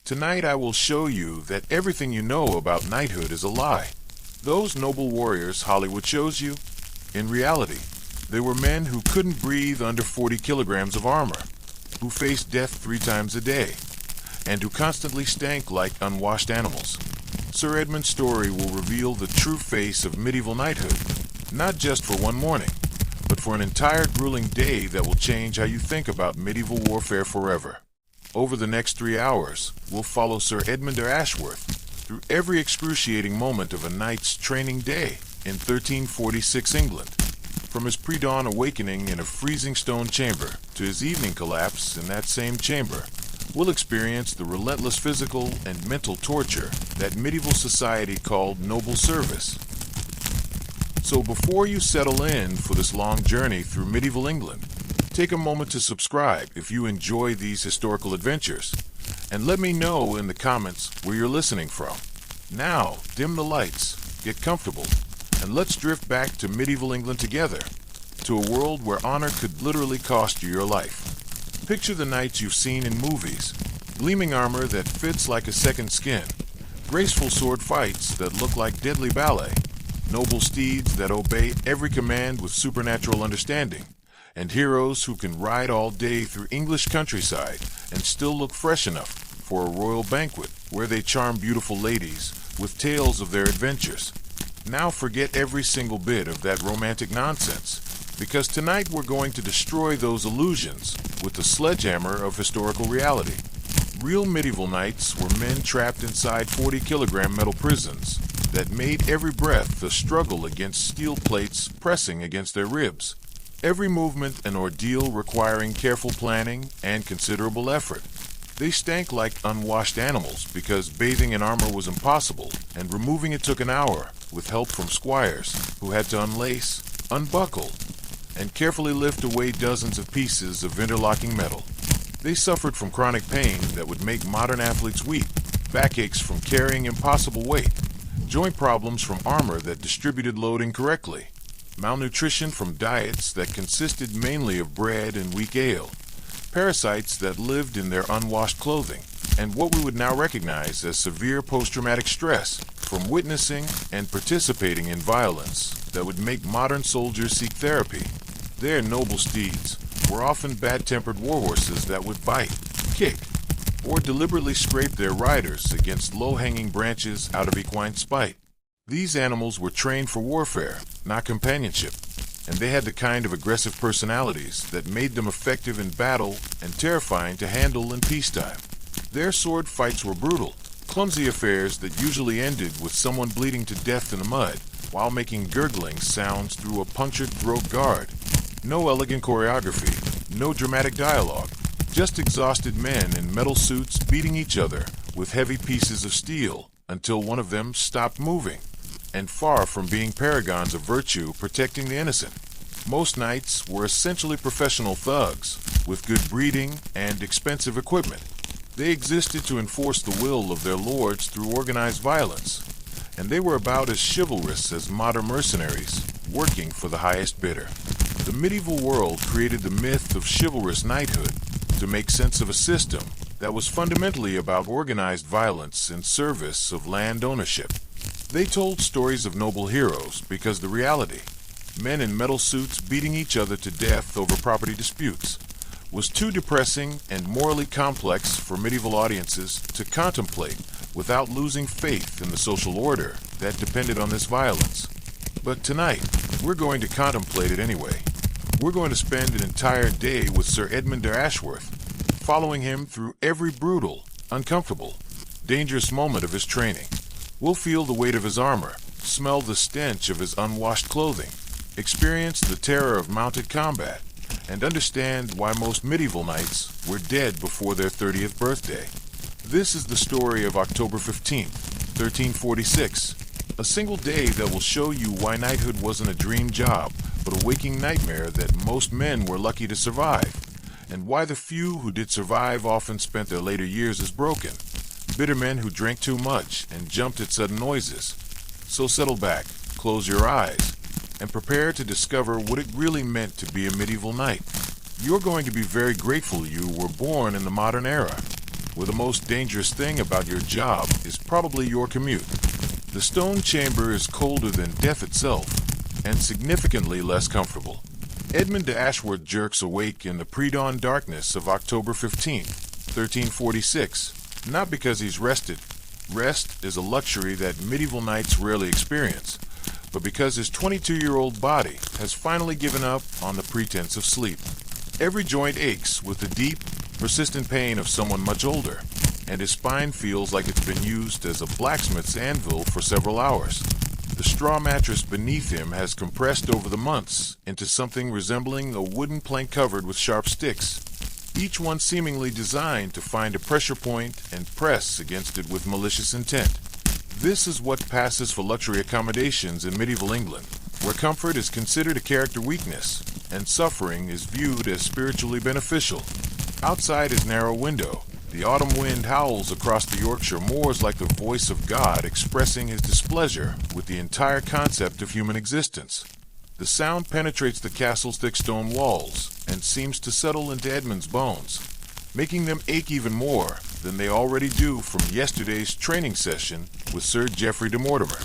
Tonight I will show you that everything you know about knighthood is a lie. Those noble warriors Hollywood shows you, in reality, they were men who couldn't breathe under 40 kilograms of armor, who faced death 3 times a day, and who constantly stank like unwashed animals. Sir Edmund's story will reveal the true face of medieval knighthood, not just for one morning, but for an entire grueling day that will change how you think about medieval warfare forever. Over the next 3 hours, we'll follow Sir Edmund de Ashworth through every excruciating moment of a knight's training day in 1346 England. From his pre-dawn awakening in a freezing stone chamber to his evening collapse in that same chamber, we'll experience the relentless physical and mental torture that medieval society called noble service. So before you settle in for this long journey through medieval England, take a moment to subscribe if you enjoy these historical adventures, and let me know in the comments where you're listening from. Now, dim the lights, get comfortable, and let's drift back to medieval England together, to a world where honor could literally cost you your life. Picture the knights you've seen in movies, gleaming armor that fits like a second skin, graceful sword fights that look like deadly ballet, noble steeds that obey every command with supernatural understanding, and heroes who can ride all day through English countryside and still look fresh enough for a royal banquet where they charm beautiful ladies with tales of their adventures. Now forget every single bit of that romantic nonsense, because tonight we're going to destroy those illusions with the sledgehammer of historical reality. Real medieval knights were men trapped inside 40-kilogram metal prisons that made every breath a struggle against steel plates pressing against their ribs. Every movement an ordeal requiring careful planning and considerable effort. They stank like unwashed animals because bathing in armor was impossible, and removing it took an hour, with help from squires who had to unlace, unbuckle, and carefully lift away dozens of pieces of interlocking metal. They suffered from chronic pain that would make modern athletes weep, backaches from carrying impossible weight, joint problems from armor that distributed load incorrectly, malnutrition from diets that consisted mainly of bread and weak ale, parasites that lived in their unwashed clothing, and what we would now recognize as severe post-traumatic stress from witnessing and participating in violence that would make modern soldiers seek therapy. Their noble steeds were often bad-tempered warhorses that would bite, kick, or deliberately scrape their riders against low-hanging branches out of equine spite. These animals were trained for warfare, not companionship, and they had the kind of aggressive personalities that made them effective in battle and terrifying to handle in peacetime. Their sword fights were brutal, clumsy affairs that usually ended with someone bleeding to death in the mud while making gurgling sounds through a punctured throat guard. No elegant choreography, no dramatic dialogue, just exhausted men in metal suits beating each other with heavy pieces of steel until one of them stopped moving. And far from being paragons of virtue protecting the innocent, most knights were essentially professional thugs with good breeding and expensive equipment. They existed to enforce the will of their lords through organized violence, and they were about as chivalrous as modern mercenaries working for the highest bidder. The medieval world created the myth of chivalrous knighthood to make sense of a system that was fundamentally about organized violence in service of land ownership. They told stories of noble heroes because the reality, men in metal suits beating each other to death over property disputes, was too depressing and morally complex for medieval audiences to contemplate without losing faith in the social order that depended on this violence. But tonight, we're going to contemplate it anyway. We're going to spend an entire day with Sir Edmund de Ashworth, following him through every brutal, uncomfortable, dangerous moment of his training. We'll feel the weight of his armor, smell the stench of his unwashed clothing, experience the terror of mounted combat, and understand why most medieval knights were dead before their 30th birthday. This is the story of October 15th, 1346, a single day that will show you why knighthood wasn't a dream job, but a waking nightmare that most men were lucky to survive, and why the few who did survive often spent their later years as broken, bitter men who drank too much and jumped at sudden noises. So settle back, close your eyes, and prepare to discover what it really meant to be a medieval knight. You're going to be very grateful you were born in the modern era. where the most dangerous thing about your job is probably your commute. The stone chamber is colder than death itself, and significantly less comfortable. Edmund de Ashworth jerks awake in the pre-dawn darkness of October 15, 1346, not because he's rested. Rest is a luxury that medieval knights rarely experience, but because his 22-year-old body has finally given up on the pretense of sleep. Every joint aches with the deep, persistent pain of someone much older, and his spine feels like it's been used as a blacksmith's anvil for several hours. The straw mattress beneath him has compressed over the months into something resembling a wooden plank covered with sharp sticks, each one seemingly designed to find a pressure point and press against it with malicious intent. This is what passes for luxury accommodations in medieval England, where comfort is considered a character weakness and suffering is viewed as spiritually beneficial. Outside his narrow window, the autumn wind howls across the Yorkshire moors like the voice of God expressing his displeasure with the entire concept of human existence. The sound penetrates the castle's thick stone walls and seems to settle into Edmund's bones, making them ache even more than they already do from yesterday's training session with Sir Geoffrey de Mortimer.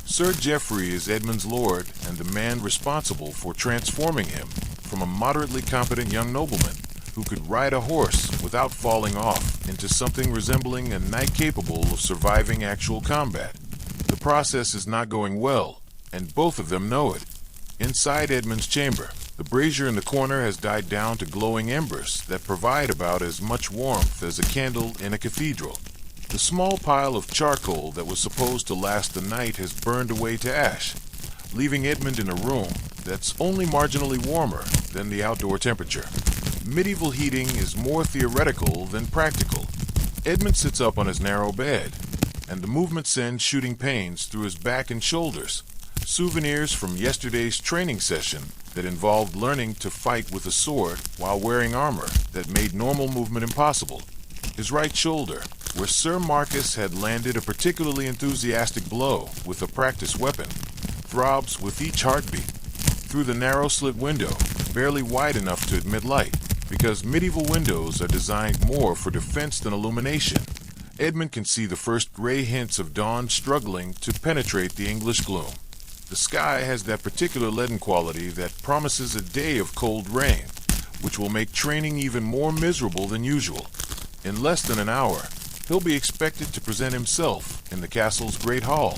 Sir Geoffrey is Edmund's lord and the man responsible for transforming him from a moderately competent young nobleman who could ride a horse without falling off into something resembling a knight capable of surviving actual combat. The process is not going well, and both of them know it. Inside Edmund's chamber, the brazier in the corner has died down to glowing embers that provide about as much warmth as a candle in a cathedral. The small pile of charcoal that was supposed to last the night has burned away to ash, leaving Edmund in a room that's only marginally warmer than the outdoor temperature. Medieval heating is more theoretical than practical. Edmund sits up on his narrow bed, and the movement sends shooting pains through his back and shoulders, souvenirs from yesterday's training session that involved learning to fight with a sword while wearing armor that made normal movement impossible. His right shoulder, where Sir Marcus had landed a particularly enthusiastic blow with a practiced weapon, throbs with each heartbeat. Through the narrow slit window, barely wide enough to admit light, because medieval windows are designed more for defense than illumination, Edmund can see the first gray hints of dawn struggling to penetrate the English gloom. The sky has that particular leaden quality that promises a day of cold rain, which will make training even more miserable than usual. In less than an hour, he'll be expected to present himself in the castle's great hall,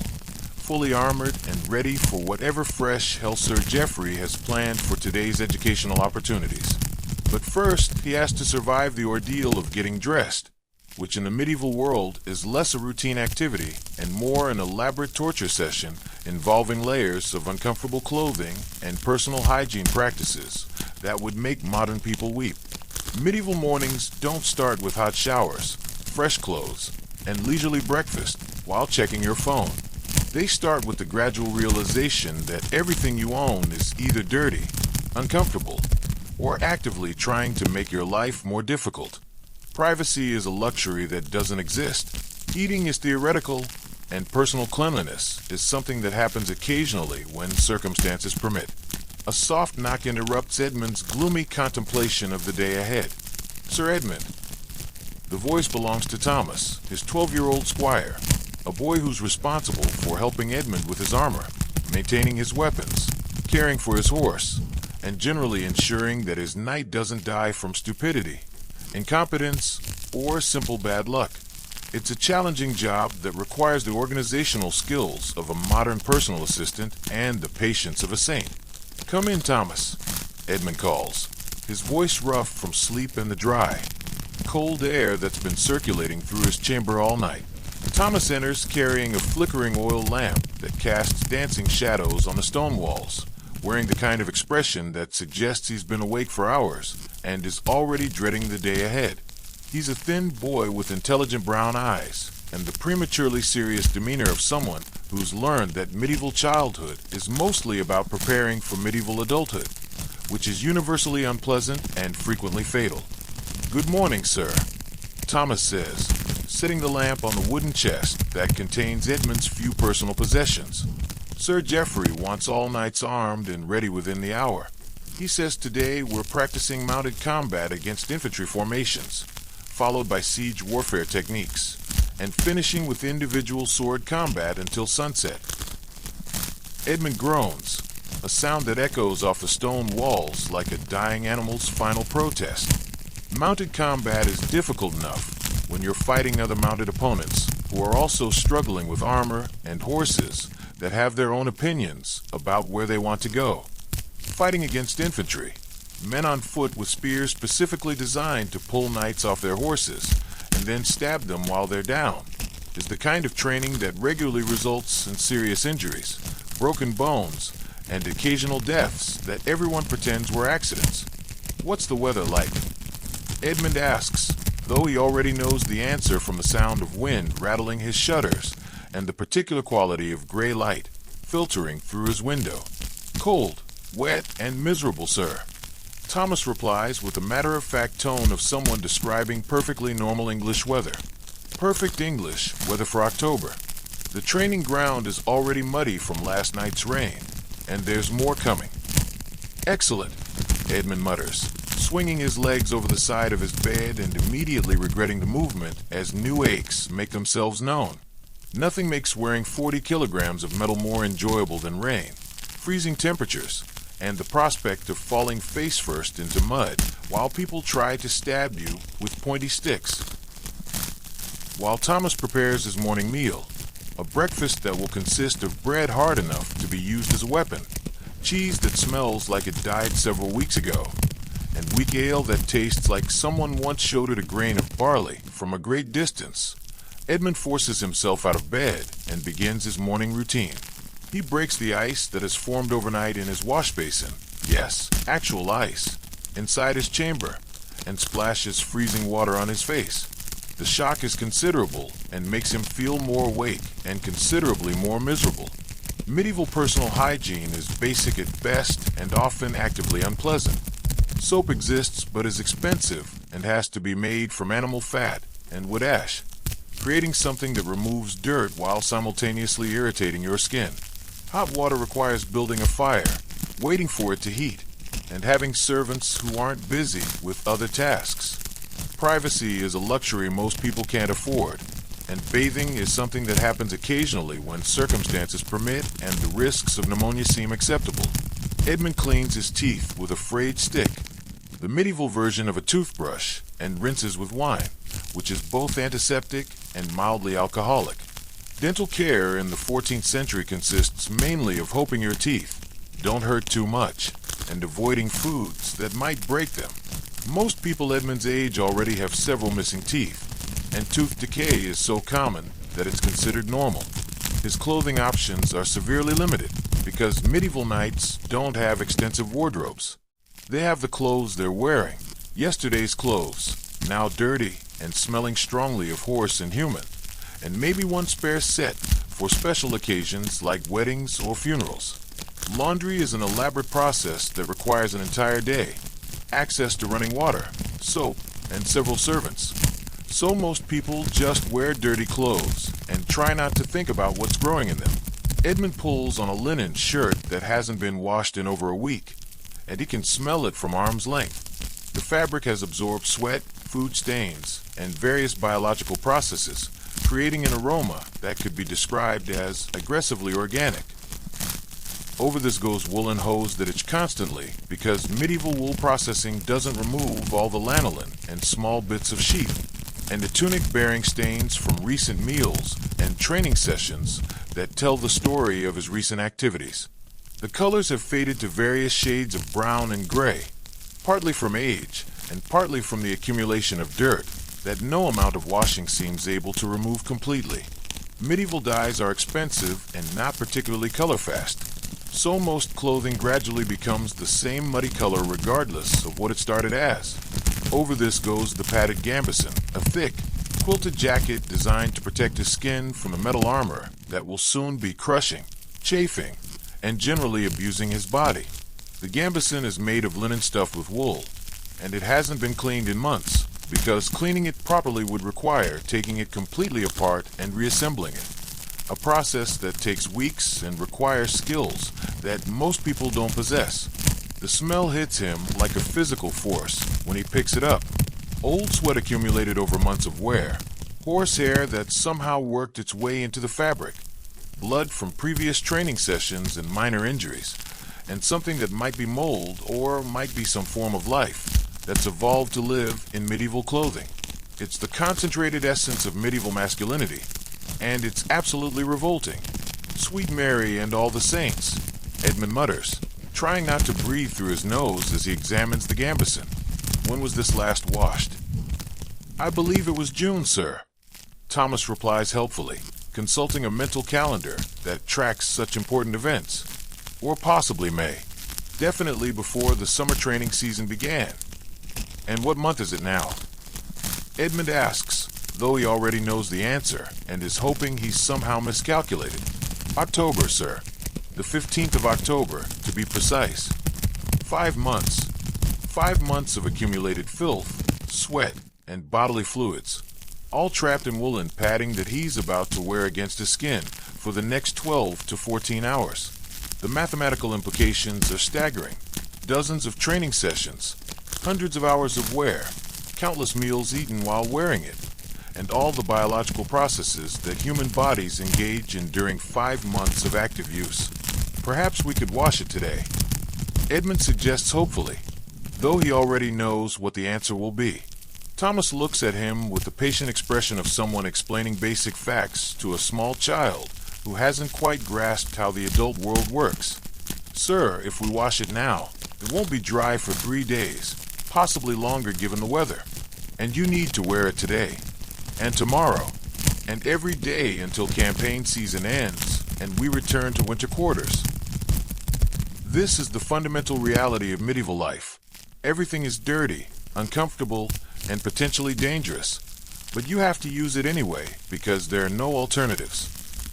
fully armored and ready for whatever fresh hell Sir Geoffrey has planned for today's educational opportunities. But first, he has to survive the ordeal of getting dressed, which in the medieval world is less a routine activity and more an elaborate torture session involving layers of uncomfortable clothing and personal hygiene practices that would make modern people weep. Medieval mornings don't start with hot showers, fresh clothes, and leisurely breakfast while checking your phone. They start with the gradual realization that everything you own is either dirty, uncomfortable, or actively trying to make your life more difficult. Privacy is a luxury that doesn't exist. Eating is theoretical, and personal cleanliness is something that happens occasionally when circumstances permit. A soft knock interrupts Edmund's gloomy contemplation of the day ahead. Sir Edmund. The voice belongs to Thomas, his 12-year-old squire, a boy who's responsible for helping Edmund with his armor, maintaining his weapons, caring for his horse, and generally ensuring that his knight doesn't die from stupidity, incompetence, or simple bad luck. It's a challenging job that requires the organizational skills of a modern personal assistant and the patience of a saint. "Come in, Thomas," Edmund calls, his voice rough from sleep and the dry, cold air that's been circulating through his chamber all night. Thomas enters carrying a flickering oil lamp that casts dancing shadows on the stone walls, wearing the kind of expression that suggests he's been awake for hours and is already dreading the day ahead. He's a thin boy with intelligent brown eyes and the prematurely serious demeanor of someone who's learned that medieval childhood is mostly about preparing for medieval adulthood, which is universally unpleasant and frequently fatal. "Good morning, sir," Thomas says, setting the lamp on the wooden chest that contains Edmund's few personal possessions. Sir Geoffrey wants all knights armed and ready within the hour. He says today we're practicing mounted combat against infantry formations, followed by siege warfare techniques, and finishing with individual sword combat until sunset. Edmund groans, a sound that echoes off the stone walls like a dying animal's final protest. Mounted combat is difficult enough when you're fighting other mounted opponents who are also struggling with armor and horses that have their own opinions about where they want to go. Fighting against infantry, men on foot with spears specifically designed to pull knights off their horses and then stab them while they're down, is the kind of training that regularly results in serious injuries, broken bones, and occasional deaths that everyone pretends were accidents. What's the weather like? Edmund asks, though he already knows the answer from the sound of wind rattling his shutters and the particular quality of gray light filtering through his window. Cold, wet, and miserable, sir. Thomas replies with the matter-of-fact tone of someone describing perfectly normal English weather. Perfect English weather for October. The training ground is already muddy from last night's rain, and there's more coming. Excellent, Edmund mutters, swinging his legs over the side of his bed and immediately regretting the movement as new aches make themselves known. Nothing makes wearing 40 kilograms of metal more enjoyable than rain, freezing temperatures, and the prospect of falling face first into mud while people try to stab you with pointy sticks. While Thomas prepares his morning meal, a breakfast that will consist of bread hard enough to be used as a weapon, cheese that smells like it died several weeks ago, and weak ale that tastes like someone once showed it a grain of barley from a great distance, Edmund forces himself out of bed and begins his morning routine. He breaks the ice that has formed overnight in his wash basin, yes, actual ice, inside his chamber, and splashes freezing water on his face. The shock is considerable and makes him feel more awake and considerably more miserable. Medieval personal hygiene is basic at best and often actively unpleasant. Soap exists but is expensive and has to be made from animal fat and wood ash, creating something that removes dirt while simultaneously irritating your skin. Hot water requires building a fire, waiting for it to heat, and having servants who aren't busy with other tasks. Privacy is a luxury most people can't afford, and bathing is something that happens occasionally when circumstances permit and the risks of pneumonia seem acceptable. Edmund cleans his teeth with a frayed stick, the medieval version of a toothbrush, and rinses with wine, which is both antiseptic and mildly alcoholic. Dental care in the 14th century consists mainly of hoping your teeth don't hurt too much and avoiding foods that might break them. Most people Edmund's age already have several missing teeth, and tooth decay is so common that it's considered normal. His clothing options are severely limited because medieval knights don't have extensive wardrobes. They have the clothes they're wearing, yesterday's clothes, now dirty and smelling strongly of horse and human, and maybe one spare set for special occasions like weddings or funerals. Laundry is an elaborate process that requires an entire day, access to running water, soap, and several servants. So most people just wear dirty clothes and try not to think about what's growing in them. Edmund pulls on a linen shirt that hasn't been washed in over a week, and he can smell it from arm's length. The fabric has absorbed sweat, food stains, and various biological processes, creating an aroma that could be described as aggressively organic. Over this goes woolen hose that itch constantly because medieval wool processing doesn't remove all the lanolin and small bits of sheep, and a tunic bearing stains from recent meals and training sessions that tell the story of his recent activities. The colors have faded to various shades of brown and gray, partly from age and partly from the accumulation of dirt that no amount of washing seems able to remove completely. Medieval dyes are expensive and not particularly color-fast, so most clothing gradually becomes the same muddy color regardless of what it started as. Over this goes the padded gambeson, a thick, quilted jacket designed to protect his skin from the metal armor that will soon be crushing, chafing, and generally abusing his body. The gambeson is made of linen stuffed with wool, and it hasn't been cleaned in months, because cleaning it properly would require taking it completely apart and reassembling it, a process that takes weeks and requires skills that most people don't possess. The smell hits him like a physical force when he picks it up, Old sweat accumulated over months of wear, horsehair that somehow worked its way into the fabric, blood from previous training sessions and minor injuries, and something that might be mold or might be some form of life that's evolved to live in medieval clothing. It's the concentrated essence of medieval masculinity, and it's absolutely revolting. Sweet Mary and all the saints, Edmund mutters, trying not to breathe through his nose as he examines the gambeson. When was this last washed? I believe it was June, sir. Thomas replies helpfully, consulting a mental calendar that tracks such important events. Or possibly May. Definitely before the summer training season began. And what month is it now? Edmund asks, though he already knows the answer and is hoping he's somehow miscalculated. October, sir. The 15th of October, to be precise. 5 months. 5 months of accumulated filth, sweat, and bodily fluids, all trapped in woolen padding that he's about to wear against his skin for the next 12 to 14 hours. The mathematical implications are staggering. Dozens of training sessions, hundreds of hours of wear, countless meals eaten while wearing it, and all the biological processes that human bodies engage in during 5 months of active use. Perhaps we could wash it today. Edmund suggests hopefully, though he already knows what the answer will be. Thomas looks at him with the patient expression of someone explaining basic facts to a small child who hasn't quite grasped how the adult world works. Sir, if we wash it now, it won't be dry for 3 days, possibly longer given the weather. And you need to wear it today, and tomorrow, and every day until campaign season ends and we return to winter quarters. This is the fundamental reality of medieval life. Everything is dirty, uncomfortable, and potentially dangerous, but you have to use it anyway because there are no alternatives.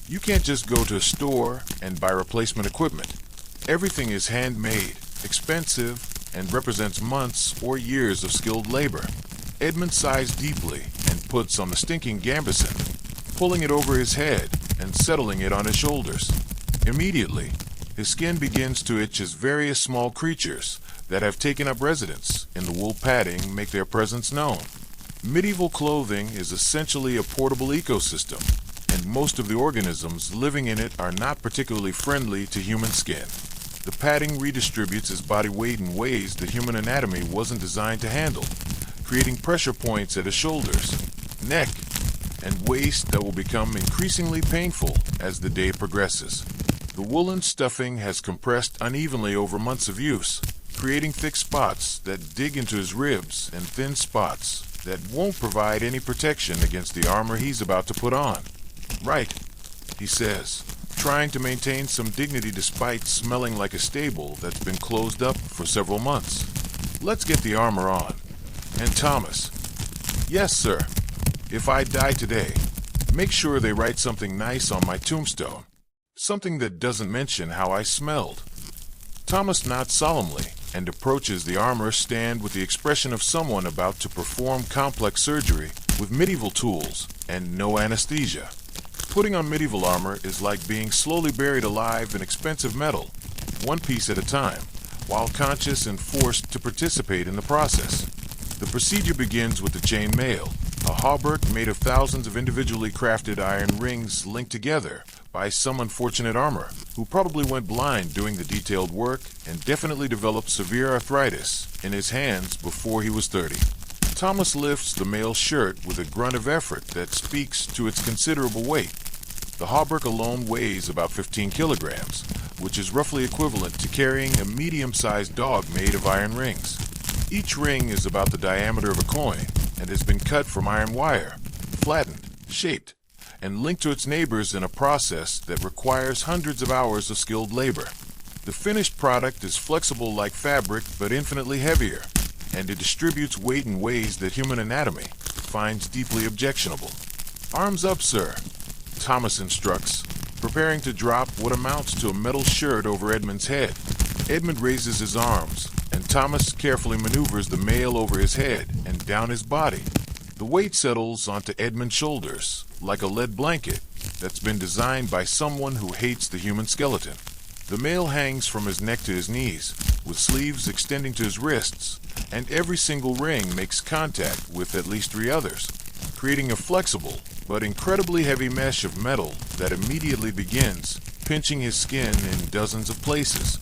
You can't just go to a store and buy replacement equipment. Everything is handmade, expensive, and represents months or years of skilled labor. Edmund sighs deeply and puts on the stinking gambeson, pulling it over his head and settling it on his shoulders. Immediately, his skin begins to itch as various small creatures that have taken up residence in the wool padding make their presence known. Medieval clothing is essentially a portable ecosystem, and most of the organisms living in it are not particularly friendly to human skin. The padding redistributes his body weight in ways that human anatomy wasn't designed to handle, creating pressure points at his shoulders, neck, and waist that will become increasingly painful as the day progresses. The woolen stuffing has compressed unevenly over months of use, creating thick spots that dig into his ribs and thin spots that won't provide any protection against the armor he's about to put on. Right, he says, trying to maintain some dignity despite smelling like a stable that's been closed up for several months. Let's get the armor on. And Thomas, yes, sir, if I die today, make sure they write something nice on my tombstone. Something that doesn't mention how I smelled. Thomas nods solemnly and approaches the armorer's stand with the expression of someone about to perform complex surgery with medieval tools and no anesthesia. Putting on medieval armor is like being slowly buried alive in expensive metal, one piece at a time, while conscious and forced to participate in the process. The procedure begins with the chain mail, a hauberk made of thousands of individually crafted iron rings linked together by some unfortunate armorer who probably went blind doing the detailed work and definitely developed severe arthritis in his hands before he was 30. Thomas lifts the mail shirt with a grunt of effort that speaks to its considerable weight. The hauberk alone weighs about 15 kilograms, which is roughly equivalent to carrying a medium-sized dog made of iron rings. Each ring is about the diameter of a coin and has been cut from iron wire, flattened, shaped, and linked to its neighbors in a process that requires hundreds of hours of skilled labor. The finished product is flexible like fabric but infinitely heavier, and it distributes weight in ways that human anatomy finds deeply objectionable. Arms up, sir, Thomas instructs, preparing to drop what amounts to a metal shirt over Edmund's head. Edmund raises his arms, and Thomas carefully maneuvers the mail over his head and down his body. The weight settles onto Edmund's shoulders like a lead blanket that's been designed by someone who hates the human skeleton. The mail hangs from his neck to his knees, with sleeves extending to his wrists, and every single ring makes contact with at least 3 others, creating a flexible but incredibly heavy mesh of metal that immediately begins pinching his skin in dozens of places.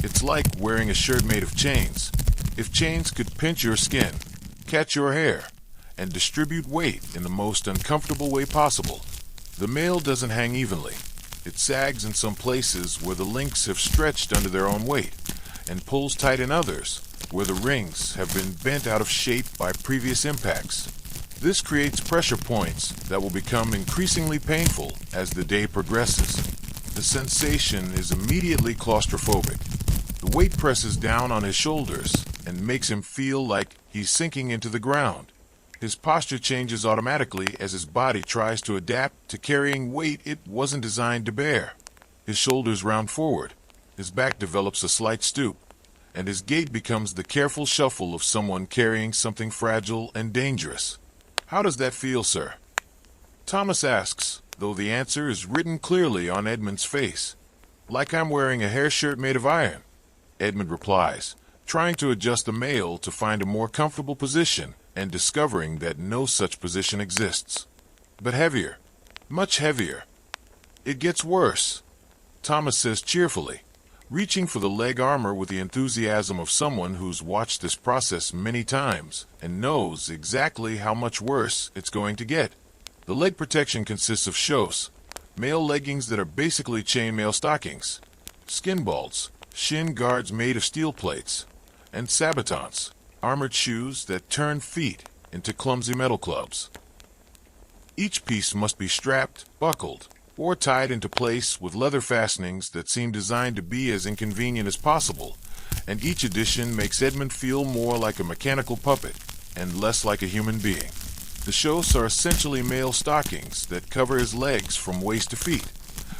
It's like wearing a shirt made of chains. If chains could pinch your skin, catch your hair, and distribute weight in the most uncomfortable way possible. The mail doesn't hang evenly. It sags in some places where the links have stretched under their own weight, and pulls tight in others where the rings have been bent out of shape by previous impacts. This creates pressure points that will become increasingly painful as the day progresses. The sensation is immediately claustrophobic. The weight presses down on his shoulders and makes him feel like he's sinking into the ground. His posture changes automatically as his body tries to adapt to carrying weight it wasn't designed to bear. His shoulders round forward, his back develops a slight stoop, and his gait becomes the careful shuffle of someone carrying something fragile and dangerous. How does that feel, sir? Thomas asks, though the answer is written clearly on Edmund's face. Like I'm wearing a hair shirt made of iron, Edmund replies, trying to adjust the mail to find a more comfortable position and discovering that no such position exists. But heavier, much heavier. It gets worse, Thomas says cheerfully, reaching for the leg armor with the enthusiasm of someone who's watched this process many times and knows exactly how much worse it's going to get. The leg protection consists of shoes, male leggings that are basically chainmail stockings, skin balls, shin guards made of steel plates, and sabatons, armored shoes that turn feet into clumsy metal clubs. Each piece must be strapped, buckled, or tied into place with leather fastenings that seem designed to be as inconvenient as possible, and each addition makes Edmund feel more like a mechanical puppet and less like a human being. The shoes are essentially male stockings that cover his legs from waist to feet,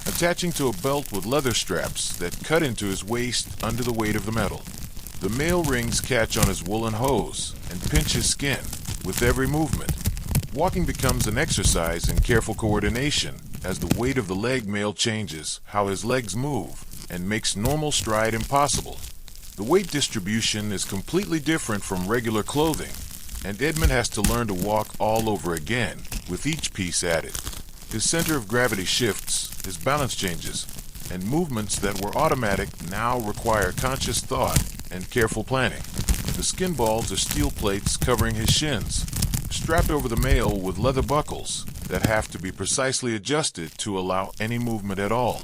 attaching to a belt with leather straps that cut into his waist under the weight of the metal. The male rings catch on his woolen hose and pinch his skin with every movement. Walking becomes an exercise in careful coordination as the weight of the leg mail changes how his legs move and makes normal stride impossible. The weight distribution is completely different from regular clothing, and Edmund has to learn to walk all over again with each piece added. His center of gravity shifts, his balance changes, and movements that were automatic now require conscious thought and careful planning. The skin balls are steel plates covering his shins, strapped over the mail with leather buckles that have to be precisely adjusted to allow any movement at all.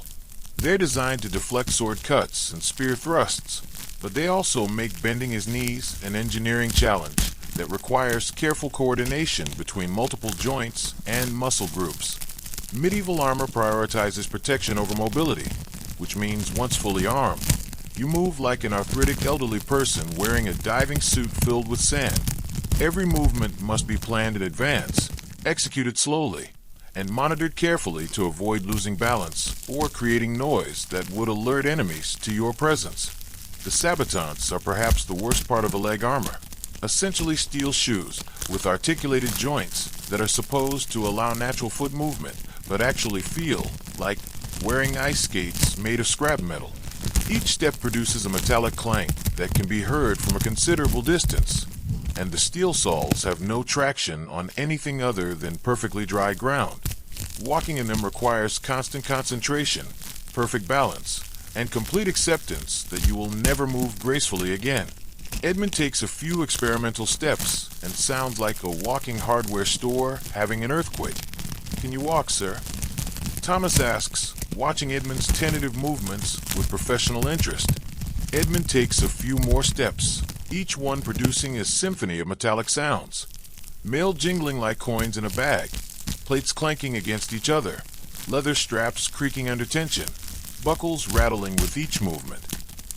They're designed to deflect sword cuts and spear thrusts, but they also make bending his knees an engineering challenge that requires careful coordination between multiple joints and muscle groups. Medieval armor prioritizes protection over mobility, which means once fully armed, you move like an arthritic elderly person wearing a diving suit filled with sand. Every movement must be planned in advance, executed slowly, and monitored carefully to avoid losing balance or creating noise that would alert enemies to your presence. The sabatons are perhaps the worst part of a leg armor, essentially steel shoes with articulated joints that are supposed to allow natural foot movement, but actually feel like wearing ice skates made of scrap metal. Each step produces a metallic clank that can be heard from a considerable distance, and the steel soles have no traction on anything other than perfectly dry ground. Walking in them requires constant concentration, perfect balance, and complete acceptance that you will never move gracefully again. Edmund takes a few experimental steps and sounds like a walking hardware store having an earthquake. "Can you walk, sir?" Thomas asks, watching Edmund's tentative movements with professional interest. Edmund takes a few more steps, each one producing a symphony of metallic sounds. Mail jingling like coins in a bag, plates clanking against each other, leather straps creaking under tension, buckles rattling with each movement.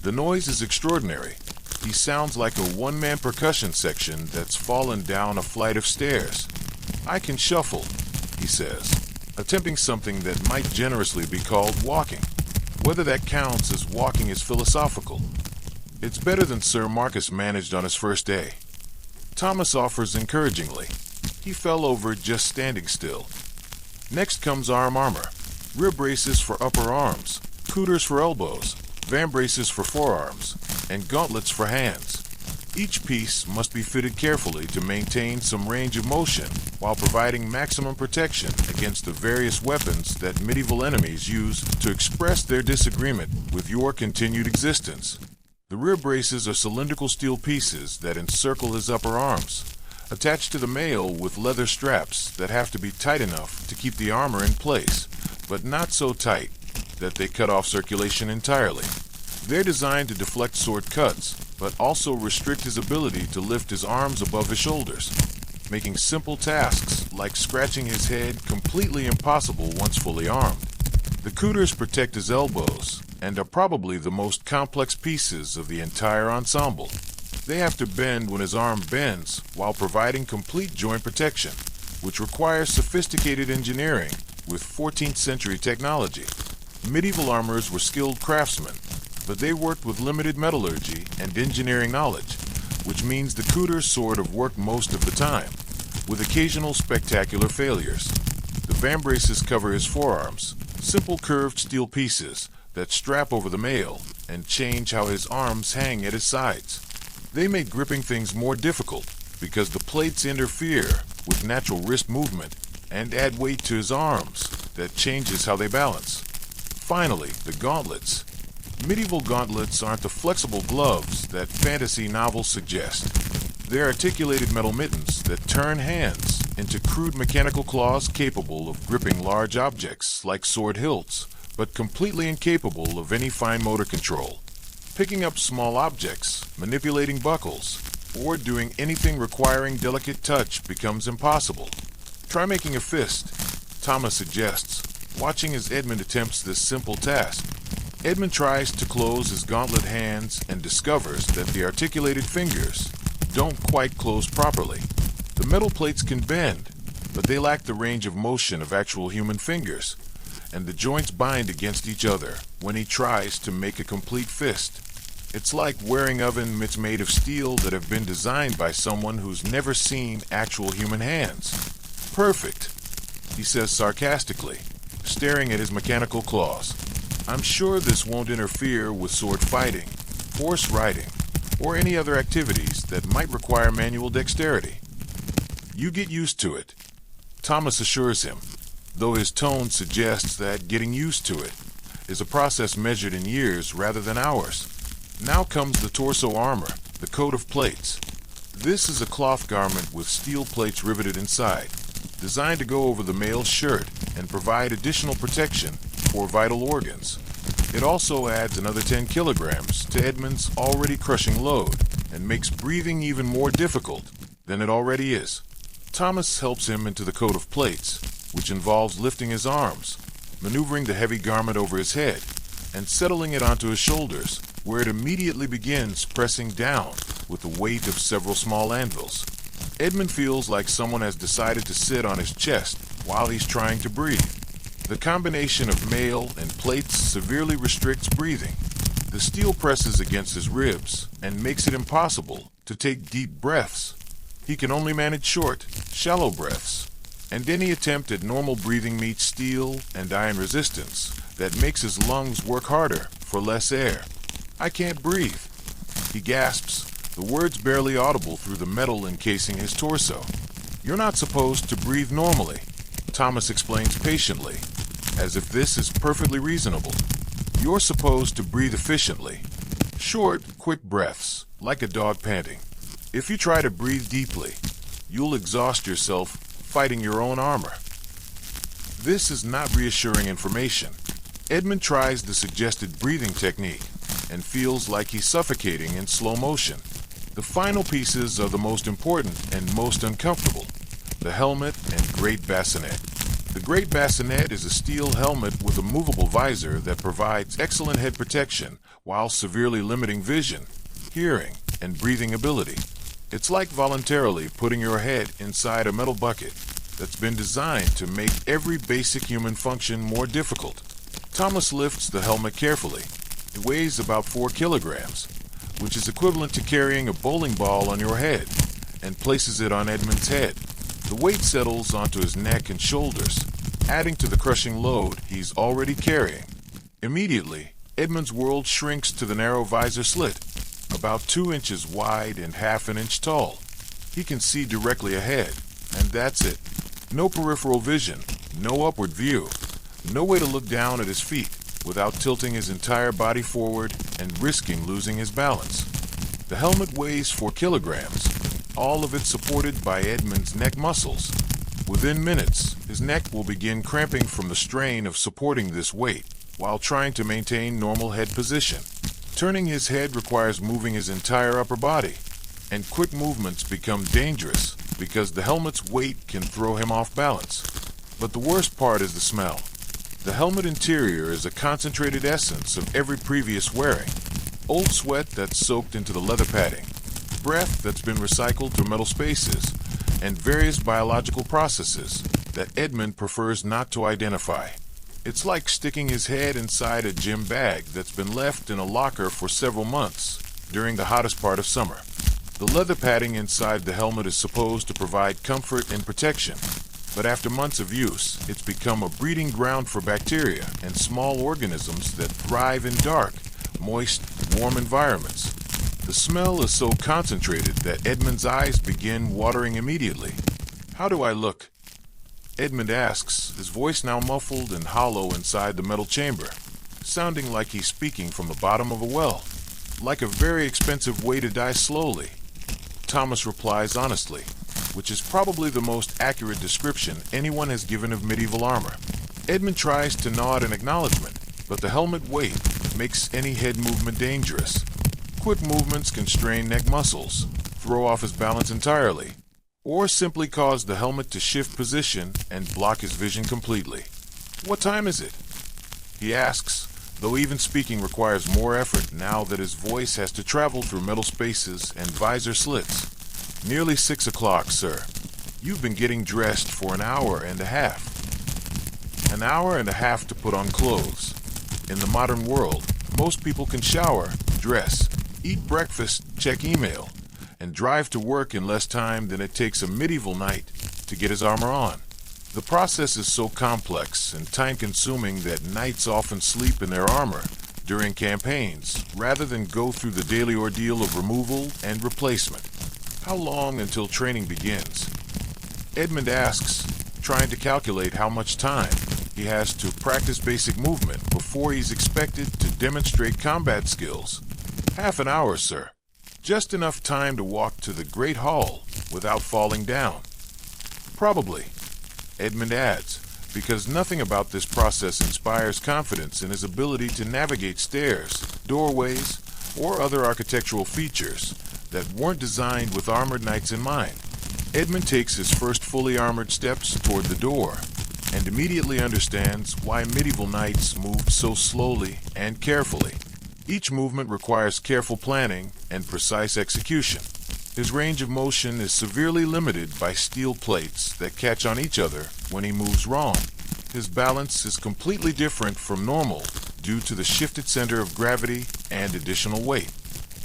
The noise is extraordinary. He sounds like a one-man percussion section that's fallen down a flight of stairs. "I can shuffle," he says, attempting something that might generously be called walking. Whether that counts as walking is philosophical. It's better than Sir Marcus managed on his first day. Thomas offers encouragingly. He fell over just standing still. Next comes arm armor, rear braces for upper arms, cooters for elbows, vambraces for forearms, and gauntlets for hands. Each piece must be fitted carefully to maintain some range of motion while providing maximum protection against the various weapons that medieval enemies use to express their disagreement with your continued existence. The rear braces are cylindrical steel pieces that encircle his upper arms, attached to the mail with leather straps that have to be tight enough to keep the armor in place, but not so tight that they cut off circulation entirely. They're designed to deflect sword cuts, but also restrict his ability to lift his arms above his shoulders, making simple tasks like scratching his head completely impossible once fully armed. The couters protect his elbows and are probably the most complex pieces of the entire ensemble. They have to bend when his arm bends while providing complete joint protection, which requires sophisticated engineering with 14th century technology. Medieval armorers were skilled craftsmen, but they worked with limited metallurgy and engineering knowledge, which means the couters sort of worked most of the time, with occasional spectacular failures. The vambraces cover his forearms, simple curved steel pieces that strap over the mail and change how his arms hang at his sides. They make gripping things more difficult because the plates interfere with natural wrist movement and add weight to his arms that changes how they balance. Finally, the gauntlets. Medieval gauntlets aren't the flexible gloves that fantasy novels suggest. They're articulated metal mittens that turn hands into crude mechanical claws capable of gripping large objects like sword hilts, but completely incapable of any fine motor control. Picking up small objects, manipulating buckles, or doing anything requiring delicate touch becomes impossible. Try making a fist, Thomas suggests, watching as Edmund attempts this simple task. Edmund tries to close his gauntlet hands and discovers that the articulated fingers don't quite close properly. The metal plates can bend, but they lack the range of motion of actual human fingers, and the joints bind against each other when he tries to make a complete fist. It's like wearing oven mitts made of steel that have been designed by someone who's never seen actual human hands. Perfect, he says sarcastically, staring at his mechanical claws. I'm sure this won't interfere with sword fighting, horse riding, or any other activities that might require manual dexterity. You get used to it, Thomas assures him, though his tone suggests that getting used to it is a process measured in years rather than hours. Now comes the torso armor, the coat of plates. This is a cloth garment with steel plates riveted inside, designed to go over the male's shirt and provide additional protection for vital organs. It also adds another 10 kilograms to Edmund's already crushing load and makes breathing even more difficult than it already is. Thomas helps him into the coat of plates, which involves lifting his arms, maneuvering the heavy garment over his head, and settling it onto his shoulders, where it immediately begins pressing down with the weight of several small anvils. Edmund feels like someone has decided to sit on his chest while he's trying to breathe. The combination of mail and plates severely restricts breathing. The steel presses against his ribs and makes it impossible to take deep breaths. He can only manage short, shallow breaths, and any attempt at normal breathing meets steel and iron resistance that makes his lungs work harder for less air. I can't breathe, he gasps, the words barely audible through the metal encasing his torso. You're not supposed to breathe normally, Thomas explains patiently, as if this is perfectly reasonable. You're supposed to breathe efficiently. Short, quick breaths, like a dog panting. If you try to breathe deeply, you'll exhaust yourself fighting your own armor. This is not reassuring information. Edmund tries the suggested breathing technique and feels like he's suffocating in slow motion. The final pieces are the most important and most uncomfortable: the helmet and great bassinet. The great bassinet is a steel helmet with a movable visor that provides excellent head protection while severely limiting vision, hearing, and breathing ability. It's like voluntarily putting your head inside a metal bucket that's been designed to make every basic human function more difficult. Thomas lifts the helmet carefully. It weighs about 4 kilograms, which is equivalent to carrying a bowling ball on your head, and places it on Edmund's head. The weight settles onto his neck and shoulders, adding to the crushing load he's already carrying. Immediately, Edmund's world shrinks to the narrow visor slit, about 2 inches wide and half an inch tall. He can see directly ahead, and that's it. No peripheral vision, no upward view, no way to look down at his feet without tilting his entire body forward and risking losing his balance. The helmet weighs 4 kilograms, all of it supported by Edmund's neck muscles. Within minutes, his neck will begin cramping from the strain of supporting this weight while trying to maintain normal head position. Turning his head requires moving his entire upper body, and quick movements become dangerous because the helmet's weight can throw him off balance. But the worst part is the smell. The helmet interior is a concentrated essence of every previous wearing. Old sweat that's soaked into the leather padding, breath that's been recycled through metal spaces, and various biological processes that Edmund prefers not to identify. It's like sticking his head inside a gym bag that's been left in a locker for several months during the hottest part of summer. The leather padding inside the helmet is supposed to provide comfort and protection, but after months of use, it's become a breeding ground for bacteria and small organisms that thrive in dark, moist, warm environments. The smell is so concentrated that Edmund's eyes begin watering immediately. "How do I look?" Edmund asks, his voice now muffled and hollow inside the metal chamber, sounding like he's speaking from the bottom of a well, like a very expensive way to die slowly. Thomas replies honestly, which is probably the most accurate description anyone has given of medieval armor. Edmund tries to nod in acknowledgement, but the helmet weight makes any head movement dangerous. Quick movements can strain neck muscles, throw off his balance entirely, or simply cause the helmet to shift position and block his vision completely. "What time is it?" he asks, though even speaking requires more effort now that his voice has to travel through metal spaces and visor slits. "Nearly 6 o'clock, sir. You've been getting dressed for an hour and a half." An hour and a half to put on clothes. In the modern world, most people can shower, dress, eat breakfast, check email, and drive to work in less time than it takes a medieval knight to get his armor on. The process is so complex and time-consuming that knights often sleep in their armor during campaigns rather than go through the daily ordeal of removal and replacement. How long until training begins? Edmund asks, trying to calculate how much time he has to practice basic movement before he's expected to demonstrate combat skills. "Half an hour, sir. Just enough time to walk to the Great Hall without falling down." "Probably," Edmund adds, because nothing about this process inspires confidence in his ability to navigate stairs, doorways, or other architectural features that weren't designed with armored knights in mind. Edmund takes his first fully armored steps toward the door and immediately understands why medieval knights moved so slowly and carefully. Each movement requires careful planning and precise execution. His range of motion is severely limited by steel plates that catch on each other when he moves wrong. His balance is completely different from normal due to the shifted center of gravity and additional weight.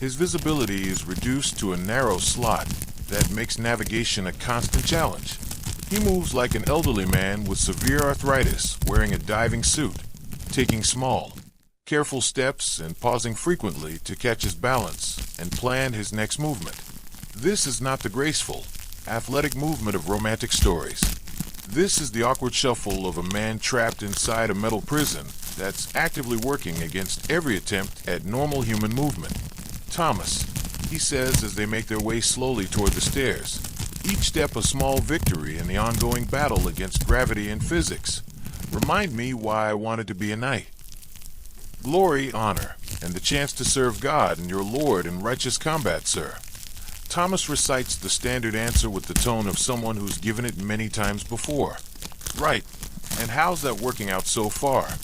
His visibility is reduced to a narrow slot that makes navigation a constant challenge. He moves like an elderly man with severe arthritis wearing a diving suit, taking small, careful steps and pausing frequently to catch his balance and plan his next movement. This is not the graceful, athletic movement of romantic stories. This is the awkward shuffle of a man trapped inside a metal prison that's actively working against every attempt at normal human movement. "Thomas," he says as they make their way slowly toward the stairs, each step a small victory in the ongoing battle against gravity and physics. "Remind me why I wanted to be a knight." "Glory, honor, and the chance to serve God and your Lord in righteous combat, sir." Thomas recites the standard answer with the tone of someone who's given it many times before. "Right, and how's that working out so far?"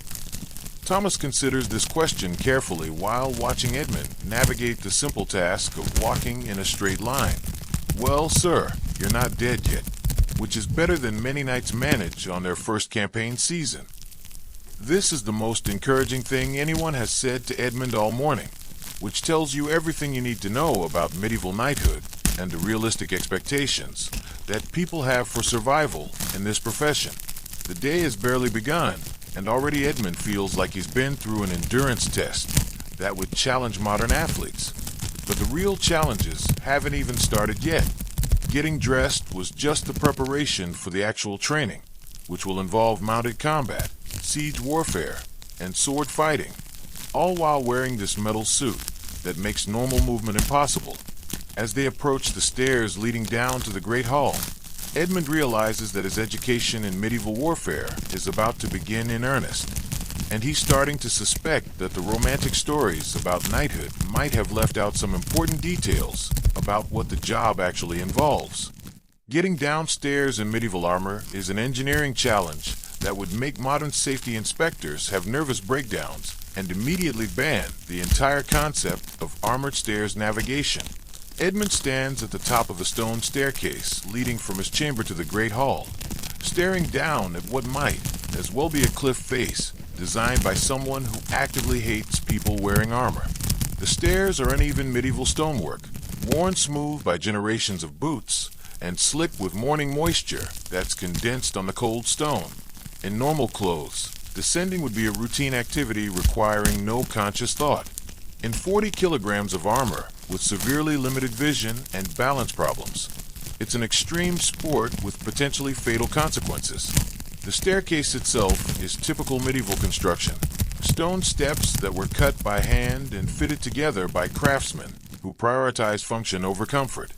Thomas considers this question carefully while watching Edmund navigate the simple task of walking in a straight line. "Well, sir, you're not dead yet, which is better than many knights manage on their first campaign season." This is the most encouraging thing anyone has said to Edmund all morning, which tells you everything you need to know about medieval knighthood and the realistic expectations that people have for survival in this profession. The day has barely begun, and already Edmund feels like he's been through an endurance test that would challenge modern athletes. But the real challenges haven't even started yet. Getting dressed was just the preparation for the actual training, which will involve mounted combat, siege warfare, and sword fighting, all while wearing this metal suit that makes normal movement impossible. As they approach the stairs leading down to the Great Hall, Edmund realizes that his education in medieval warfare is about to begin in earnest, and he's starting to suspect that the romantic stories about knighthood might have left out some important details about what the job actually involves. Getting downstairs in medieval armor is an engineering challenge that would make modern safety inspectors have nervous breakdowns and immediately ban the entire concept of armored stairs navigation. Edmund stands at the top of a stone staircase leading from his chamber to the Great Hall, staring down at what might as well be a cliff face designed by someone who actively hates people wearing armor. The stairs are uneven medieval stonework, worn smooth by generations of boots, and slick with morning moisture that's condensed on the cold stone. In normal clothes, descending would be a routine activity requiring no conscious thought. In 40 kilograms of armor with severely limited vision and balance problems, it's an extreme sport with potentially fatal consequences. The staircase itself is typical medieval construction. Stone steps that were cut by hand and fitted together by craftsmen who prioritize function over comfort.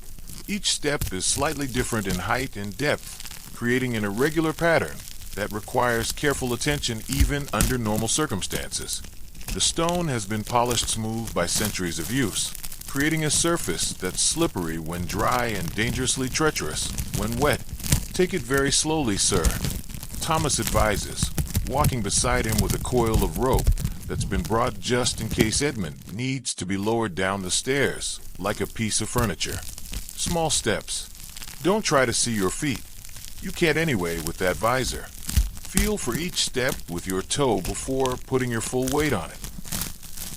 Each step is slightly different in height and depth, creating an irregular pattern that requires careful attention even under normal circumstances. The stone has been polished smooth by centuries of use, creating a surface that's slippery when dry and dangerously treacherous when wet. "Take it very slowly, sir," Thomas advises, walking beside him with a coil of rope that's been brought just in case Edmund needs to be lowered down the stairs like a piece of furniture. Small steps. Don't try to see your feet. You can't anyway with that visor. Feel for each step with your toe before putting your full weight on it.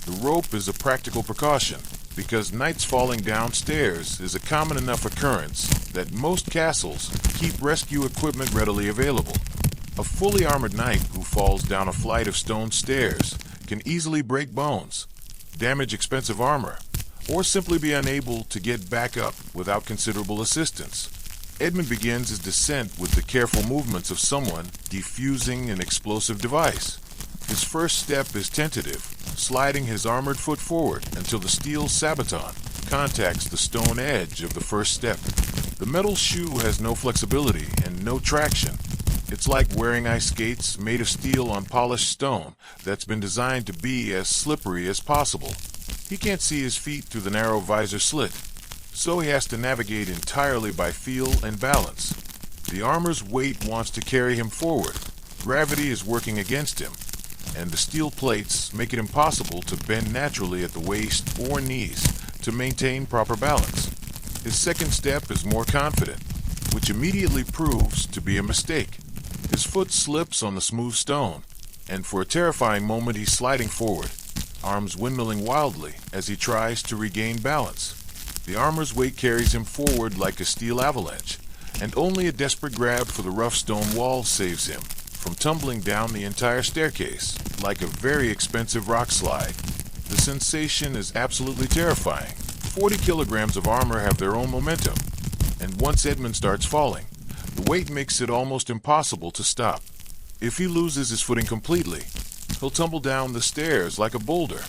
The rope is a practical precaution because knights falling downstairs is a common enough occurrence that most castles keep rescue equipment readily available. A fully armored knight who falls down a flight of stone stairs can easily break bones, damage expensive armor, or simply be unable to get back up without considerable assistance. Edmund begins his descent with the careful movements of someone defusing an explosive device. His first step is tentative, sliding his armored foot forward until the steel sabaton contacts the stone edge of the first step. The metal shoe has no flexibility and no traction. It's like wearing ice skates made of steel on polished stone that's been designed to be as slippery as possible. He can't see his feet through the narrow visor slit, so he has to navigate entirely by feel and balance. The armor's weight wants to carry him forward. Gravity is working against him, and the steel plates make it impossible to bend naturally at the waist or knees to maintain proper balance. His second step is more confident, which immediately proves to be a mistake. His foot slips on the smooth stone, and for a terrifying moment he's sliding forward, arms windmilling wildly as he tries to regain balance. The armor's weight carries him forward like a steel avalanche, and only a desperate grab for the rough stone wall saves him from tumbling down the entire staircase like a very expensive rock slide. The sensation is absolutely terrifying. 40 kilograms of armor have their own momentum, and once Edmund starts falling, the weight makes it almost impossible to stop. If he loses his footing completely, he'll tumble down the stairs like a boulder,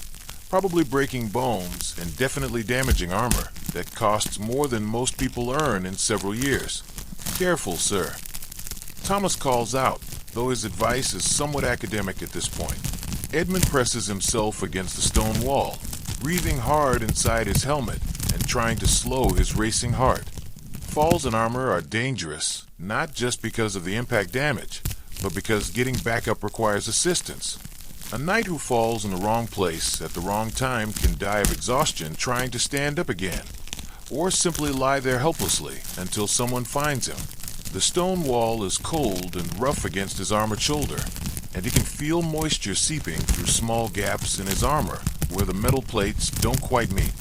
probably breaking bones and definitely damaging armor that costs more than most people earn in several years. "Careful, sir," Thomas calls out, though his advice is somewhat academic at this point. Edmund presses himself against the stone wall, breathing hard inside his helmet and trying to slow his racing heart. Falls in armor are dangerous, not just because of the impact damage, but because getting back up requires assistance. A knight who falls in the wrong place at the wrong time can die of exhaustion trying to stand up again, or simply lie there helplessly until someone finds him. The stone wall is cold and rough against his armored shoulder, and he can feel moisture seeping through small gaps in his armor where the metal plates don't quite meet.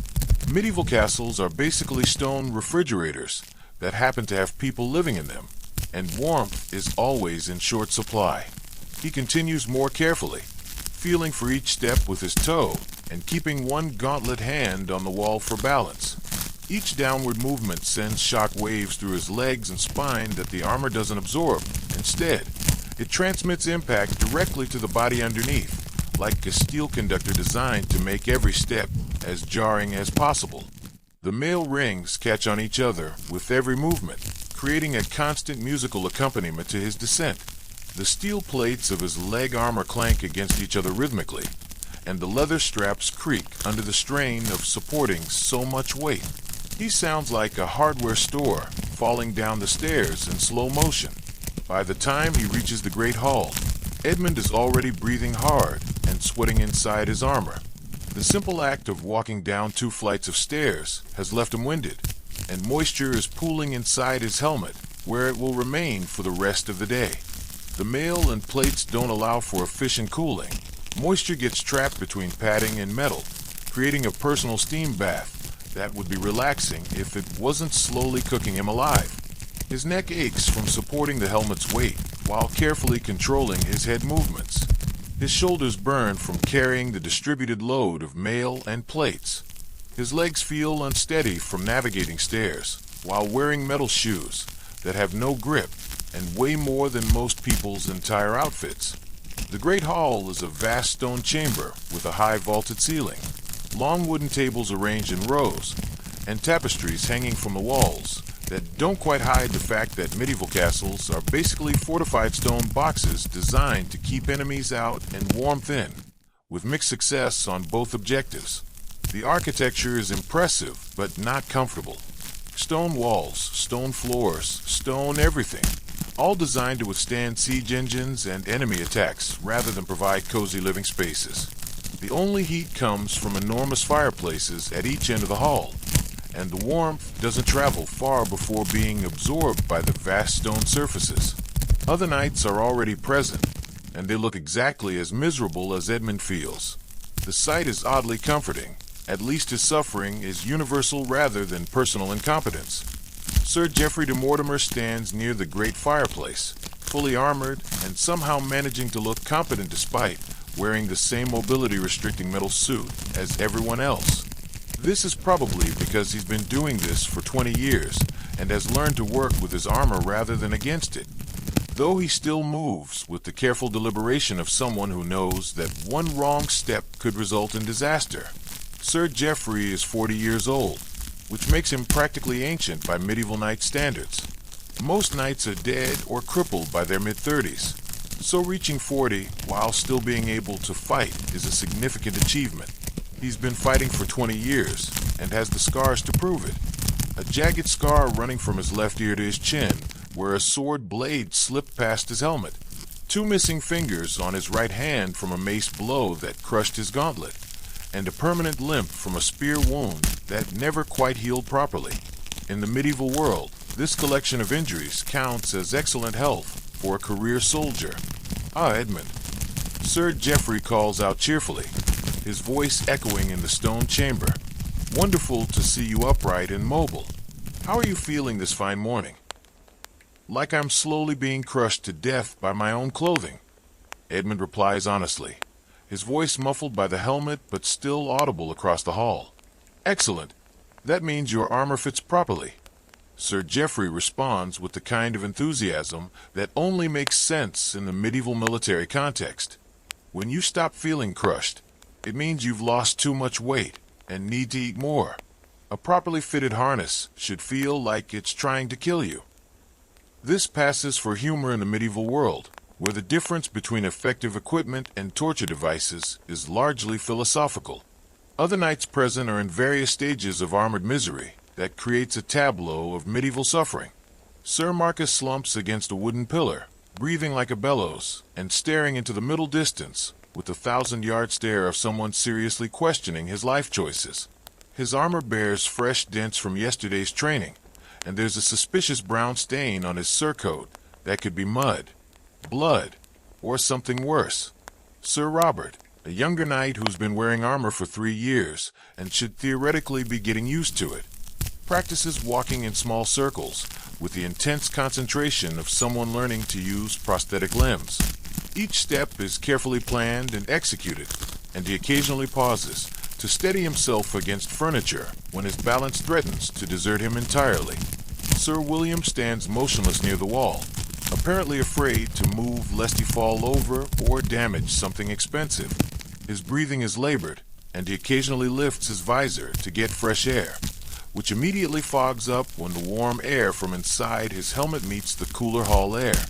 Medieval castles are basically stone refrigerators that happen to have people living in them, and warmth is always in short supply. He continues more carefully, feeling for each step with his toe and keeping one gauntlet hand on the wall for balance. Each downward movement sends shock waves through his legs and spine that the armor doesn't absorb. Instead, it transmits impact directly to the body underneath, like a steel conductor designed to make every step as jarring as possible. The mail rings catch on each other with every movement, creating a constant musical accompaniment to his descent. The steel plates of his leg armor clank against each other rhythmically, and the leather straps creak under the strain of supporting so much weight. He sounds like a hardware store falling down the stairs in slow motion. By the time he reaches the Great Hall, Edmund is already breathing hard and sweating inside his armor. The simple act of walking down 2 flights of stairs has left him winded, and moisture is pooling inside his helmet, where it will remain for the rest of the day. The mail and plates don't allow for efficient cooling. Moisture gets trapped between padding and metal, creating a personal steam bath that would be relaxing if it wasn't slowly cooking him alive. His neck aches from supporting the helmet's weight while carefully controlling his head movements. His shoulders burn from carrying the distributed load of mail and plates. His legs feel unsteady from navigating stairs while wearing metal shoes that have no grip and weigh more than most people's entire outfits. The Great Hall is a vast stone chamber with a high vaulted ceiling, long wooden tables arranged in rows, and tapestries hanging from the walls that don't quite hide the fact that medieval castles are basically fortified stone boxes designed to keep enemies out and warmth in, with mixed success on both objectives. The architecture is impressive but not comfortable. Stone walls, stone floors, stone everything, all designed to withstand siege engines and enemy attacks rather than provide cozy living spaces. The only heat comes from enormous fireplaces at each end of the hall, and the warmth doesn't travel far before being absorbed by the vast stone surfaces. Other knights are already present, and they look exactly as miserable as Edmund feels. The sight is oddly comforting. At least his suffering is universal rather than personal incompetence. Sir Geoffrey de Mortimer stands near the great fireplace, fully armored and somehow managing to look competent despite wearing the same mobility-restricting metal suit as everyone else. This is probably because he's been doing this for 20 years and has learned to work with his armor rather than against it, though he still moves with the careful deliberation of someone who knows that one wrong step could result in disaster. Sir Geoffrey is 40 years old, which makes him practically ancient by medieval knight standards. Most knights are dead or crippled by their mid-30s, so reaching 40 while still being able to fight is a significant achievement. He's been fighting for 20 years and has the scars to prove it. A jagged scar running from his left ear to his chin, where a sword blade slipped past his helmet. 2 missing fingers on his right hand from a mace blow that crushed his gauntlet, and a permanent limp from a spear wound that never quite healed properly. In the medieval world, this collection of injuries counts as excellent health for a career soldier. Ah, Edmund. Sir Geoffrey calls out cheerfully, his voice echoing in the stone chamber. Wonderful to see you upright and mobile. How are you feeling this fine morning? Like I'm slowly being crushed to death by my own clothing, Edmund replies honestly, his voice muffled by the helmet but still audible across the hall. Excellent. That means your armor fits properly. Sir Geoffrey responds with the kind of enthusiasm that only makes sense in the medieval military context. When you stop feeling crushed, it means you've lost too much weight and need to eat more. A properly fitted harness should feel like it's trying to kill you. This passes for humor in the medieval world, where the difference between effective equipment and torture devices is largely philosophical. Other knights present are in various stages of armored misery that creates a tableau of medieval suffering. Sir Marcus slumps against a wooden pillar, breathing like a bellows and staring into the middle distance with the 1,000-yard stare of someone seriously questioning his life choices. His armor bears fresh dents from yesterday's training, and there's a suspicious brown stain on his surcoat that could be mud, blood, or something worse. Sir Robert, a younger knight who's been wearing armor for 3 years and should theoretically be getting used to it, practices walking in small circles with the intense concentration of someone learning to use prosthetic limbs. Each step is carefully planned and executed, and he occasionally pauses to steady himself against furniture when his balance threatens to desert him entirely. Sir William stands motionless near the wall, apparently afraid to move lest he fall over or damage something expensive. His breathing is labored, and he occasionally lifts his visor to get fresh air, which immediately fogs up when the warm air from inside his helmet meets the cooler hall air.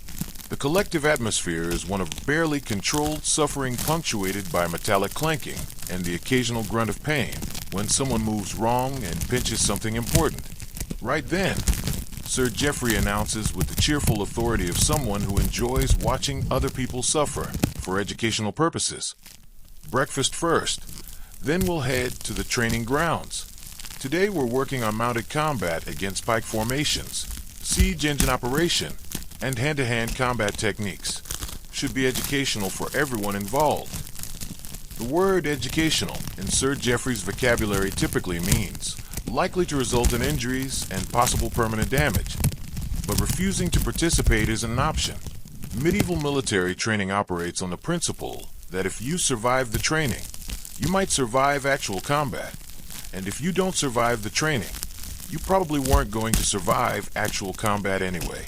The collective atmosphere is one of barely controlled suffering, punctuated by metallic clanking and the occasional grunt of pain when someone moves wrong and pinches something important. Right then, Sir Geoffrey announces with the cheerful authority of someone who enjoys watching other people suffer for educational purposes. Breakfast first, then we'll head to the training grounds. Today we're working on mounted combat against pike formations, siege engine operation, and hand-to-hand combat techniques. Should be educational for everyone involved. The word educational in Sir Geoffrey's vocabulary typically means likely to result in injuries and possible permanent damage, but refusing to participate isn't an option. Medieval military training operates on the principle that if you survive the training, you might survive actual combat, and if you don't survive the training, you probably weren't going to survive actual combat anyway.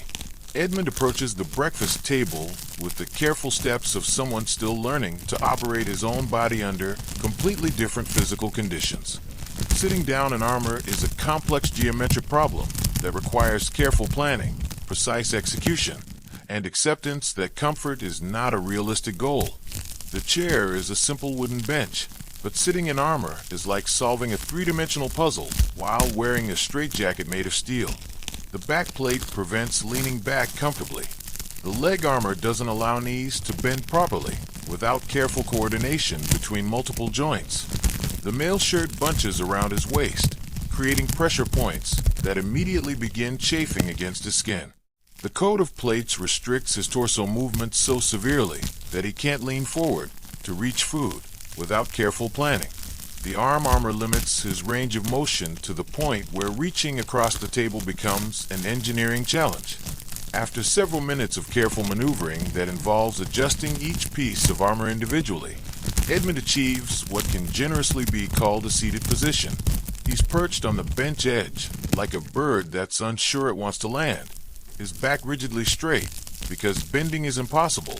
Edmund approaches the breakfast table with the careful steps of someone still learning to operate his own body under completely different physical conditions. Sitting down in armor is a complex geometric problem that requires careful planning, precise execution, and acceptance that comfort is not a realistic goal. The chair is a simple wooden bench, but sitting in armor is like solving a three-dimensional puzzle while wearing a straitjacket made of steel. The back plate prevents leaning back comfortably. The leg armor doesn't allow knees to bend properly without careful coordination between multiple joints. The mail shirt bunches around his waist, creating pressure points that immediately begin chafing against his skin. The coat of plates restricts his torso movements so severely that he can't lean forward to reach food without careful planning. The arm armor limits his range of motion to the point where reaching across the table becomes an engineering challenge. After several minutes of careful maneuvering that involves adjusting each piece of armor individually, Edmund achieves what can generously be called a seated position. He's perched on the bench edge, like a bird that's unsure it wants to land, his back rigidly straight because bending is impossible,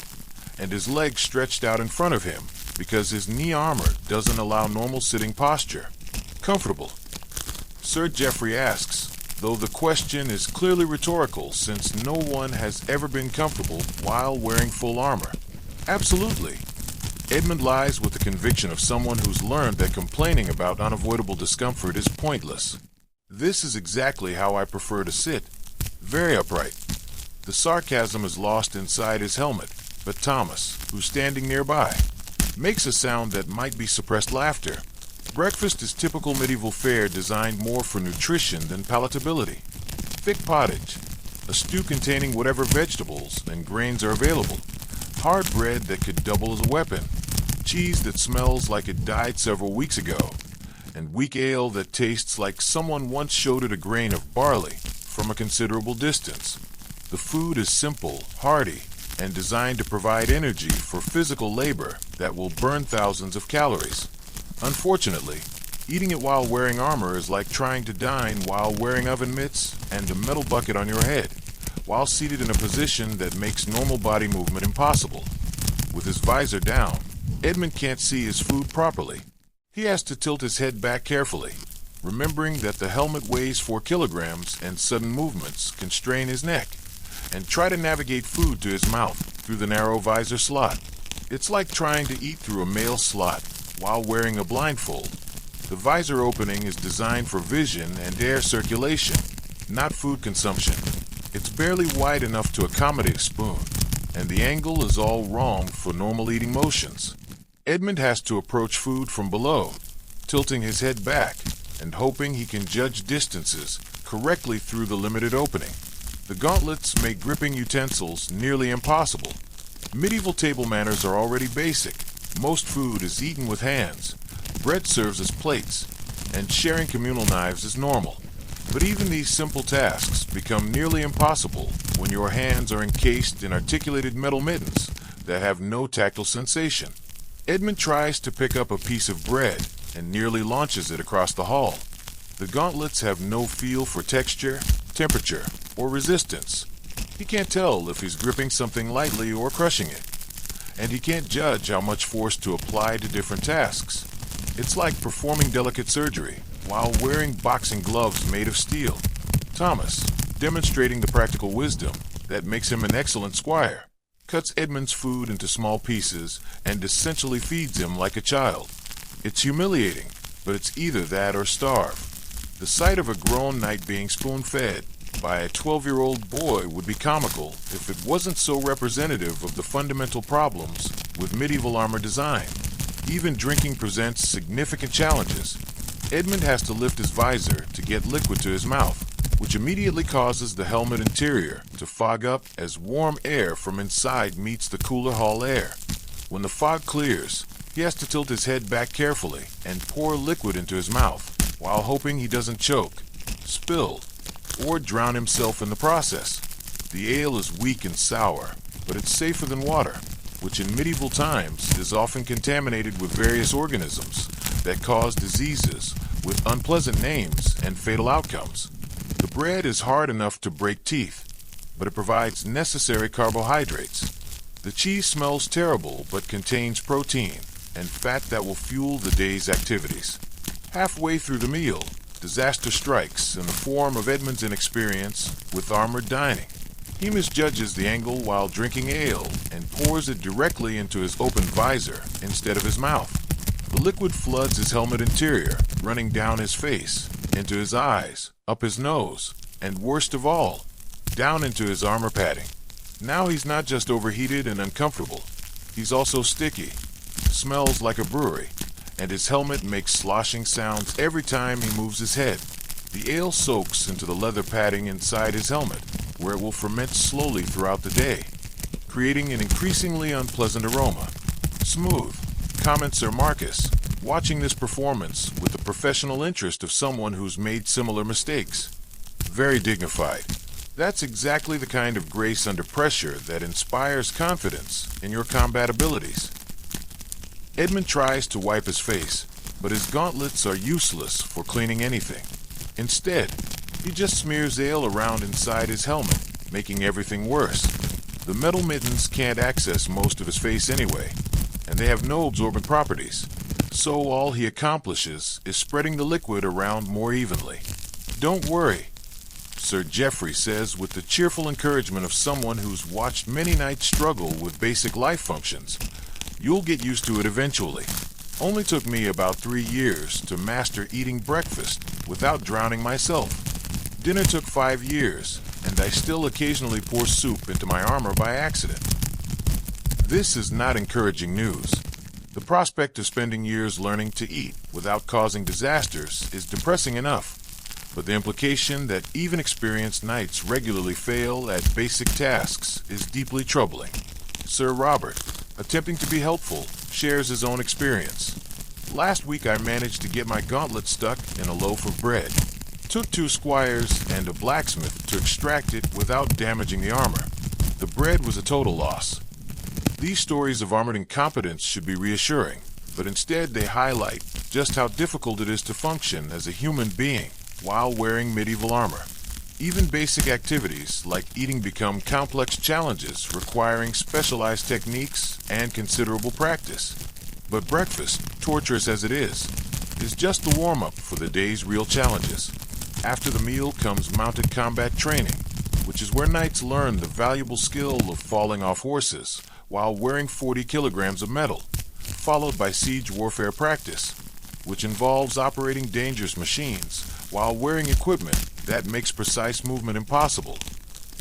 and his legs stretched out in front of him because his knee armor doesn't allow normal sitting posture. Comfortable? Sir Geoffrey asks, though the question is clearly rhetorical since no one has ever been comfortable while wearing full armor. Absolutely. Edmund lies with the conviction of someone who's learned that complaining about unavoidable discomfort is pointless. This is exactly how I prefer to sit. Very upright. The sarcasm is lost inside his helmet, but Thomas, who's standing nearby, makes a sound that might be suppressed laughter. Breakfast is typical medieval fare designed more for nutrition than palatability. Thick pottage, a stew containing whatever vegetables and grains are available, hard bread that could double as a weapon, cheese that smells like it died several weeks ago, and weak ale that tastes like someone once showed it a grain of barley from a considerable distance. The food is simple, hearty, and designed to provide energy for physical labor that will burn thousands of calories. Unfortunately, eating it while wearing armor is like trying to dine while wearing oven mitts and a metal bucket on your head, while seated in a position that makes normal body movement impossible. With his visor down, Edmund can't see his food properly. He has to tilt his head back carefully, remembering that the helmet weighs 4 kilograms and sudden movements can strain his neck, and try to navigate food to his mouth through the narrow visor slot. It's like trying to eat through a mail slot while wearing a blindfold. The visor opening is designed for vision and air circulation, not food consumption. It's barely wide enough to accommodate a spoon, and the angle is all wrong for normal eating motions. Edmund has to approach food from below, tilting his head back and hoping he can judge distances correctly through the limited opening. The gauntlets make gripping utensils nearly impossible. Medieval table manners are already basic. Most food is eaten with hands, bread serves as plates, and sharing communal knives is normal. But even these simple tasks become nearly impossible when your hands are encased in articulated metal mittens that have no tactile sensation. Edmund tries to pick up a piece of bread and nearly launches it across the hall. The gauntlets have no feel for texture, temperature, or resistance. He can't tell if he's gripping something lightly or crushing it, and he can't judge how much force to apply to different tasks. It's like performing delicate surgery while wearing boxing gloves made of steel. Thomas, demonstrating the practical wisdom that makes him an excellent squire, cuts Edmund's food into small pieces and essentially feeds him like a child. It's humiliating, but it's either that or starve. The sight of a grown knight being spoon-fed by a 12-year-old boy would be comical if it wasn't so representative of the fundamental problems with medieval armor design. Even drinking presents significant challenges. Edmund has to lift his visor to get liquid to his mouth, which immediately causes the helmet interior to fog up as warm air from inside meets the cooler hall air. When the fog clears, he has to tilt his head back carefully and pour liquid into his mouth, while hoping he doesn't choke, spill, or drown himself in the process. The ale is weak and sour, but it's safer than water, which in medieval times is often contaminated with various organisms that cause diseases with unpleasant names and fatal outcomes. The bread is hard enough to break teeth, but it provides necessary carbohydrates. The cheese smells terrible but contains protein and fat that will fuel the day's activities. Halfway through the meal, disaster strikes in the form of Edmund's inexperience with armored dining. He misjudges the angle while drinking ale and pours it directly into his open visor instead of his mouth. The liquid floods his helmet interior, running down his face, into his eyes, up his nose, and worst of all, down into his armor padding. Now he's not just overheated and uncomfortable, he's also sticky, smells like a brewery, and his helmet makes sloshing sounds every time he moves his head. The ale soaks into the leather padding inside his helmet, where it will ferment slowly throughout the day, creating an increasingly unpleasant aroma. Smooth, comments Sir Marcus, watching this performance with the professional interest of someone who's made similar mistakes. Very dignified. That's exactly the kind of grace under pressure that inspires confidence in your combat abilities. Edmund tries to wipe his face, but his gauntlets are useless for cleaning anything. Instead, he just smears ale around inside his helmet, making everything worse. The metal mittens can't access most of his face anyway, and they have no absorbent properties, so all he accomplishes is spreading the liquid around more evenly. Don't worry, Sir Geoffrey says with the cheerful encouragement of someone who's watched many knights struggle with basic life functions. You'll get used to it eventually. Only took me about 3 years to master eating breakfast without drowning myself. Dinner took 5 years, and I still occasionally pour soup into my armor by accident. This is not encouraging news. The prospect of spending years learning to eat without causing disasters is depressing enough, but the implication that even experienced knights regularly fail at basic tasks is deeply troubling. Sir Robert, attempting to be helpful, shares his own experience. Last week I managed to get my gauntlet stuck in a loaf of bread. Took 2 squires and a blacksmith to extract it without damaging the armor. The bread was a total loss. These stories of armored incompetence should be reassuring, but instead they highlight just how difficult it is to function as a human being while wearing medieval armor. Even basic activities like eating become complex challenges requiring specialized techniques and considerable practice. But breakfast, torturous as it is just the warm-up for the day's real challenges. After the meal comes mounted combat training, which is where knights learn the valuable skill of falling off horses while wearing 40 kilograms of metal, followed by siege warfare practice, which involves operating dangerous machines while wearing equipment that makes precise movement impossible.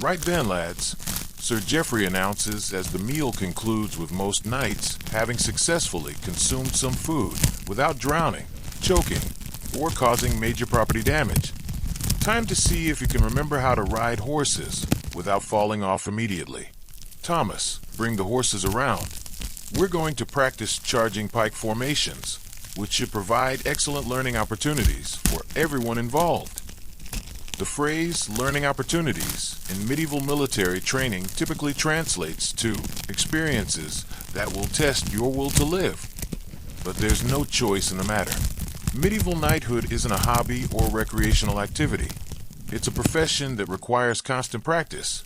Right then, lads, Sir Geoffrey announces as the meal concludes with most knights having successfully consumed some food without drowning, choking, or causing major property damage. Time to see if you can remember how to ride horses without falling off immediately. Thomas, bring the horses around. We're going to practice charging pike formations, which should provide excellent learning opportunities for everyone involved. The phrase learning opportunities in medieval military training typically translates to experiences that will test your will to live. But there's no choice in the matter. Medieval knighthood isn't a hobby or recreational activity. It's a profession that requires constant practice,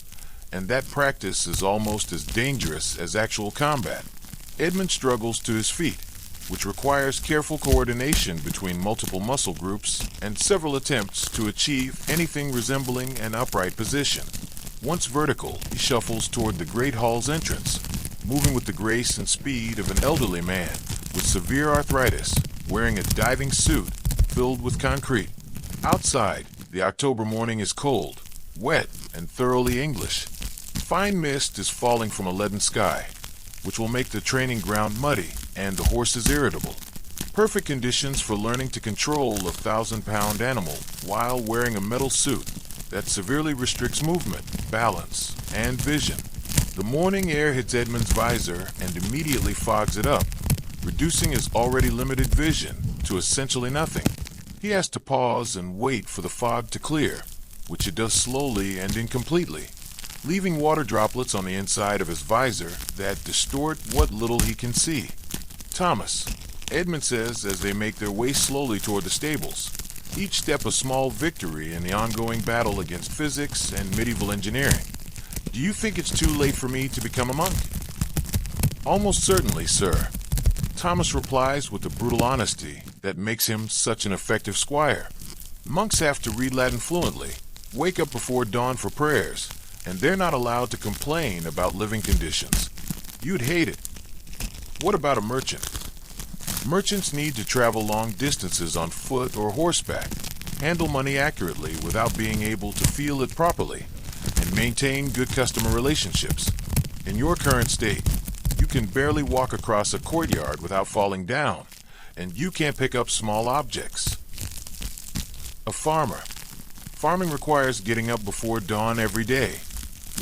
and that practice is almost as dangerous as actual combat. Edmund struggles to his feet, which requires careful coordination between multiple muscle groups and several attempts to achieve anything resembling an upright position. Once vertical, he shuffles toward the great hall's entrance, moving with the grace and speed of an elderly man with severe arthritis, wearing a diving suit filled with concrete. Outside, the October morning is cold, wet, and thoroughly English. Fine mist is falling from a leaden sky, which will make the training ground muddy and the horses irritable. Perfect conditions for learning to control a 1,000-pound animal while wearing a metal suit that severely restricts movement, balance, and vision. The morning air hits Edmund's visor and immediately fogs it up, reducing his already limited vision to essentially nothing. He has to pause and wait for the fog to clear, which it does slowly and incompletely, leaving water droplets on the inside of his visor that distort what little he can see. Thomas, Edmund says as they make their way slowly toward the stables, each step a small victory in the ongoing battle against physics and medieval engineering. Do you think it's too late for me to become a monk? Almost certainly, sir. Thomas replies with the brutal honesty that makes him such an effective squire. Monks have to read Latin fluently, wake up before dawn for prayers, and they're not allowed to complain about living conditions. You'd hate it. What about a merchant? Merchants need to travel long distances on foot or horseback, handle money accurately without being able to feel it properly, and maintain good customer relationships. In your current state, you can barely walk across a courtyard without falling down, and you can't pick up small objects. A farmer. Farming requires getting up before dawn every day,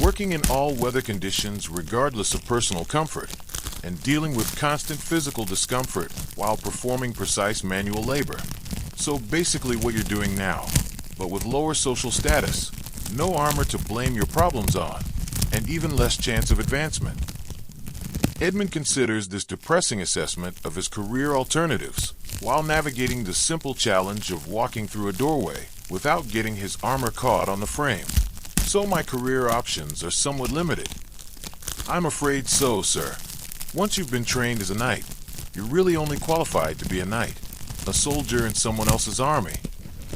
working in all weather conditions regardless of personal comfort, and dealing with constant physical discomfort while performing precise manual labor. So basically what you're doing now, but with lower social status, no armor to blame your problems on, and even less chance of advancement. Edmund considers this depressing assessment of his career alternatives while navigating the simple challenge of walking through a doorway without getting his armor caught on the frame. So my career options are somewhat limited. I'm afraid so, sir. Once you've been trained as a knight, you're really only qualified to be a knight, a soldier in someone else's army,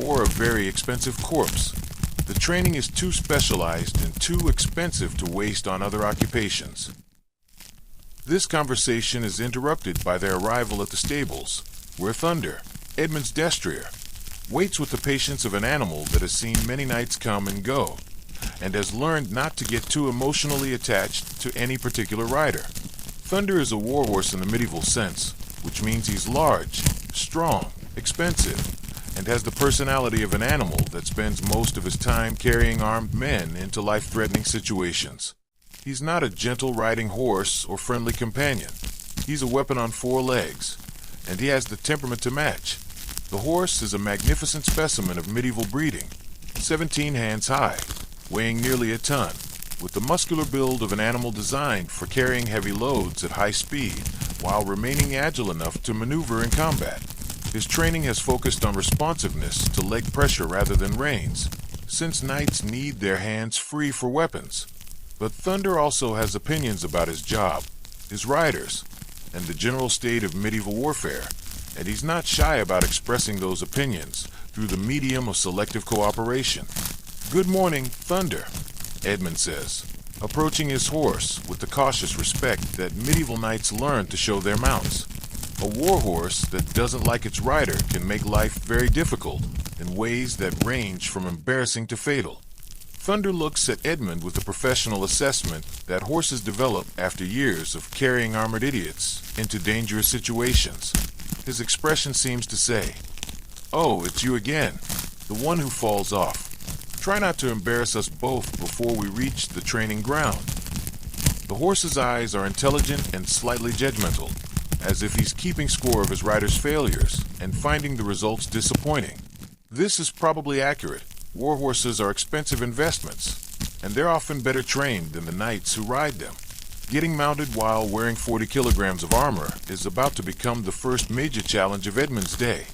or a very expensive corpse. The training is too specialized and too expensive to waste on other occupations. This conversation is interrupted by their arrival at the stables, where Thunder, Edmund's destrier, waits with the patience of an animal that has seen many knights come and go, and has learned not to get too emotionally attached to any particular rider. Thunder is a warhorse in the medieval sense, which means he's large, strong, expensive, and has the personality of an animal that spends most of his time carrying armed men into life-threatening situations. He's not a gentle riding horse or friendly companion. He's a weapon on 4 legs, and he has the temperament to match. The horse is a magnificent specimen of medieval breeding, 17 hands high, weighing nearly a ton, with the muscular build of an animal designed for carrying heavy loads at high speed while remaining agile enough to maneuver in combat. His training has focused on responsiveness to leg pressure rather than reins, since knights need their hands free for weapons. But Thunder also has opinions about his job, his riders, and the general state of medieval warfare, and he's not shy about expressing those opinions through the medium of selective cooperation. "Good morning, Thunder," Edmund says, approaching his horse with the cautious respect that medieval knights learned to show their mounts. A warhorse that doesn't like its rider can make life very difficult in ways that range from embarrassing to fatal. Thunder looks at Edmund with the professional assessment that horses develop after years of carrying armored idiots into dangerous situations. His expression seems to say, "Oh, it's you again, the one who falls off. Try not to embarrass us both before we reach the training ground." The horse's eyes are intelligent and slightly judgmental, as if he's keeping score of his rider's failures and finding the results disappointing. This is probably accurate, War horses are expensive investments, and they're often better trained than the knights who ride them. Getting mounted while wearing 40 kilograms of armor is about to become the first major challenge of Edmund's day,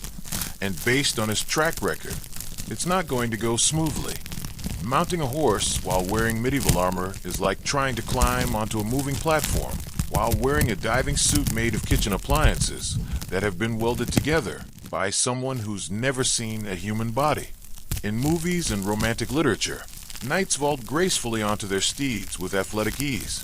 and based on his track record, it's not going to go smoothly. Mounting a horse while wearing medieval armor is like trying to climb onto a moving platform while wearing a diving suit made of kitchen appliances that have been welded together by someone who's never seen a human body. In movies and romantic literature, knights vault gracefully onto their steeds with athletic ease,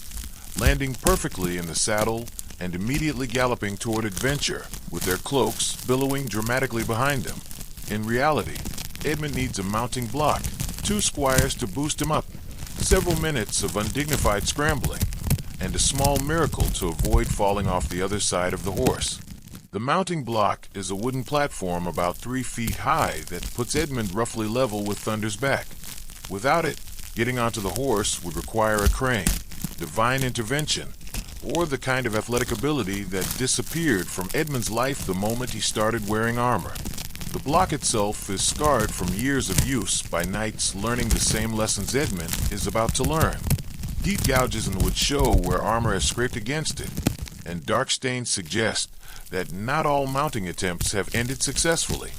landing perfectly in the saddle and immediately galloping toward adventure with their cloaks billowing dramatically behind them. In reality, Edmund needs a mounting block, 2 squires to boost him up, several minutes of undignified scrambling, and a small miracle to avoid falling off the other side of the horse. The mounting block is a wooden platform about 3 feet high that puts Edmund roughly level with Thunder's back. Without it, getting onto the horse would require a crane, divine intervention, or the kind of athletic ability that disappeared from Edmund's life the moment he started wearing armor. The block itself is scarred from years of use by knights learning the same lessons Edmund is about to learn. Deep gouges in the wood show where armor has scraped against it, and dark stains suggest that not all mounting attempts have ended successfully.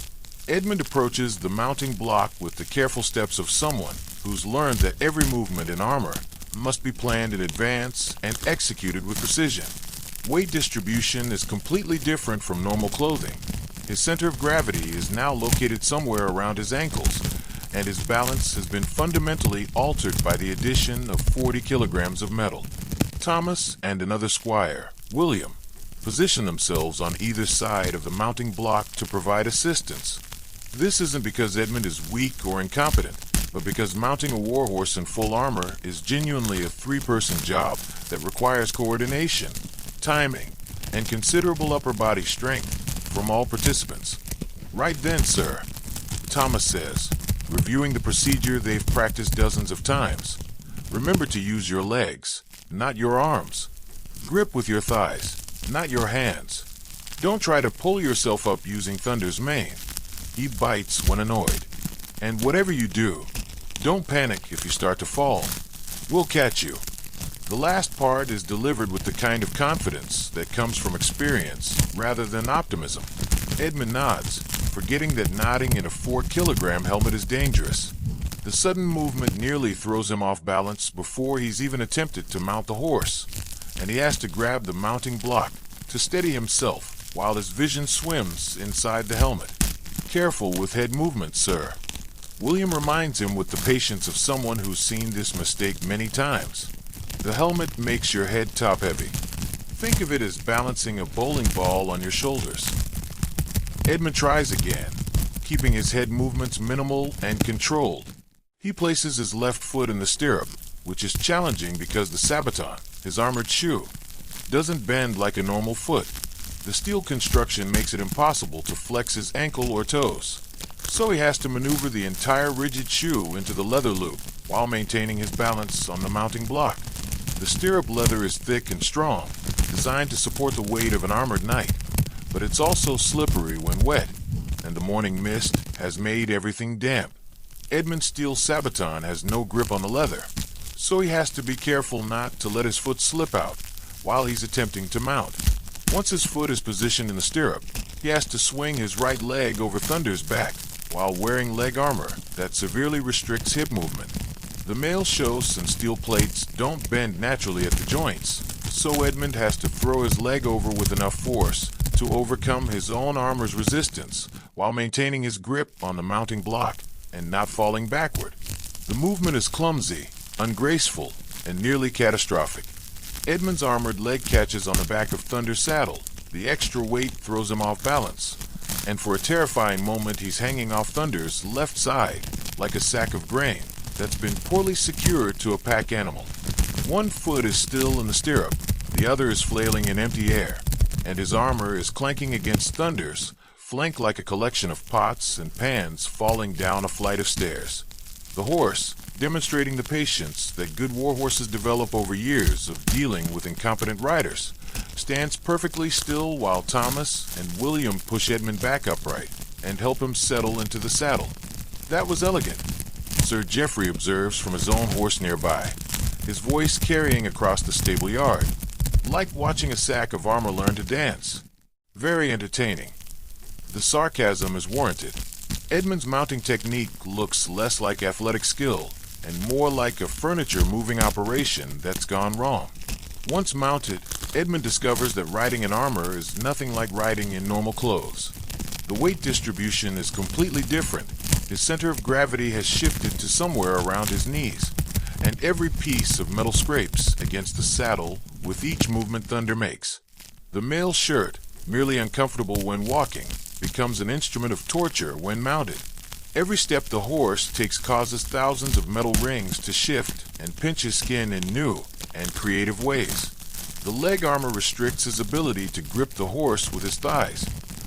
Edmund approaches the mounting block with the careful steps of someone who's learned that every movement in armor must be planned in advance and executed with precision. Weight distribution is completely different from normal clothing. His center of gravity is now located somewhere around his ankles, and his balance has been fundamentally altered by the addition of 40 kilograms of metal. Thomas and another squire, William, position themselves on either side of the mounting block to provide assistance. This isn't because Edmund is weak or incompetent, but because mounting a warhorse in full armor is genuinely a 3-person job that requires coordination, timing, and considerable upper body strength from all participants. "Right then, sir," Thomas says, reviewing the procedure they've practiced dozens of times. "Remember to use your legs, not your arms. Grip with your thighs, not your hands. Don't try to pull yourself up using Thunder's mane. He bites when annoyed. And whatever you do, don't panic if you start to fall. We'll catch you." The last part is delivered with the kind of confidence that comes from experience rather than optimism. Edmund nods, forgetting that nodding in a 4-kilogram helmet is dangerous. The sudden movement nearly throws him off balance before he's even attempted to mount the horse, and he has to grab the mounting block to steady himself while his vision swims inside the helmet. "Careful with head movements, sir." William reminds him with the patience of someone who's seen this mistake many times. The helmet makes your head top-heavy. Think of it as balancing a bowling ball on your shoulders. Edmund tries again, keeping his head movements minimal and controlled. He places his left foot in the stirrup, which is challenging because the sabaton, his armored shoe, doesn't bend like a normal foot. The steel construction makes it impossible to flex his ankle or toes, so he has to maneuver the entire rigid shoe into the leather loop while maintaining his balance on the mounting block. The stirrup leather is thick and strong, designed to support the weight of an armored knight, but it's also slippery when wet, and the morning mist has made everything damp. Edmund's steel sabaton has no grip on the leather, so he has to be careful not to let his foot slip out while he's attempting to mount. Once his foot is positioned in the stirrup, he has to swing his right leg over Thunder's back while wearing leg armor that severely restricts hip movement. The mail shows and steel plates don't bend naturally at the joints, so Edmund has to throw his leg over with enough force to overcome his own armor's resistance while maintaining his grip on the mounting block and not falling backward. The movement is clumsy, ungraceful, and nearly catastrophic. Edmund's armored leg catches on the back of Thunder's saddle. The extra weight throws him off balance, and for a terrifying moment he's hanging off Thunder's left side like a sack of grain that's been poorly secured to a pack animal. One foot is still in the stirrup, the other is flailing in empty air, and his armor is clanking against Thunder's flank like a collection of pots and pans falling down a flight of stairs. The horse, demonstrating the patience that good war horses develop over years of dealing with incompetent riders, stands perfectly still while Thomas and William push Edmund back upright and help him settle into the saddle. That was elegant. Sir Geoffrey observes from his own horse nearby, his voice carrying across the stable yard, like watching a sack of armor learn to dance. Very entertaining. The sarcasm is warranted. Edmund's mounting technique looks less like athletic skill and more like a furniture-moving operation that's gone wrong. Once mounted, Edmund discovers that riding in armor is nothing like riding in normal clothes. The weight distribution is completely different. His center of gravity has shifted to somewhere around his knees, and every piece of metal scrapes against the saddle with each movement Thunder makes. The mail shirt, merely uncomfortable when walking, becomes an instrument of torture when mounted. Every step the horse takes causes thousands of metal rings to shift and pinch his skin in new and creative ways. The leg armor restricts his ability to grip the horse with his thighs,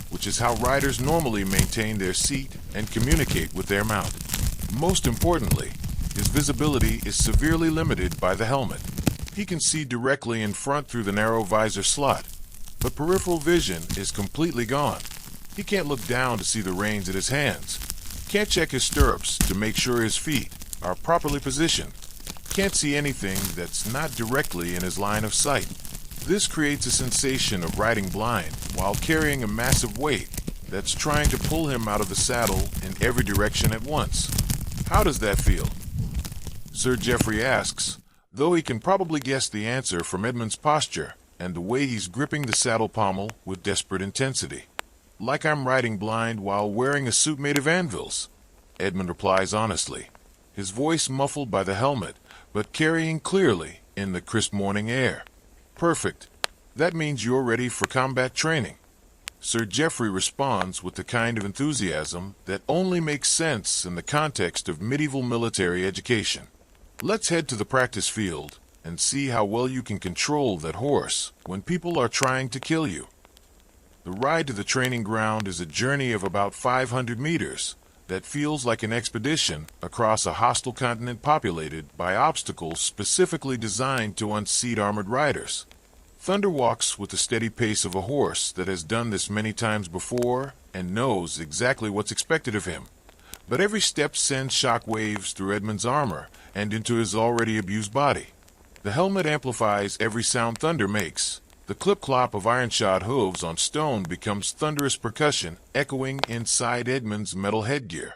which is how riders normally maintain their seat and communicate with their mount. Most importantly, his visibility is severely limited by the helmet. He can see directly in front through the narrow visor slot, but peripheral vision is completely gone. He can't look down to see the reins at his hands, can't check his stirrups to make sure his feet are properly positioned, can't see anything that's not directly in his line of sight. This creates a sensation of riding blind while carrying a massive weight that's trying to pull him out of the saddle in every direction at once. How does that feel? Sir Geoffrey asks, though he can probably guess the answer from Edmund's posture and the way he's gripping the saddle pommel with desperate intensity. Like I'm riding blind while wearing a suit made of anvils, Edmund replies honestly, his voice muffled by the helmet, but carrying clearly in the crisp morning air. Perfect. That means you're ready for combat training. Sir Geoffrey responds with the kind of enthusiasm that only makes sense in the context of medieval military education. Let's head to the practice field and see how well you can control that horse when people are trying to kill you. The ride to the training ground is a journey of about 500 meters that feels like an expedition across a hostile continent populated by obstacles specifically designed to unseat armored riders. Thunder walks with the steady pace of a horse that has done this many times before and knows exactly what's expected of him. But every step sends shock waves through Edmund's armor and into his already abused body. The helmet amplifies every sound Thunder makes. The clip-clop of iron-shod hooves on stone becomes thunderous percussion echoing inside Edmund's metal headgear.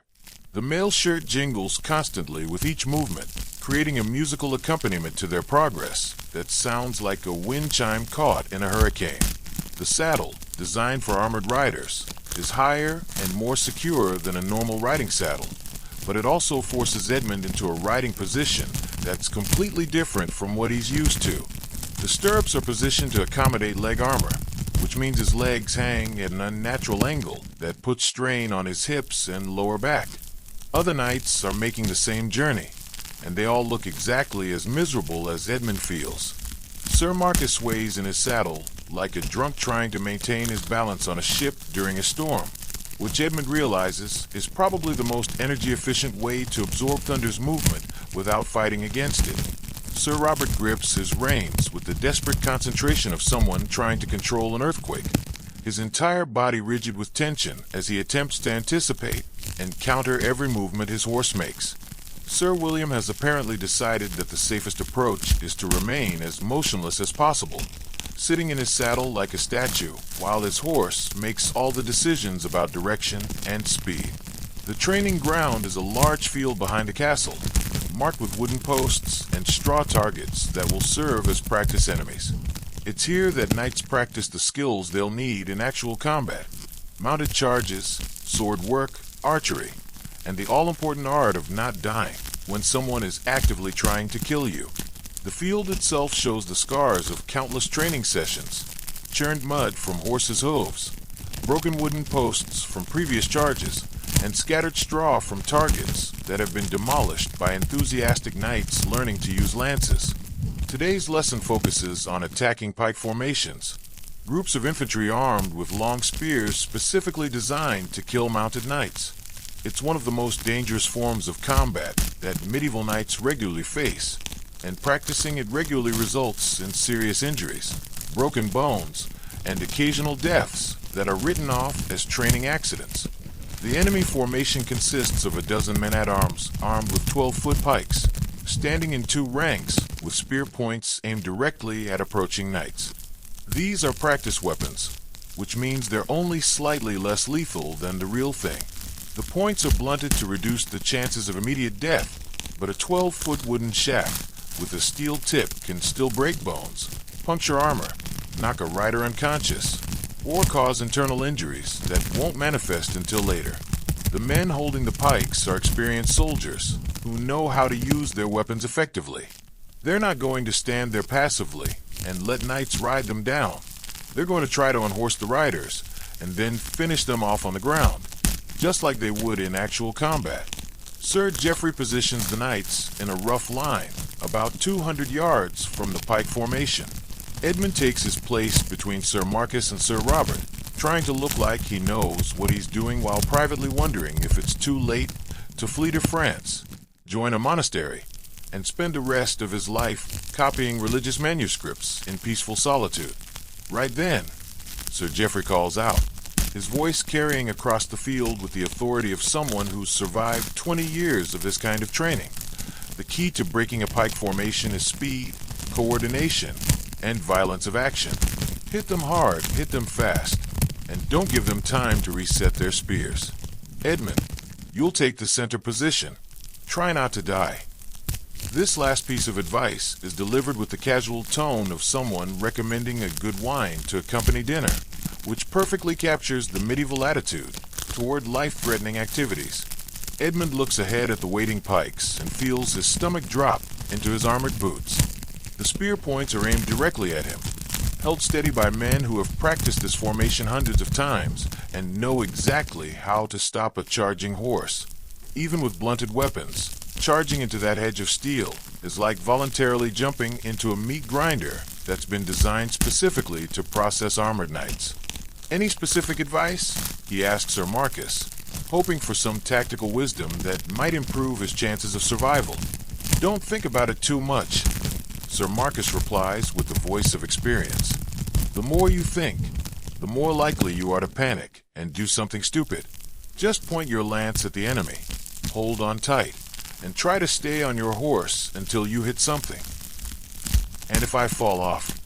The mail shirt jingles constantly with each movement, creating a musical accompaniment to their progress that sounds like a wind chime caught in a hurricane. The saddle, designed for armored riders, is higher and more secure than a normal riding saddle, but it also forces Edmund into a riding position that's completely different from what he's used to. The stirrups are positioned to accommodate leg armor, which means his legs hang at an unnatural angle that puts strain on his hips and lower back. Other knights are making the same journey, and they all look exactly as miserable as Edmund feels. Sir Marcus sways in his saddle like a drunk trying to maintain his balance on a ship during a storm, which Edmund realizes is probably the most energy-efficient way to absorb Thunder's movement without fighting against it. Sir Robert grips his reins with the desperate concentration of someone trying to control an earthquake, his entire body rigid with tension as he attempts to anticipate and counter every movement his horse makes. Sir William has apparently decided that the safest approach is to remain as motionless as possible, sitting in his saddle like a statue while his horse makes all the decisions about direction and speed. The training ground is a large field behind a castle, marked with wooden posts and straw targets that will serve as practice enemies. It's here that knights practice the skills they'll need in actual combat: mounted charges, sword work, archery, and the all-important art of not dying when someone is actively trying to kill you. The field itself shows the scars of countless training sessions, churned mud from horses' hooves, broken wooden posts from previous charges, and scattered straw from targets that have been demolished by enthusiastic knights learning to use lances. Today's lesson focuses on attacking pike formations, groups of infantry armed with long spears specifically designed to kill mounted knights. It's one of the most dangerous forms of combat that medieval knights regularly face, and practicing it regularly results in serious injuries, broken bones, and occasional deaths that are written off as training accidents. The enemy formation consists of a dozen men-at-arms armed with 12-foot pikes, standing in two ranks with spear points aimed directly at approaching knights. These are practice weapons, which means they're only slightly less lethal than the real thing. The points are blunted to reduce the chances of immediate death, but a 12-foot wooden shaft with a steel tip can still break bones, puncture armor, knock a rider unconscious, or cause internal injuries that won't manifest until later. The men holding the pikes are experienced soldiers who know how to use their weapons effectively. They're not going to stand there passively and let knights ride them down. They're going to try to unhorse the riders and then finish them off on the ground, just like they would in actual combat. Sir Geoffrey positions the knights in a rough line, about 200 yards from the pike formation. Edmund takes his place between Sir Marcus and Sir Robert, trying to look like he knows what he's doing while privately wondering if it's too late to flee to France, join a monastery, and spend the rest of his life copying religious manuscripts in peaceful solitude. Right then, Sir Geoffrey calls out, his voice carrying across the field with the authority of someone who's survived 20 years of this kind of training. The key to breaking a pike formation is speed, coordination, and violence of action. Hit them hard, hit them fast, and don't give them time to reset their spears. Edmund, you'll take the center position. Try not to die. This last piece of advice is delivered with the casual tone of someone recommending a good wine to accompany dinner, which perfectly captures the medieval attitude toward life-threatening activities. Edmund looks ahead at the waiting pikes and feels his stomach drop into his armored boots. The spear points are aimed directly at him, held steady by men who have practiced this formation hundreds of times and know exactly how to stop a charging horse. Even with blunted weapons, charging into that hedge of steel is like voluntarily jumping into a meat grinder that's been designed specifically to process armored knights. Any specific advice? He asks Sir Marcus, hoping for some tactical wisdom that might improve his chances of survival. Don't think about it too much, Sir Marcus replies with the voice of experience. The more you think, the more likely you are to panic and do something stupid. Just point your lance at the enemy, hold on tight, and try to stay on your horse until you hit something. And if I fall off,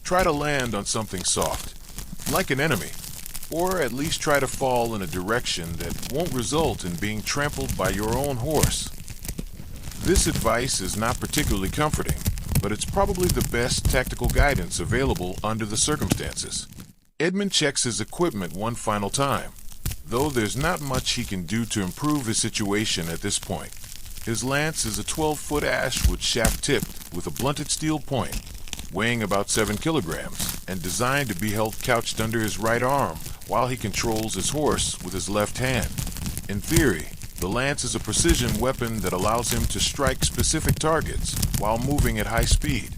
try to land on something soft, like an enemy, or at least try to fall in a direction that won't result in being trampled by your own horse. This advice is not particularly comforting, but it's probably the best tactical guidance available under the circumstances. Edmund checks his equipment one final time, though there's not much he can do to improve his situation at this point. His lance is a 12-foot ashwood shaft tipped with a blunted steel point, weighing about 7 kilograms, and designed to be held couched under his right arm while he controls his horse with his left hand. In theory, the lance is a precision weapon that allows him to strike specific targets while moving at high speed,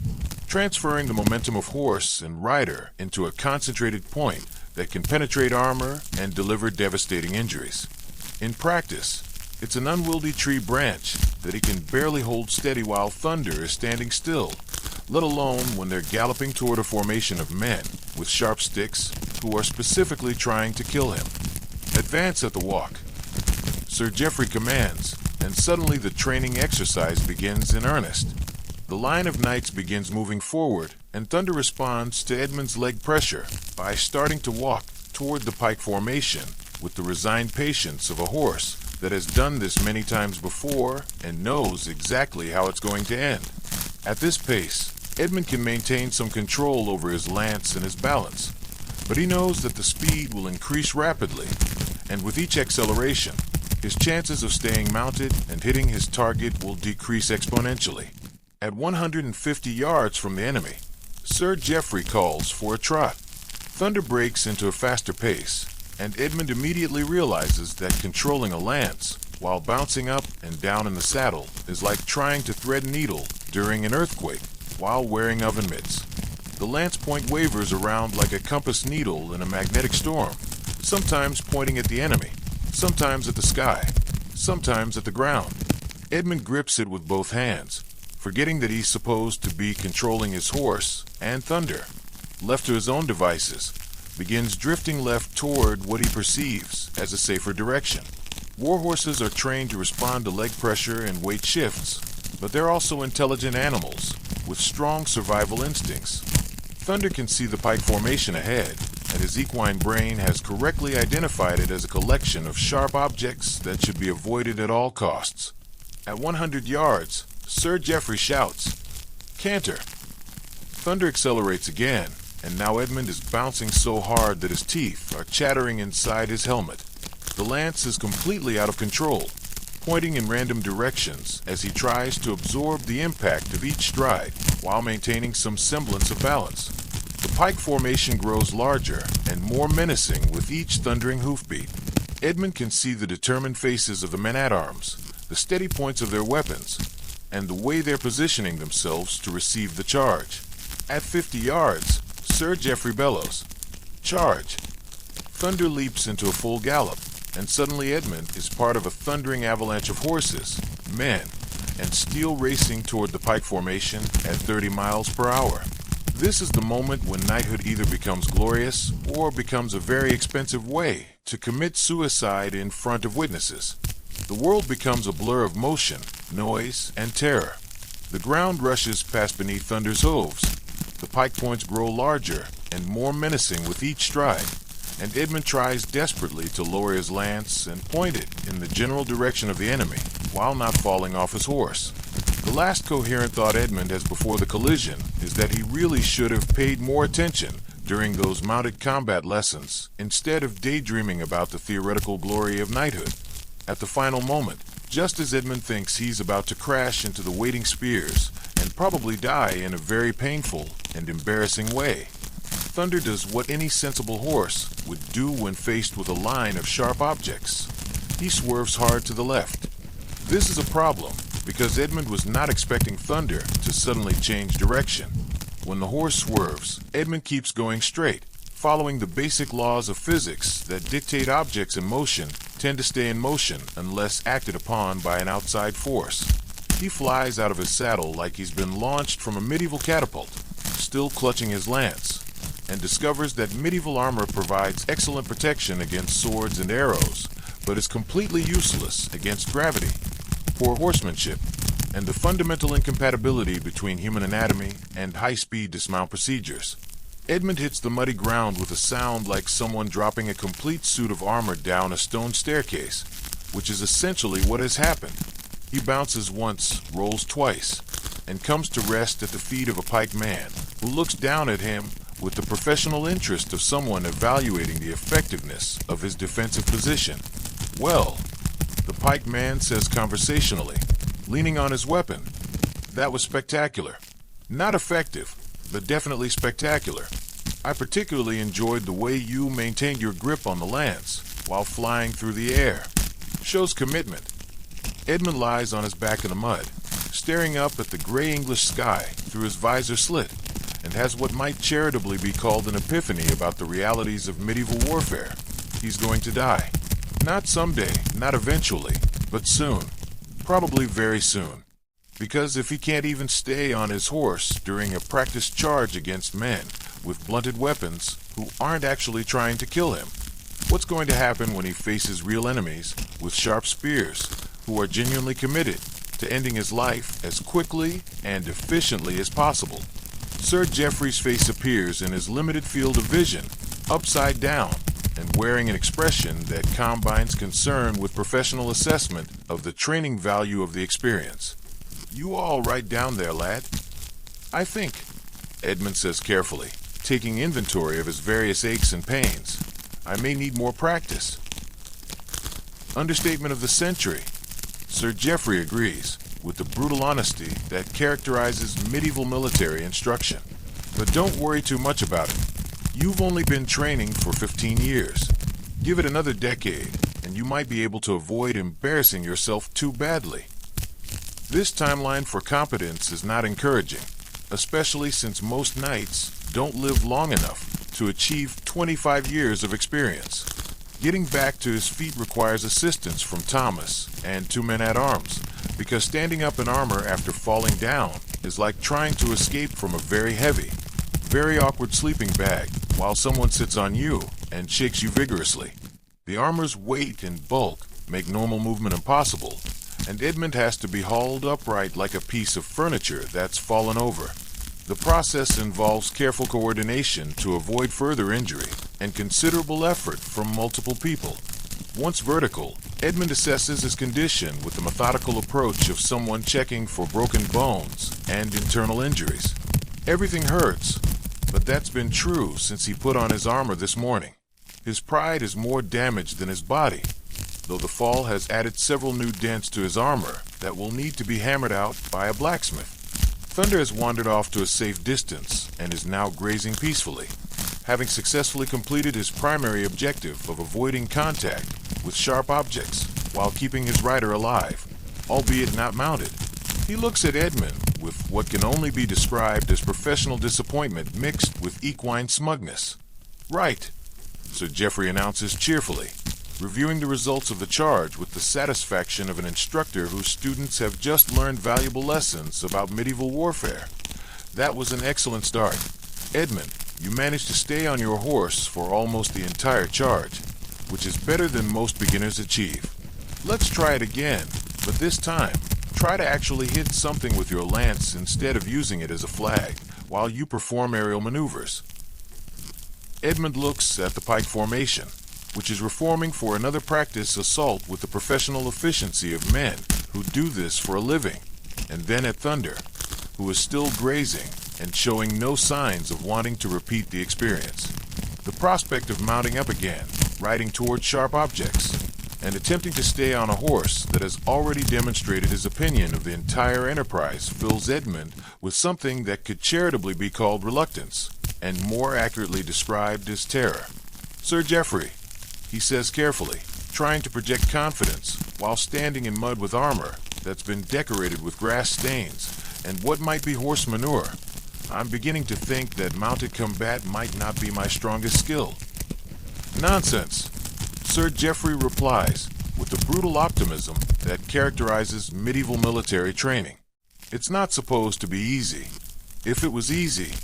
transferring the momentum of horse and rider into a concentrated point that can penetrate armor and deliver devastating injuries. In practice, it's an unwieldy tree branch that he can barely hold steady while thunder is standing still, let alone when they're galloping toward a formation of men with sharp sticks who are specifically trying to kill him. Advance at the walk, Sir Geoffrey commands, and suddenly the training exercise begins in earnest. The line of knights begins moving forward, and Thunder responds to Edmund's leg pressure by starting to walk toward the pike formation with the resigned patience of a horse that has done this many times before and knows exactly how it's going to end. At this pace, Edmund can maintain some control over his lance and his balance, but he knows that the speed will increase rapidly, and with each acceleration, his chances of staying mounted and hitting his target will decrease exponentially. At 150 yards from the enemy, Sir Geoffrey calls for a trot. Thunder breaks into a faster pace, and Edmund immediately realizes that controlling a lance while bouncing up and down in the saddle is like trying to thread a needle during an earthquake while wearing oven mitts. The lance point wavers around like a compass needle in a magnetic storm, sometimes pointing at the enemy, sometimes at the sky, sometimes at the ground. Edmund grips it with both hands, forgetting that he's supposed to be controlling his horse and Thunder. Left to his own devices, begins drifting left toward what he perceives as a safer direction. Warhorses are trained to respond to leg pressure and weight shifts, but they're also intelligent animals with strong survival instincts. Thunder can see the pike formation ahead, and his equine brain has correctly identified it as a collection of sharp objects that should be avoided at all costs. At 100 yards, Sir Geoffrey shouts, "Canter!" Thunder accelerates again, and now Edmund is bouncing so hard that his teeth are chattering inside his helmet. The lance is completely out of control, pointing in random directions as he tries to absorb the impact of each stride while maintaining some semblance of balance. The pike formation grows larger and more menacing with each thundering hoofbeat. Edmund can see the determined faces of the men-at-arms, the steady points of their weapons, and the way they're positioning themselves to receive the charge. At 50 yards, Sir Geoffrey bellows, "Charge!" Thunder leaps into a full gallop, and suddenly Edmund is part of a thundering avalanche of horses, men, and steel racing toward the pike formation at 30 miles per hour. This is the moment when knighthood either becomes glorious or becomes a very expensive way to commit suicide in front of witnesses. The world becomes a blur of motion, noise, and terror. The ground rushes past beneath Thunder's hooves. The pike points grow larger and more menacing with each stride, and Edmund tries desperately to lower his lance and point it in the general direction of the enemy while not falling off his horse. The last coherent thought Edmund has before the collision is that he really should have paid more attention during those mounted combat lessons instead of daydreaming about the theoretical glory of knighthood. At the final moment, just as Edmund thinks he's about to crash into the waiting spears and probably die in a very painful and embarrassing way, Thunder does what any sensible horse would do when faced with a line of sharp objects. He swerves hard to the left. This is a problem because Edmund was not expecting Thunder to suddenly change direction. When the horse swerves, Edmund keeps going straight, following the basic laws of physics that dictate objects in motion tend to stay in motion unless acted upon by an outside force. He flies out of his saddle like he's been launched from a medieval catapult, still clutching his lance, and discovers that medieval armor provides excellent protection against swords and arrows, but is completely useless against gravity, poor horsemanship, and the fundamental incompatibility between human anatomy and high-speed dismount procedures. Edmund hits the muddy ground with a sound like someone dropping a complete suit of armor down a stone staircase, which is essentially what has happened. He bounces once, rolls twice, and comes to rest at the feet of a pike man who looks down at him with the professional interest of someone evaluating the effectiveness of his defensive position. "Well," the pike man says conversationally, leaning on his weapon, "that was spectacular. Not effective, but definitely spectacular. I particularly enjoyed the way you maintained your grip on the lance while flying through the air. Shows commitment." Edmund lies on his back in the mud, staring up at the gray English sky through his visor slit, and has what might charitably be called an epiphany about the realities of medieval warfare. He's going to die. Not someday, not eventually, but soon. Probably very soon. Because if he can't even stay on his horse during a practiced charge against men with blunted weapons who aren't actually trying to kill him, what's going to happen when he faces real enemies with sharp spears who are genuinely committed to ending his life as quickly and efficiently as possible? Sir Geoffrey's face appears in his limited field of vision, upside down, and wearing an expression that combines concern with professional assessment of the training value of the experience. "You all right down there, lad?" "I think," Edmund says carefully, taking inventory of his various aches and pains, "I may need more practice." Understatement of the century. Sir Geoffrey agrees with the brutal honesty that characterizes medieval military instruction. But don't worry too much about it. You've only been training for 15 years. Give it another decade, and you might be able to avoid embarrassing yourself too badly. This timeline for competence is not encouraging, especially since most knights don't live long enough to achieve 25 years of experience. Getting back to his feet requires assistance from Thomas and 2 men-at-arms, because standing up in armor after falling down is like trying to escape from a very heavy, very awkward sleeping bag while someone sits on you and shakes you vigorously. The armor's weight and bulk make normal movement impossible, and Edmund has to be hauled upright like a piece of furniture that's fallen over. The process involves careful coordination to avoid further injury and considerable effort from multiple people. Once vertical, Edmund assesses his condition with the methodical approach of someone checking for broken bones and internal injuries. Everything hurts, but that's been true since he put on his armor this morning. His pride is more damaged than his body, though the fall has added several new dents to his armor that will need to be hammered out by a blacksmith. Thunder has wandered off to a safe distance and is now grazing peacefully, having successfully completed his primary objective of avoiding contact with sharp objects while keeping his rider alive, albeit not mounted. He looks at Edmund with what can only be described as professional disappointment mixed with equine smugness. "Right," Sir Geoffrey announces cheerfully, reviewing the results of the charge with the satisfaction of an instructor whose students have just learned valuable lessons about medieval warfare. "That was an excellent start. Edmund, you managed to stay on your horse for almost the entire charge, which is better than most beginners achieve. Let's try it again, but this time, try to actually hit something with your lance instead of using it as a flag while you perform aerial maneuvers." Edmund looks at the pike formation, which is reforming for another practice assault with the professional efficiency of men who do this for a living, and then at Thunder, who is still grazing and showing no signs of wanting to repeat the experience. The prospect of mounting up again, riding toward sharp objects, and attempting to stay on a horse that has already demonstrated his opinion of the entire enterprise fills Edmund with something that could charitably be called reluctance, and more accurately described as terror. "Sir Geoffrey," he says carefully, trying to project confidence while standing in mud with armor that's been decorated with grass stains and what might be horse manure, "I'm beginning to think that mounted combat might not be my strongest skill." "Nonsense," Sir Geoffrey replies with the brutal optimism that characterizes medieval military training. "It's not supposed to be easy. If it was easy,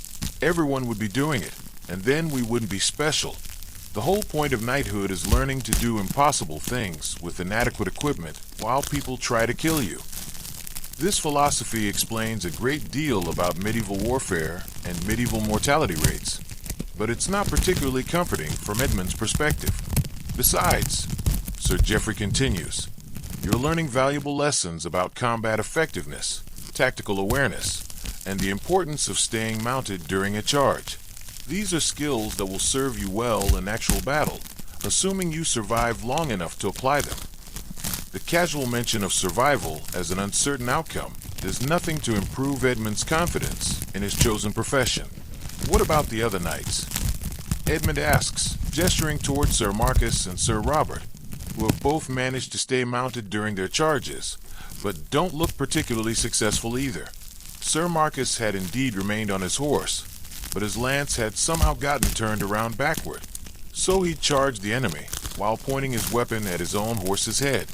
everyone would be doing it, and then we wouldn't be special. The whole point of knighthood is learning to do impossible things with inadequate equipment while people try to kill you." This philosophy explains a great deal about medieval warfare and medieval mortality rates, but it's not particularly comforting from Edmund's perspective. "Besides," Sir Geoffrey continues, "you're learning valuable lessons about combat effectiveness, tactical awareness, and the importance of staying mounted during a charge. These are skills that will serve you well in actual battle, assuming you survive long enough to apply them." The casual mention of survival as an uncertain outcome does nothing to improve Edmund's confidence in his chosen profession. "What about the other knights?" Edmund asks, gesturing toward Sir Marcus and Sir Robert, who have both managed to stay mounted during their charges, but don't look particularly successful either. Sir Marcus had indeed remained on his horse, but his lance had somehow gotten turned around backward, so he charged the enemy while pointing his weapon at his own horse's head.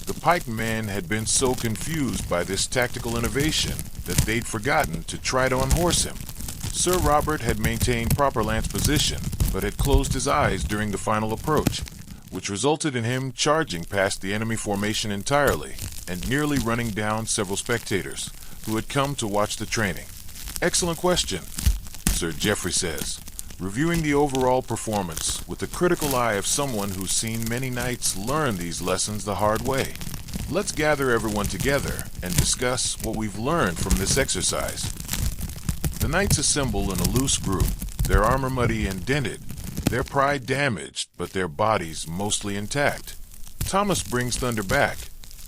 The pikemen had been so confused by this tactical innovation that they'd forgotten to try to unhorse him. Sir Robert had maintained proper lance position, but had closed his eyes during the final approach, which resulted in him charging past the enemy formation entirely and nearly running down several spectators who had come to watch the training. "Excellent question," Sir Geoffrey says, reviewing the overall performance with the critical eye of someone who's seen many knights learn these lessons the hard way. "Let's gather everyone together and discuss what we've learned from this exercise." The knights assemble in a loose group, their armor muddy and dented, their pride damaged, but their bodies mostly intact. Thomas brings Thunder back,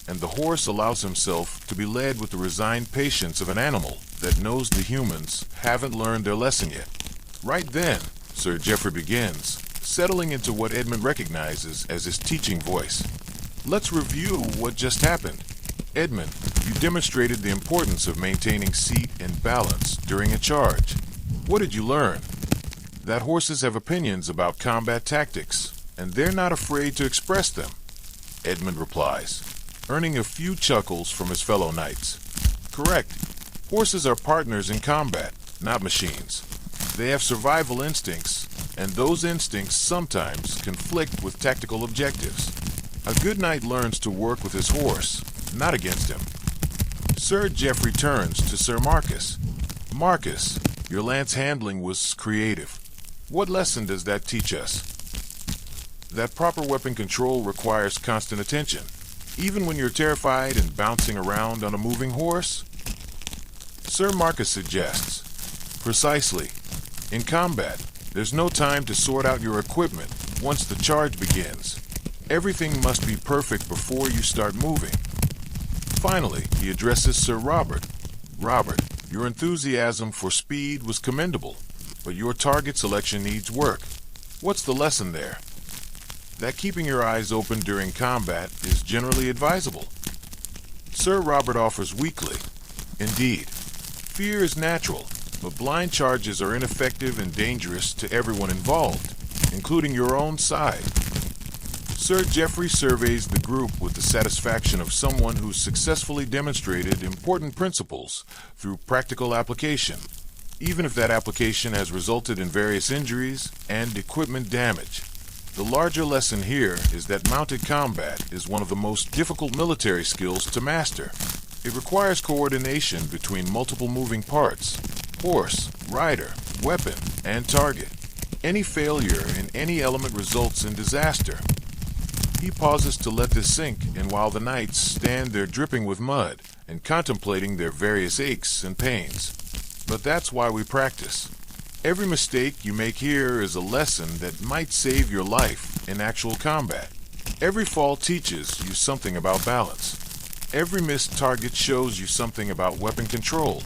and the horse allows himself to be led with the resigned patience of an animal that knows the humans haven't learned their lesson yet. Right then, Sir Geoffrey begins, settling into what Edmund recognizes as his teaching voice. "Let's review what just happened. Edmund, you demonstrated the importance of maintaining seat and balance during a charge. What did you learn?" "That horses have opinions about combat tactics, and they're not afraid to express them," Edmund replies, earning a few chuckles from his fellow knights. "Correct. Horses are partners in combat, not machines. They have survival instincts, and those instincts sometimes conflict with tactical objectives. A good knight learns to work with his horse, not against him. Sir Geoffrey turns to Sir Marcus. Marcus, your lance handling was creative. What lesson does that teach us? That proper weapon control requires constant attention, even when you're terrified and bouncing around on a moving horse? Sir Marcus suggests, precisely. In combat, there's no time to sort out your equipment once the charge begins. Everything must be perfect before you start moving. Finally, he addresses Sir Robert. Robert, your enthusiasm for speed was commendable, but your target selection needs work. What's the lesson there? That keeping your eyes open during combat is generally advisable. Sir Robert offers weakly. Indeed, fear is natural, but blind charges are ineffective and dangerous to everyone involved, including your own side. Sir Geoffrey surveys the group with the satisfaction of someone who's successfully demonstrated important principles through practical application, even if that application has resulted in various injuries and equipment damage. The larger lesson here is that mounted combat is one of the most difficult military skills to master. It requires coordination between multiple moving parts: horse, rider, weapon, and target. Any failure in any element results in disaster. He pauses to let this sink, and while the knights stand there dripping with mud and contemplating their various aches and pains. But that's why we practice. Every mistake you make here is a lesson that might save your life in actual combat. Every fall teaches you something about balance. Every missed target shows you something about weapon control.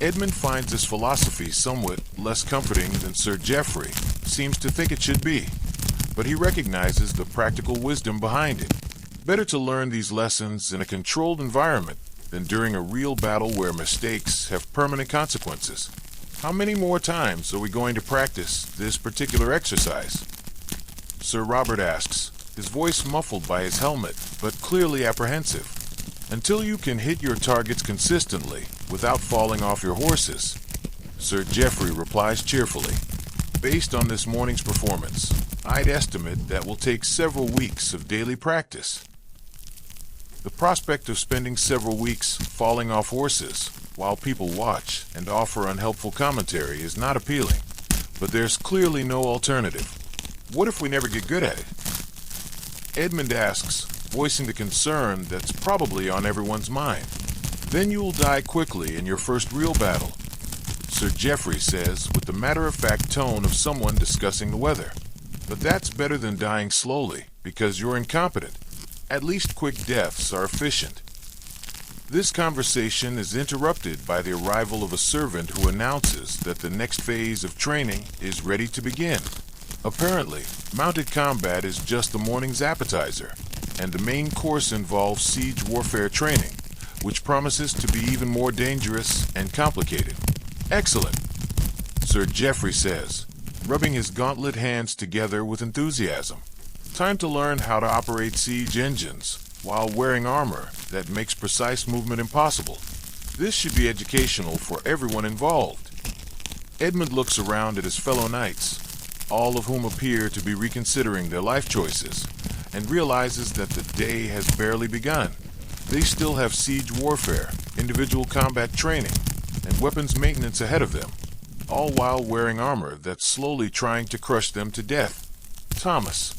Edmund finds this philosophy somewhat less comforting than Sir Geoffrey seems to think it should be, but he recognizes the practical wisdom behind it. Better to learn these lessons in a controlled environment than during a real battle where mistakes have permanent consequences. How many more times are we going to practice this particular exercise? Sir Robert asks, his voice muffled by his helmet, but clearly apprehensive. Until you can hit your targets consistently without falling off your horses. Sir Geoffrey replies cheerfully, based on this morning's performance, I'd estimate that will take several weeks of daily practice. The prospect of spending several weeks falling off horses while people watch and offer unhelpful commentary is not appealing, but there's clearly no alternative. What if we never get good at it? Edmund asks, voicing the concern that's probably on everyone's mind. Then you'll die quickly in your first real battle, Sir Geoffrey says with the matter-of-fact tone of someone discussing the weather. But that's better than dying slowly, because you're incompetent. At least quick deaths are efficient. This conversation is interrupted by the arrival of a servant who announces that the next phase of training is ready to begin. Apparently, mounted combat is just the morning's appetizer, and the main course involves siege warfare training, which promises to be even more dangerous and complicated. Excellent, Sir Geoffrey says, rubbing his gauntlet hands together with enthusiasm. Time to learn how to operate siege engines while wearing armor that makes precise movement impossible. This should be educational for everyone involved. Edmund looks around at his fellow knights, all of whom appear to be reconsidering their life choices, and realizes that the day has barely begun. They still have siege warfare, individual combat training, and weapons maintenance ahead of them, all while wearing armor that's slowly trying to crush them to death. Thomas,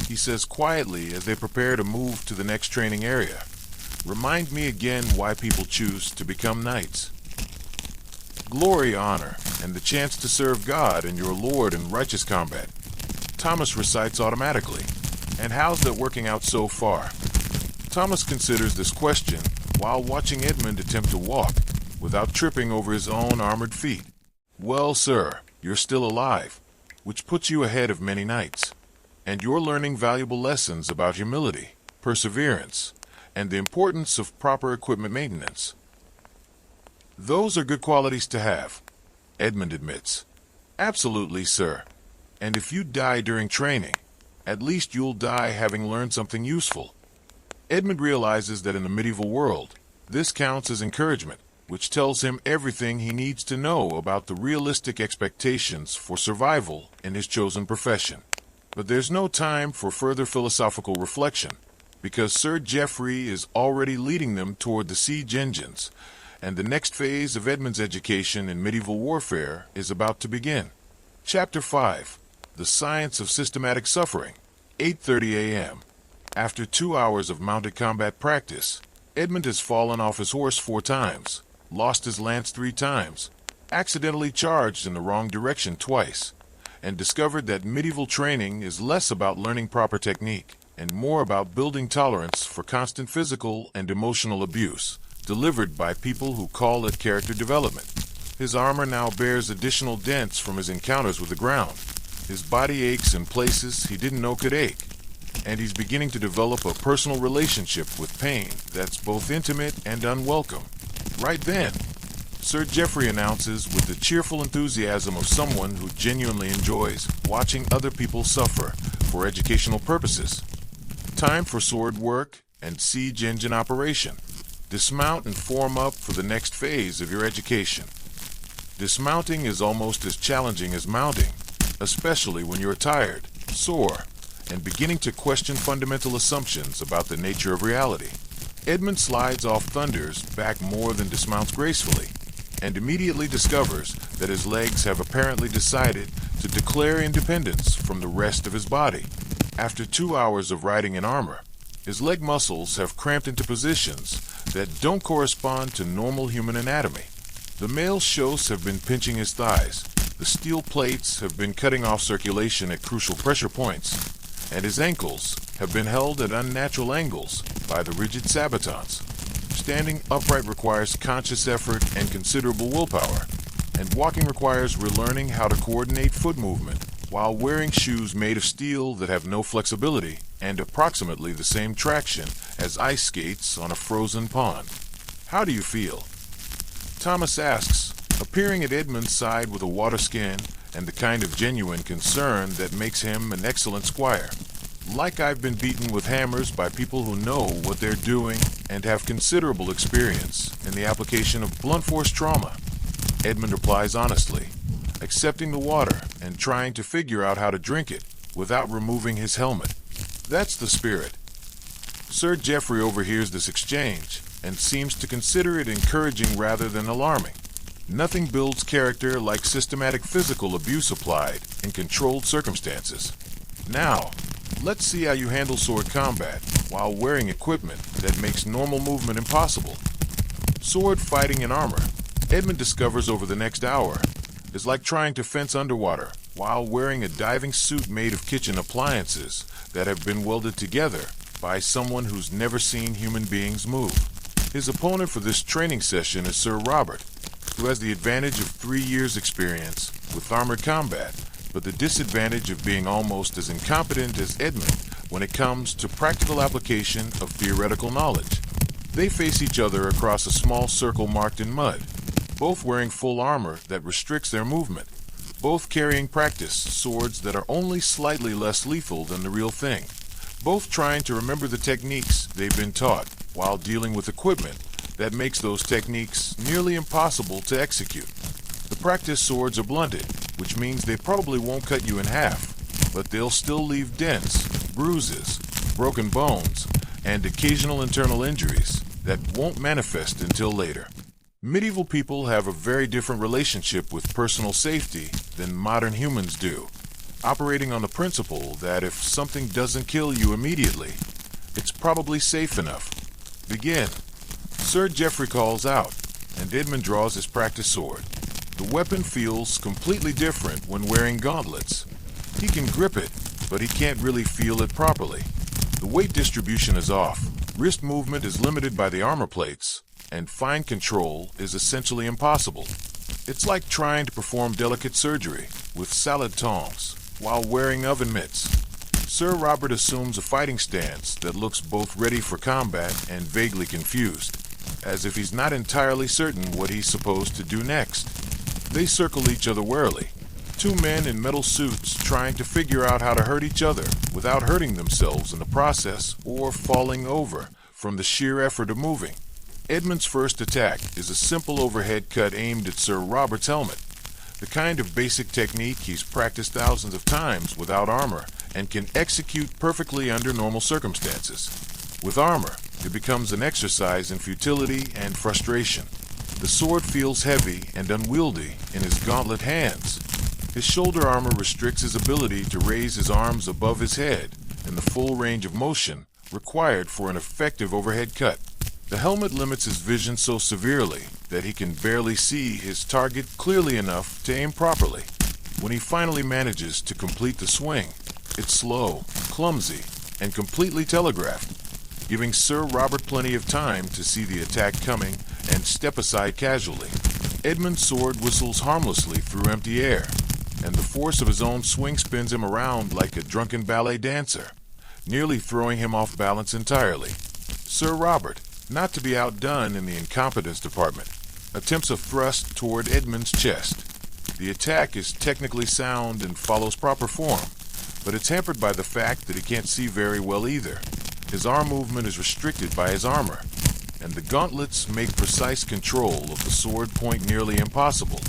he says quietly as they prepare to move to the next training area, remind me again why people choose to become knights. Glory, honor, and the chance to serve God and your Lord in righteous combat. Thomas recites automatically. And how's that working out so far? Thomas considers this question while watching Edmund attempt to walk without tripping over his own armored feet. Well, sir, you're still alive, which puts you ahead of many knights. And you're learning valuable lessons about humility, perseverance, and the importance of proper equipment maintenance. Those are good qualities to have, Edmund admits. Absolutely, sir. And if you die during training, at least you'll die having learned something useful. Edmund realizes that in the medieval world, this counts as encouragement, which tells him everything he needs to know about the realistic expectations for survival in his chosen profession. But there's no time for further philosophical reflection, because Sir Geoffrey is already leading them toward the siege engines, and the next phase of Edmund's education in medieval warfare is about to begin. Chapter 5. The Science of Systematic Suffering. 8:30 a.m. After 2 hours of mounted combat practice, Edmund has fallen off his horse 4 times, lost his lance 3 times, accidentally charged in the wrong direction twice, and discovered that medieval training is less about learning proper technique and more about building tolerance for constant physical and emotional abuse, delivered by people who call it character development. His armor now bears additional dents from his encounters with the ground. His body aches in places he didn't know could ache, and he's beginning to develop a personal relationship with pain that's both intimate and unwelcome. Right then, Sir Geoffrey announces with the cheerful enthusiasm of someone who genuinely enjoys watching other people suffer for educational purposes. Time for sword work and siege engine operation. Dismount and form up for the next phase of your education. Dismounting is almost as challenging as mounting, especially when you're tired, sore, and beginning to question fundamental assumptions about the nature of reality. Edmund slides off thunders back more than dismounts gracefully, and immediately discovers that his legs have apparently decided to declare independence from the rest of his body. After 2 hours of riding in armor, his leg muscles have cramped into positions that don't correspond to normal human anatomy. The male shows have been pinching his thighs, the steel plates have been cutting off circulation at crucial pressure points, and his ankles have been held at unnatural angles by the rigid sabatons. Standing upright requires conscious effort and considerable willpower, and walking requires relearning how to coordinate foot movement while wearing shoes made of steel that have no flexibility and approximately the same traction as ice skates on a frozen pond. How do you feel? Thomas asks, appearing at Edmund's side with a water skin and the kind of genuine concern that makes him an excellent squire. Like I've been beaten with hammers by people who know what they're doing and have considerable experience in the application of blunt force trauma. Edmund replies honestly, accepting the water and trying to figure out how to drink it without removing his helmet. That's the spirit. Sir Geoffrey overhears this exchange and seems to consider it encouraging rather than alarming. Nothing builds character like systematic physical abuse applied in controlled circumstances. Now, let's see how you handle sword combat while wearing equipment that makes normal movement impossible. Sword fighting in armor, Edmund discovers over the next hour, is like trying to fence underwater while wearing a diving suit made of kitchen appliances that have been welded together by someone who's never seen human beings move. His opponent for this training session is Sir Robert, who has the advantage of 3 years' experience with armored combat, but the disadvantage of being almost as incompetent as Edmund when it comes to practical application of theoretical knowledge. They face each other across a small circle marked in mud, both wearing full armor that restricts their movement, both carrying practice swords that are only slightly less lethal than the real thing, both trying to remember the techniques they've been taught while dealing with equipment that makes those techniques nearly impossible to execute. The practice swords are blunted, which means they probably won't cut you in half, but they'll still leave dents, bruises, broken bones, and occasional internal injuries that won't manifest until later. Medieval people have a very different relationship with personal safety than modern humans do, operating on the principle that if something doesn't kill you immediately, it's probably safe enough. Begin. Sir Geoffrey calls out, and Edmund draws his practice sword. The weapon feels completely different when wearing gauntlets. He can grip it, but he can't really feel it properly. The weight distribution is off, wrist movement is limited by the armor plates, and fine control is essentially impossible. It's like trying to perform delicate surgery with salad tongs while wearing oven mitts. Sir Robert assumes a fighting stance that looks both ready for combat and vaguely confused, as if he's not entirely certain what he's supposed to do next. They circle each other warily, 2 men in metal suits trying to figure out how to hurt each other without hurting themselves in the process or falling over from the sheer effort of moving. Edmund's first attack is a simple overhead cut aimed at Sir Robert's helmet, the kind of basic technique he's practiced thousands of times without armor and can execute perfectly under normal circumstances. With armor, it becomes an exercise in futility and frustration. The sword feels heavy and unwieldy in his gauntlet hands. His shoulder armor restricts his ability to raise his arms above his head in the full range of motion required for an effective overhead cut. The helmet limits his vision so severely that he can barely see his target clearly enough to aim properly. When he finally manages to complete the swing, it's slow, clumsy, and completely telegraphed, giving Sir Robert plenty of time to see the attack coming and step aside casually. Edmund's sword whistles harmlessly through empty air, and the force of his own swing spins him around like a drunken ballet dancer, nearly throwing him off balance entirely. Sir Robert, not to be outdone in the incompetence department, attempts a thrust toward Edmund's chest. The attack is technically sound and follows proper form, but it's hampered by the fact that he can't see very well either. His arm movement is restricted by his armor, and the gauntlets make precise control of the sword point nearly impossible.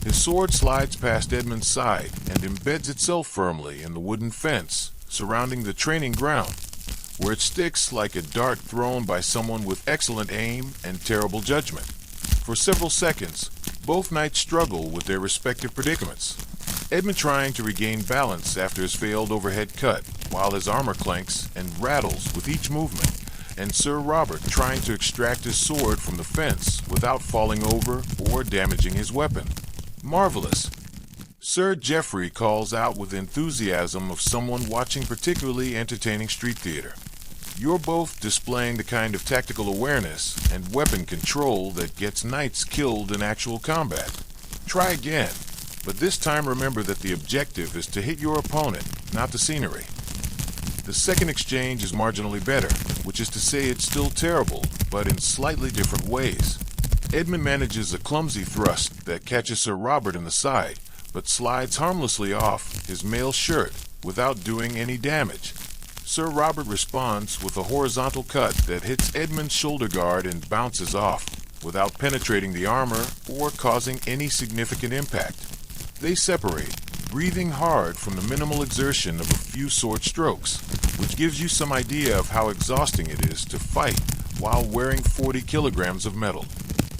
His sword slides past Edmund's side and embeds itself firmly in the wooden fence surrounding the training ground, where it sticks like a dart thrown by someone with excellent aim and terrible judgment. For several seconds, both knights struggle with their respective predicaments. Edmund trying to regain balance after his failed overhead cut, while his armor clanks and rattles with each movement, and Sir Robert trying to extract his sword from the fence without falling over or damaging his weapon. Marvelous! Sir Geoffrey calls out with enthusiasm of someone watching particularly entertaining street theater. You're both displaying the kind of tactical awareness and weapon control that gets knights killed in actual combat. Try again, but this time remember that the objective is to hit your opponent, not the scenery. The second exchange is marginally better, which is to say it's still terrible, but in slightly different ways. Edmund manages a clumsy thrust that catches Sir Robert in the side, but slides harmlessly off his mail shirt without doing any damage. Sir Robert responds with a horizontal cut that hits Edmund's shoulder guard and bounces off, without penetrating the armor or causing any significant impact. They separate, breathing hard from the minimal exertion of a few sword strokes, which gives you some idea of how exhausting it is to fight while wearing 40 kilograms of metal.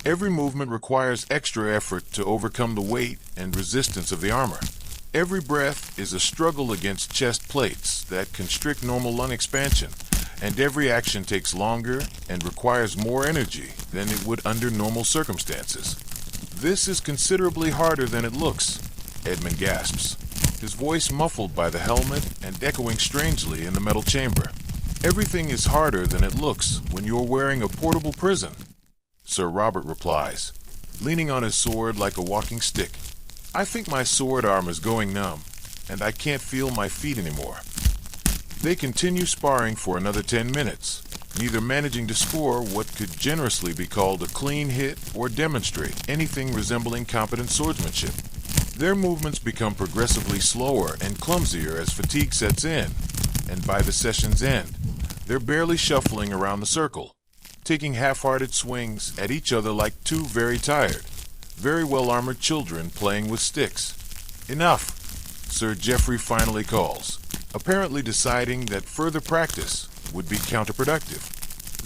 Every movement requires extra effort to overcome the weight and resistance of the armor. Every breath is a struggle against chest plates that constrict normal lung expansion, and every action takes longer and requires more energy than it would under normal circumstances. This is considerably harder than it looks, Edmund gasps, his voice muffled by the helmet and echoing strangely in the metal chamber. Everything is harder than it looks when you're wearing a portable prison, Sir Robert replies, leaning on his sword like a walking stick. I think my sword arm is going numb, and I can't feel my feet anymore. They continue sparring for another 10 minutes, neither managing to score what could generously be called a clean hit or demonstrate anything resembling competent swordsmanship. Their movements become progressively slower and clumsier as fatigue sets in, and by the session's end, they're barely shuffling around the circle, taking half-hearted swings at each other like two very tired, very well-armored children playing with sticks. Enough, Sir Geoffrey finally calls, apparently deciding that further practice would be counterproductive.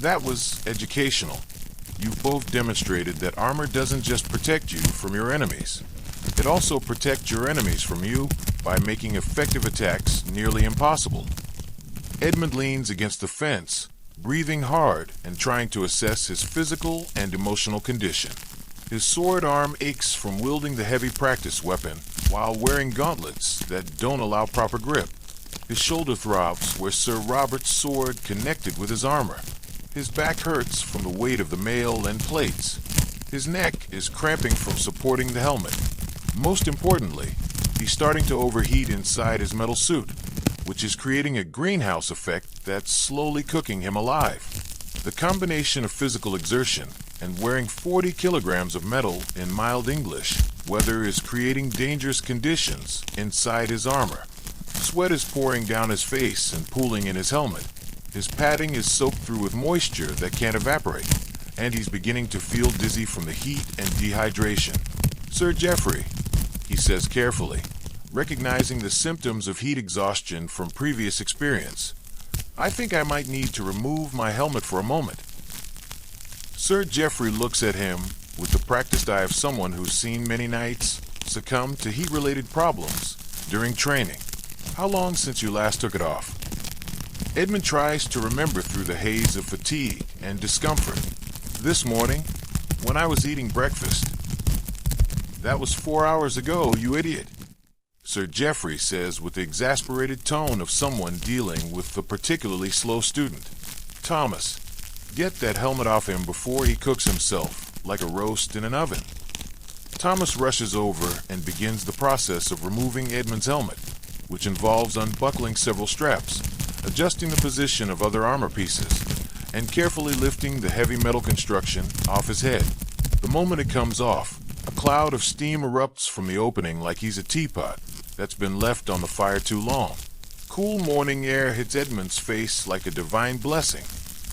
That was educational. You've both demonstrated that armor doesn't just protect you from your enemies. It also protects your enemies from you by making effective attacks nearly impossible. Edmund leans against the fence, breathing hard and trying to assess his physical and emotional condition. His sword arm aches from wielding the heavy practice weapon while wearing gauntlets that don't allow proper grip. His shoulder throbs where Sir Robert's sword connected with his armor. His back hurts from the weight of the mail and plates. His neck is cramping from supporting the helmet. Most importantly, he's starting to overheat inside his metal suit, which is creating a greenhouse effect that's slowly cooking him alive. The combination of physical exertion and wearing 40 kilograms of metal in mild English weather is creating dangerous conditions inside his armor. Sweat is pouring down his face and pooling in his helmet. His padding is soaked through with moisture that can't evaporate, and he's beginning to feel dizzy from the heat and dehydration. "Sir Geoffrey," he says carefully, recognizing the symptoms of heat exhaustion from previous experience, "I think I might need to remove my helmet for a moment." Sir Geoffrey looks at him with the practiced eye of someone who's seen many knights succumb to heat-related problems during training. "How long since you last took it off?" Edmund tries to remember through the haze of fatigue and discomfort. "This morning, when I was eating breakfast." "That was 4 hours ago, you idiot," Sir Geoffrey says with the exasperated tone of someone dealing with a particularly slow student. "Thomas, get that helmet off him before he cooks himself like a roast in an oven." Thomas rushes over and begins the process of removing Edmund's helmet, which involves unbuckling several straps, adjusting the position of other armor pieces, and carefully lifting the heavy metal construction off his head. The moment it comes off, a cloud of steam erupts from the opening like he's a teapot that's been left on the fire too long. Cool morning air hits Edmund's face like a divine blessing.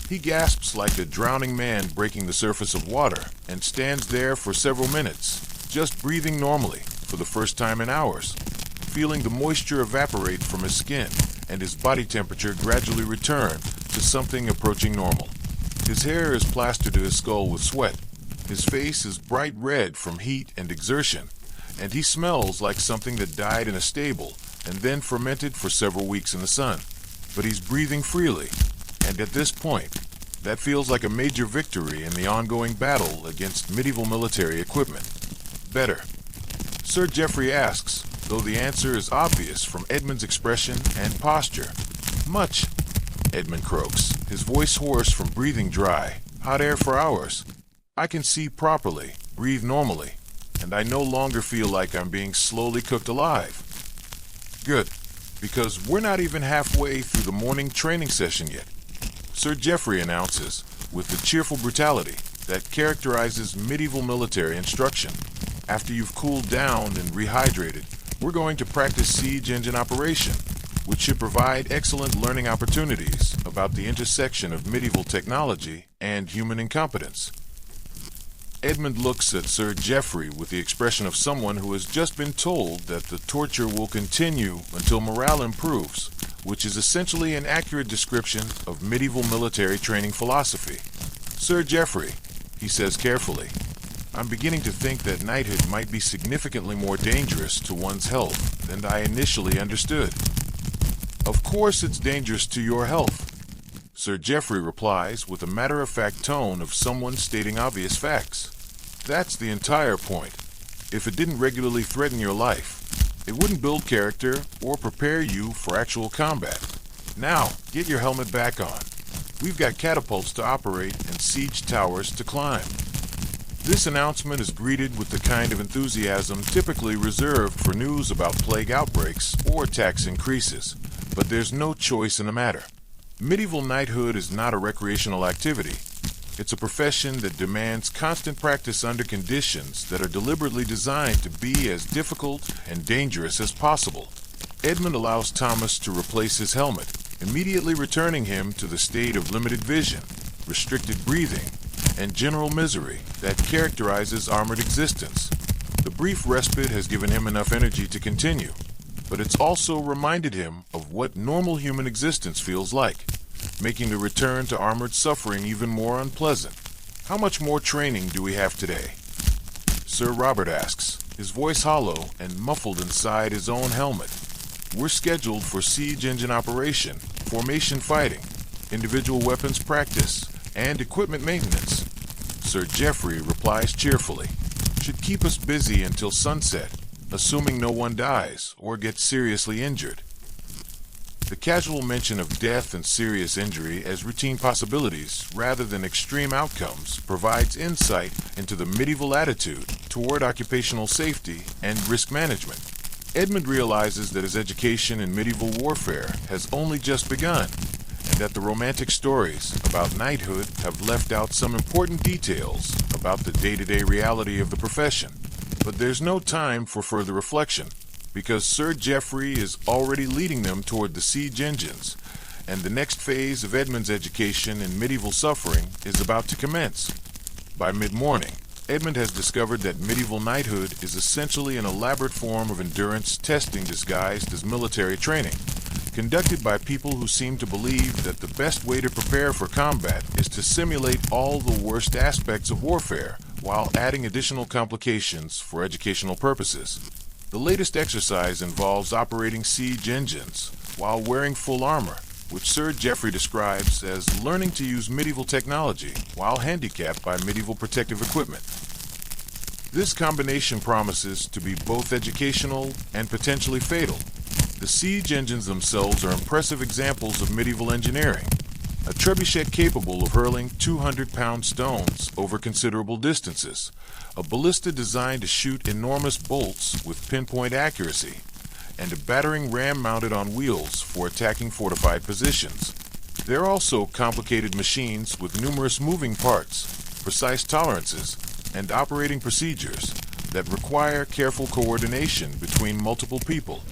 He gasps like a drowning man breaking the surface of water and stands there for several minutes, just breathing normally for the first time in hours, feeling the moisture evaporate from his skin and his body temperature gradually return to something approaching normal. His hair is plastered to his skull with sweat. His face is bright red from heat and exertion, and he smells like something that died in a stable and then fermented for several weeks in the sun. But he's breathing freely, and at this point, that feels like a major victory in the ongoing battle against medieval military equipment. "Better?" Sir Geoffrey asks, though the answer is obvious from Edmund's expression and posture. "Much," Edmund croaks, his voice hoarse from breathing dry, hot air for hours. "I can see properly, breathe normally, and I no longer feel like I'm being slowly cooked alive." "Good, because we're not even halfway through the morning training session yet," Sir Geoffrey announces with the cheerful brutality that characterizes medieval military instruction. "After you've cooled down and rehydrated, we're going to practice siege engine operation, which should provide excellent learning opportunities about the intersection of medieval technology and human incompetence." Edmund looks at Sir Geoffrey with the expression of someone who has just been told that the torture will continue until morale improves, which is essentially an accurate description of medieval military training philosophy. "Sir Geoffrey," he says carefully, "I'm beginning to think that knighthood might be significantly more dangerous to one's health than I initially understood." "Of course it's dangerous to your health," Sir Geoffrey replies with a matter-of-fact tone of someone stating obvious facts. "That's the entire point. If it didn't regularly threaten your life, it wouldn't build character or prepare you for actual combat. Now, get your helmet back on. We've got catapults to operate and siege towers to climb." This announcement is greeted with the kind of enthusiasm typically reserved for news about plague outbreaks or tax increases, but there's no choice in the matter. Medieval knighthood is not a recreational activity. It's a profession that demands constant practice under conditions that are deliberately designed to be as difficult and dangerous as possible. Edmund allows Thomas to replace his helmet, immediately returning him to the state of limited vision, restricted breathing, and general misery that characterizes armored existence. The brief respite has given him enough energy to continue, but it's also reminded him of what normal human existence feels like, making the return to armored suffering even more unpleasant. "How much more training do we have today?" Sir Robert asks, his voice hollow and muffled inside his own helmet. "We're scheduled for siege engine operation, formation fighting, individual weapons practice, and equipment maintenance." Sir Geoffrey replies cheerfully, "Should keep us busy until sunset, assuming no one dies or gets seriously injured." The casual mention of death and serious injury as routine possibilities rather than extreme outcomes provides insight into the medieval attitude toward occupational safety and risk management. Edmund realizes that his education in medieval warfare has only just begun, and that the romantic stories about knighthood have left out some important details about the day-to-day reality of the profession. But there's no time for further reflection, because Sir Geoffrey is already leading them toward the siege engines, and the next phase of Edmund's education in medieval suffering is about to commence. By mid-morning, Edmund has discovered that medieval knighthood is essentially an elaborate form of endurance testing disguised as military training, conducted by people who seem to believe that the best way to prepare for combat is to simulate all the worst aspects of warfare while adding additional complications for educational purposes. The latest exercise involves operating siege engines while wearing full armor, which Sir Geoffrey describes as learning to use medieval technology while handicapped by medieval protective equipment. This combination promises to be both educational and potentially fatal. The siege engines themselves are impressive examples of medieval engineering. A trebuchet capable of hurling 200-pound stones over considerable distances. A ballista designed to shoot enormous bolts with pinpoint accuracy. And a battering ram mounted on wheels for attacking fortified positions. They're also complicated machines with numerous moving parts, precise tolerances, and operating procedures that require careful coordination between multiple people.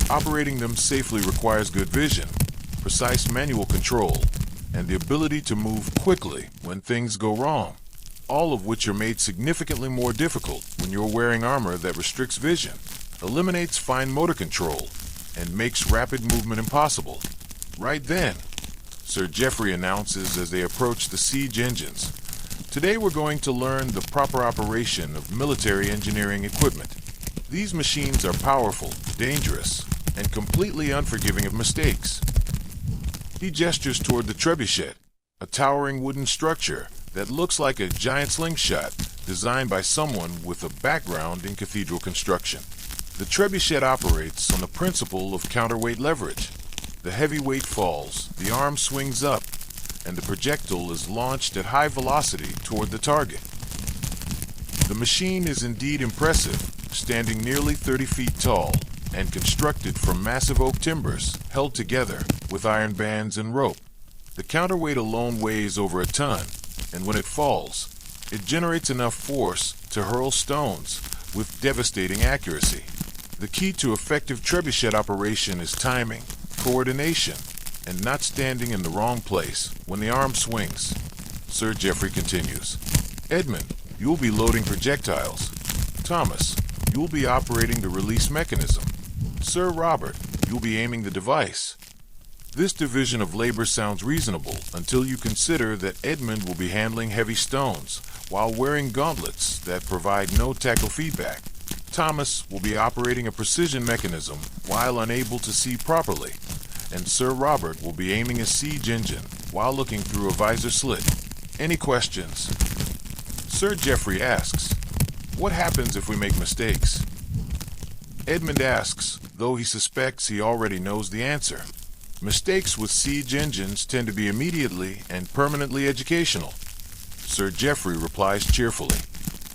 Operating them safely requires good vision, precise manual control, and the ability to move quickly when things go wrong, all of which are made significantly more difficult when you're wearing armor that restricts vision, eliminates fine motor control, and makes rapid movement impossible. Right then, Sir Geoffrey announces as they approach the siege engines, "Today we're going to learn the proper operation of military engineering equipment. These machines are powerful, dangerous, and completely unforgiving of mistakes." He gestures toward the trebuchet, a towering wooden structure that looks like a giant slingshot designed by someone with a background in cathedral construction. The trebuchet operates on the principle of counterweight leverage. The heavy weight falls, the arm swings up, and the projectile is launched at high velocity toward the target. The machine is indeed impressive, standing nearly 30 feet tall and constructed from massive oak timbers held together with iron bands and rope. The counterweight alone weighs over a ton, and when it falls, it generates enough force to hurl stones with devastating accuracy. The key to effective trebuchet operation is timing, coordination, and not standing in the wrong place when the arm swings. Sir Geoffrey continues, "Edmund, you'll be loading projectiles. Thomas, you'll be operating the release mechanism. Sir Robert, you'll be aiming the device." This division of labor sounds reasonable until you consider that Edmund will be handling heavy stones while wearing gauntlets that provide no tactile feedback. Thomas will be operating a precision mechanism while unable to see properly, and Sir Robert will be aiming a siege engine while looking through a visor slit. Any questions? Sir Geoffrey asks, "What happens if we make mistakes?" Edmund asks, though he suspects he already knows the answer. Mistakes with siege engines tend to be immediately and permanently educational. Sir Geoffrey replies cheerfully,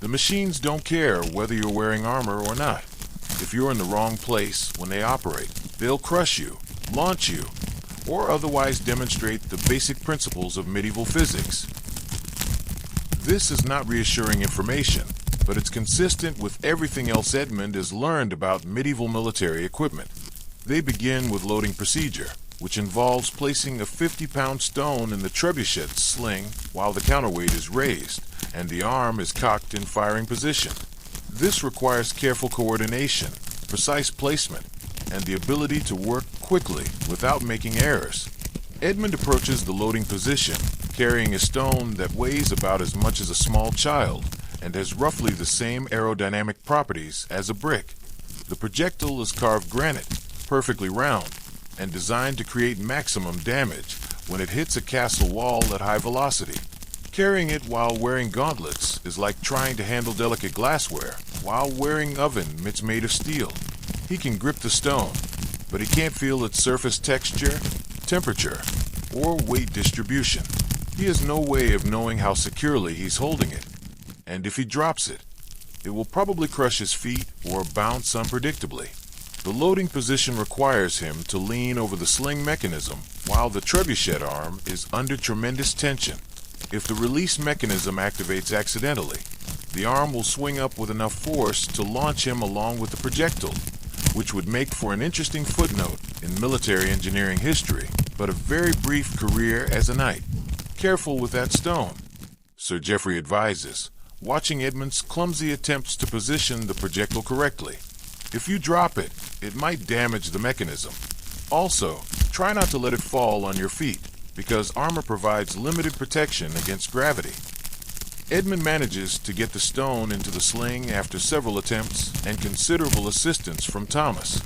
"The machines don't care whether you're wearing armor or not. If you're in the wrong place when they operate, they'll crush you, launch you, or otherwise demonstrate the basic principles of medieval physics." This is not reassuring information, but it's consistent with everything else Edmund has learned about medieval military equipment. They begin with loading procedure, which involves placing a 50-pound stone in the trebuchet sling while the counterweight is raised and the arm is cocked in firing position. This requires careful coordination, precise placement, and the ability to work quickly without making errors. Edmund approaches the loading position, carrying a stone that weighs about as much as a small child and has roughly the same aerodynamic properties as a brick. The projectile is carved granite, perfectly round, and designed to create maximum damage when it hits a castle wall at high velocity. Carrying it while wearing gauntlets is like trying to handle delicate glassware while wearing oven mitts made of steel. He can grip the stone, but he can't feel its surface texture, temperature, or weight distribution. He has no way of knowing how securely he's holding it, and if he drops it, it will probably crush his feet or bounce unpredictably. The loading position requires him to lean over the sling mechanism while the trebuchet arm is under tremendous tension. If the release mechanism activates accidentally, the arm will swing up with enough force to launch him along with the projectile, which would make for an interesting footnote in military engineering history, but a very brief career as a knight. Careful with that stone. Sir Geoffrey advises, watching Edmund's clumsy attempts to position the projectile correctly. If you drop it, it might damage the mechanism. Also, try not to let it fall on your feet, because armor provides limited protection against gravity. Edmund manages to get the stone into the sling after several attempts and considerable assistance from Thomas,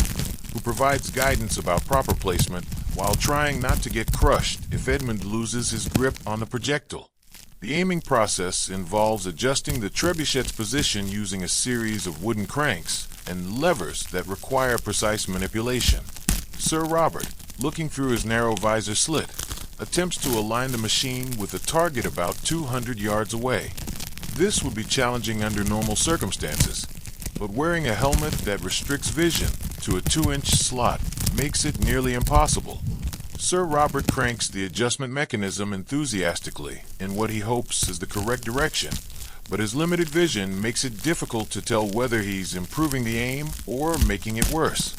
who provides guidance about proper placement while trying not to get crushed if Edmund loses his grip on the projectile. The aiming process involves adjusting the trebuchet's position using a series of wooden cranks and levers that require precise manipulation. Sir Robert, looking through his narrow visor slit, attempts to align the machine with a target about 200 yards away. This would be challenging under normal circumstances, but wearing a helmet that restricts vision to a 2-inch slot makes it nearly impossible. Sir Robert cranks the adjustment mechanism enthusiastically in what he hopes is the correct direction, but his limited vision makes it difficult to tell whether he's improving the aim or making it worse.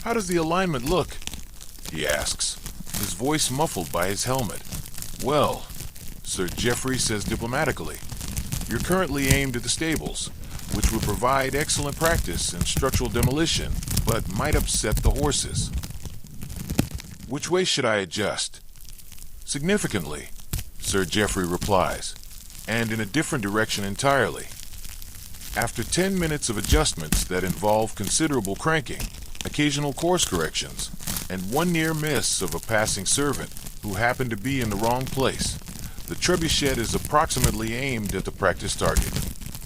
"How does the alignment look?" he asks, his voice muffled by his helmet. "Well," Sir Geoffrey says diplomatically, "you're currently aimed at the stables, which would provide excellent practice in structural demolition, but might upset the horses." "Which way should I adjust?" "Significantly," Sir Geoffrey replies, "and in a different direction entirely." After 10 minutes of adjustments that involve considerable cranking, occasional course corrections, and one near miss of a passing servant who happened to be in the wrong place, the trebuchet is approximately aimed at the practice target.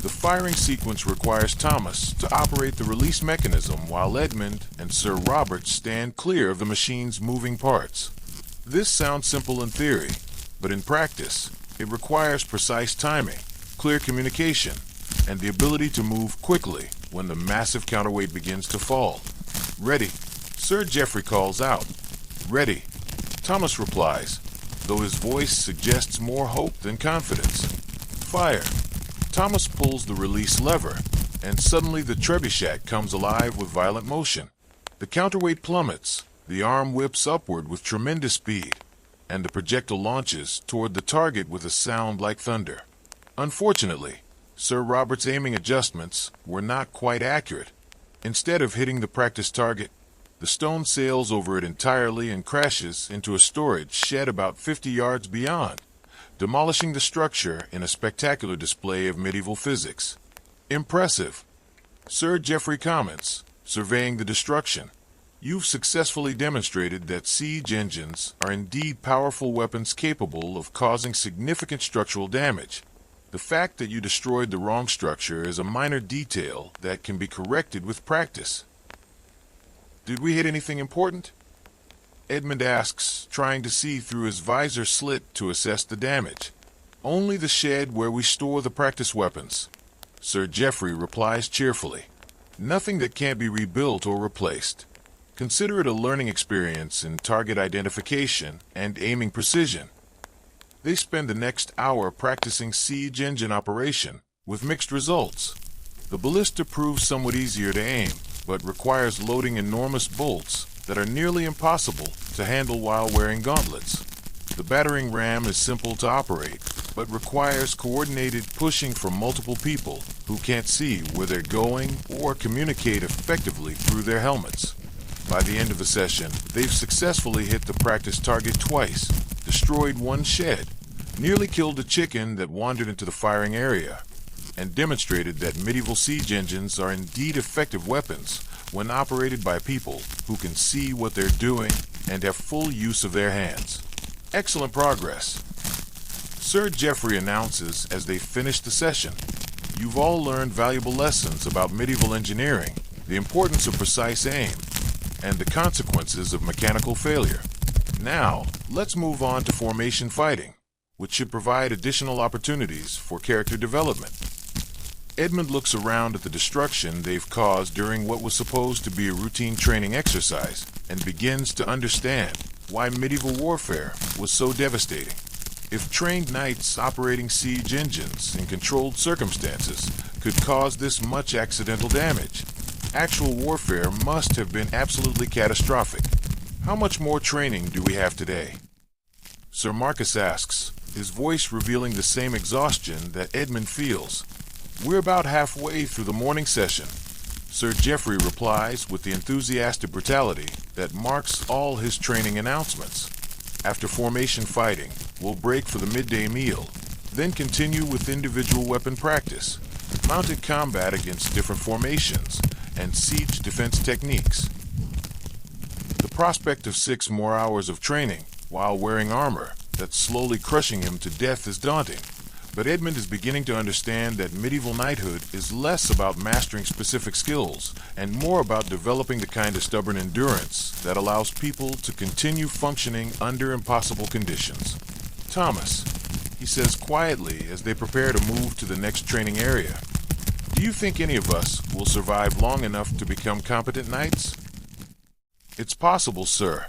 The firing sequence requires Thomas to operate the release mechanism while Edmund and Sir Robert stand clear of the machine's moving parts. This sounds simple in theory, but in practice, it requires precise timing, clear communication, and the ability to move quickly when the massive counterweight begins to fall. "Ready," Sir Geoffrey calls out. "Ready," Thomas replies, though his voice suggests more hope than confidence. "Fire." Thomas pulls the release lever, and suddenly the trebuchet comes alive with violent motion. The counterweight plummets, the arm whips upward with tremendous speed, and the projectile launches toward the target with a sound like thunder. Unfortunately, Sir Robert's aiming adjustments were not quite accurate. Instead of hitting the practice target, the stone sails over it entirely and crashes into a storage shed about 50 yards beyond, demolishing the structure in a spectacular display of medieval physics. "Impressive," Sir Geoffrey comments, surveying the destruction. "You've successfully demonstrated that siege engines are indeed powerful weapons capable of causing significant structural damage. The fact that you destroyed the wrong structure is a minor detail that can be corrected with practice." "Did we hit anything important?" Edmund asks, trying to see through his visor slit to assess the damage. "Only the shed where we store the practice weapons," Sir Geoffrey replies cheerfully. "Nothing that can't be rebuilt or replaced. Consider it a learning experience in target identification and aiming precision." They spend the next hour practicing siege engine operation, with mixed results. The ballista proves somewhat easier to aim, but requires loading enormous bolts that are nearly impossible to handle while wearing gauntlets. The battering ram is simple to operate, but requires coordinated pushing from multiple people who can't see where they're going or communicate effectively through their helmets. By the end of the session, they've successfully hit the practice target twice, destroyed one shed, nearly killed a chicken that wandered into the firing area, and demonstrated that medieval siege engines are indeed effective weapons when operated by people who can see what they're doing and have full use of their hands. "Excellent progress," Sir Geoffrey announces as they finish the session. "You've all learned valuable lessons about medieval engineering, the importance of precise aim, and the consequences of mechanical failure. Now, let's move on to formation fighting, which should provide additional opportunities for character development." Edmund looks around at the destruction they've caused during what was supposed to be a routine training exercise and begins to understand why medieval warfare was so devastating. If trained knights operating siege engines in controlled circumstances could cause this much accidental damage, actual warfare must have been absolutely catastrophic. "How much more training do we have today?" Sir Marcus asks, his voice revealing the same exhaustion that Edmund feels. "We're about halfway through the morning session," Sir Geoffrey replies with the enthusiastic brutality that marks all his training announcements. "After formation fighting, we'll break for the midday meal, then continue with individual weapon practice, mounted combat against different formations, and siege defense techniques." The prospect of 6 more hours of training while wearing armor that's slowly crushing him to death is daunting. But Edmund is beginning to understand that medieval knighthood is less about mastering specific skills and more about developing the kind of stubborn endurance that allows people to continue functioning under impossible conditions. "Thomas," he says quietly as they prepare to move to the next training area, "do you think any of us will survive long enough to become competent knights?" "It's possible, sir,"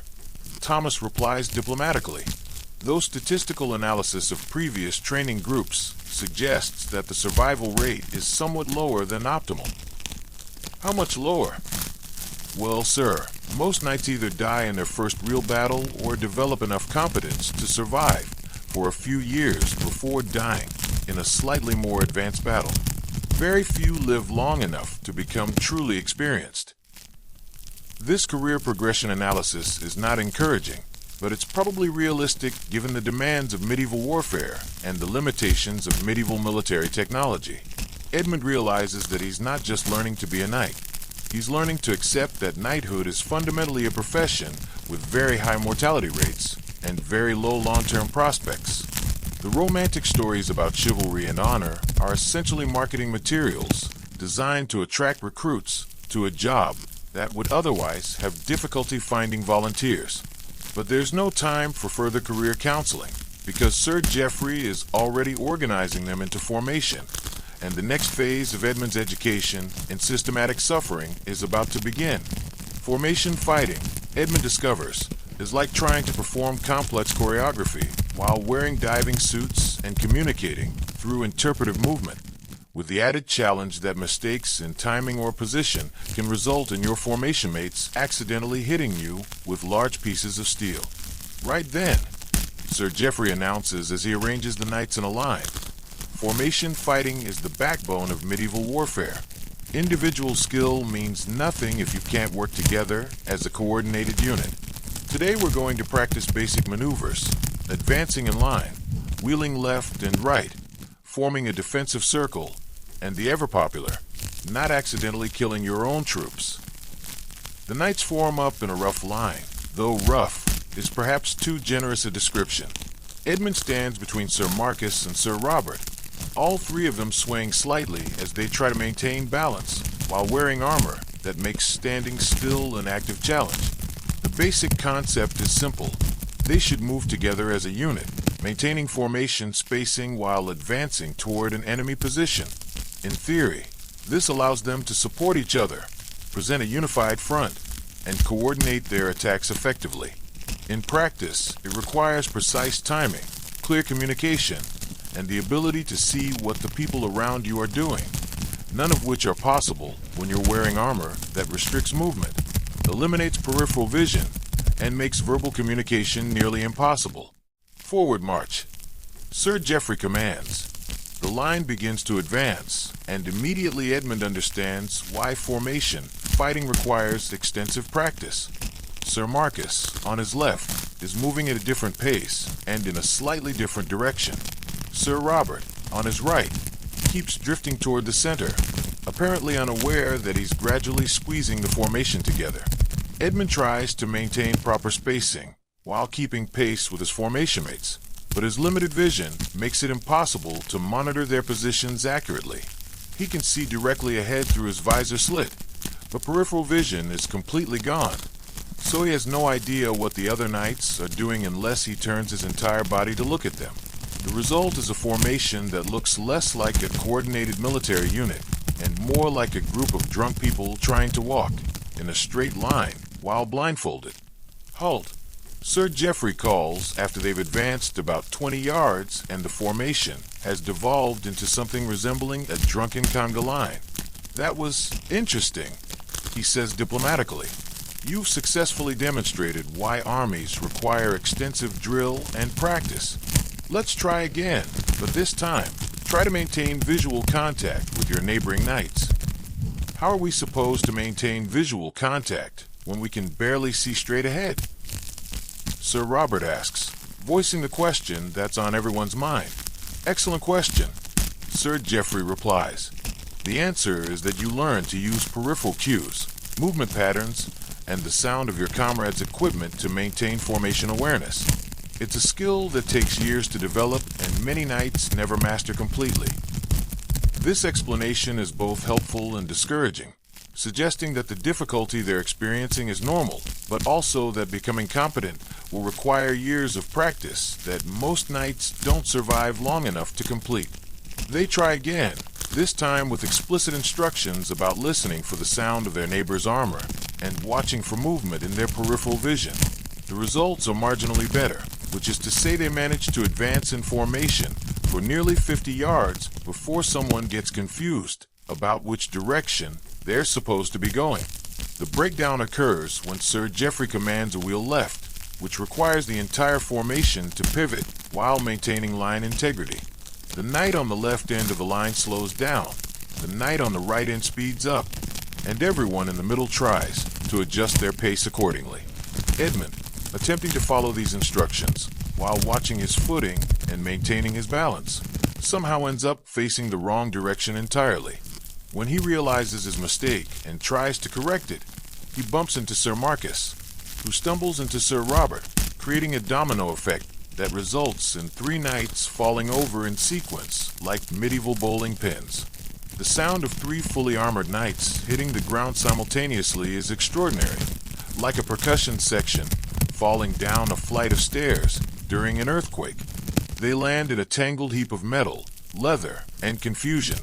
Thomas replies diplomatically, though statistical analysis of previous training groups suggests that the survival rate is somewhat lower than optimal. "How much lower?" "Well, sir, most knights either die in their first real battle or develop enough competence to survive for a few years before dying in a slightly more advanced battle. Very few live long enough to become truly experienced." This career progression analysis is not encouraging, but it's probably realistic given the demands of medieval warfare and the limitations of medieval military technology. Edmund realizes that he's not just learning to be a knight. He's learning to accept that knighthood is fundamentally a profession with very high mortality rates and very low long-term prospects. The romantic stories about chivalry and honor are essentially marketing materials designed to attract recruits to a job that would otherwise have difficulty finding volunteers. But there's no time for further career counseling, because Sir Geoffrey is already organizing them into formation, and the next phase of Edmund's education in systematic suffering is about to begin. Formation fighting, Edmund discovers, is like trying to perform complex choreography while wearing diving suits and communicating through interpretive movement, with the added challenge that mistakes in timing or position can result in your formation mates accidentally hitting you with large pieces of steel. "Right then," Sir Geoffrey announces as he arranges the knights in a line, "formation fighting is the backbone of medieval warfare. Individual skill means nothing if you can't work together as a coordinated unit. Today we're going to practice basic maneuvers, advancing in line, wheeling left and right, forming a defensive circle, and the ever-popular, not accidentally killing your own troops." The knights form up in a rough line, though rough is perhaps too generous a description. Edmund stands between Sir Marcus and Sir Robert, all 3 of them swaying slightly as they try to maintain balance while wearing armor that makes standing still an active challenge. The basic concept is simple. They should move together as a unit, maintaining formation spacing while advancing toward an enemy position. In theory, this allows them to support each other, present a unified front, and coordinate their attacks effectively. In practice, it requires precise timing, clear communication, and the ability to see what the people around you are doing, none of which are possible when you're wearing armor that restricts movement, eliminates peripheral vision, and makes verbal communication nearly impossible. "Forward march," Sir Geoffrey commands. The line begins to advance, and immediately Edmund understands why formation fighting requires extensive practice. Sir Marcus, on his left, is moving at a different pace and in a slightly different direction. Sir Robert, on his right, keeps drifting toward the center, apparently unaware that he's gradually squeezing the formation together. Edmund tries to maintain proper spacing while keeping pace with his formation mates, but his limited vision makes it impossible to monitor their positions accurately. He can see directly ahead through his visor slit, but peripheral vision is completely gone, so he has no idea what the other knights are doing unless he turns his entire body to look at them. The result is a formation that looks less like a coordinated military unit and more like a group of drunk people trying to walk in a straight line while blindfolded. "Halt!" Sir Geoffrey calls after they've advanced about 20 yards and the formation has devolved into something resembling a drunken conga line. "That was interesting," he says diplomatically. "You've successfully demonstrated why armies require extensive drill and practice. Let's try again, but this time, try to maintain visual contact with your neighboring knights. How are we supposed to maintain visual contact when we can barely see straight ahead? Sir Robert asks, voicing the question that's on everyone's mind. Excellent question. Sir Geoffrey replies. The answer is that you learn to use peripheral cues, movement patterns, and the sound of your comrade's equipment to maintain formation awareness. It's a skill that takes years to develop and many knights never master completely. This explanation is both helpful and discouraging, suggesting that the difficulty they're experiencing is normal, but also that becoming competent will require years of practice that most knights don't survive long enough to complete. They try again, this time with explicit instructions about listening for the sound of their neighbor's armor and watching for movement in their peripheral vision. The results are marginally better, which is to say they manage to advance in formation for nearly 50 yards before someone gets confused about which direction they're supposed to be going. The breakdown occurs when Sir Geoffrey commands a wheel left, which requires the entire formation to pivot while maintaining line integrity. The knight on the left end of the line slows down, the knight on the right end speeds up, and everyone in the middle tries to adjust their pace accordingly. Edmund, attempting to follow these instructions while watching his footing and maintaining his balance, somehow ends up facing the wrong direction entirely. When he realizes his mistake and tries to correct it, he bumps into Sir Marcus, who stumbles into Sir Robert, creating a domino effect that results in 3 knights falling over in sequence like medieval bowling pins. The sound of 3 fully armored knights hitting the ground simultaneously is extraordinary, like a percussion section falling down a flight of stairs during an earthquake. They land in a tangled heap of metal, leather, and confusion,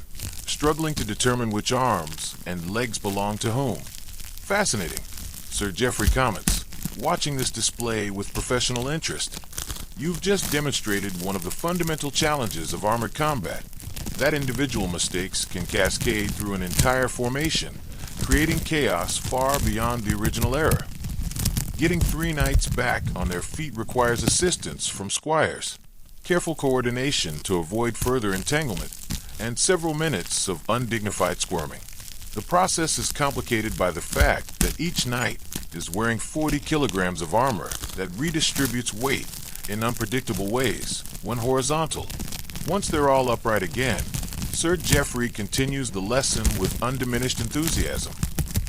struggling to determine which arms and legs belong to whom. Fascinating, Sir Geoffrey comments, watching this display with professional interest. You've just demonstrated one of the fundamental challenges of armored combat, that individual mistakes can cascade through an entire formation, creating chaos far beyond the original error. Getting 3 knights back on their feet requires assistance from squires, careful coordination to avoid further entanglement, and several minutes of undignified squirming. The process is complicated by the fact that each knight is wearing 40 kilograms of armor that redistributes weight in unpredictable ways when horizontal. Once they're all upright again, Sir Geoffrey continues the lesson with undiminished enthusiasm.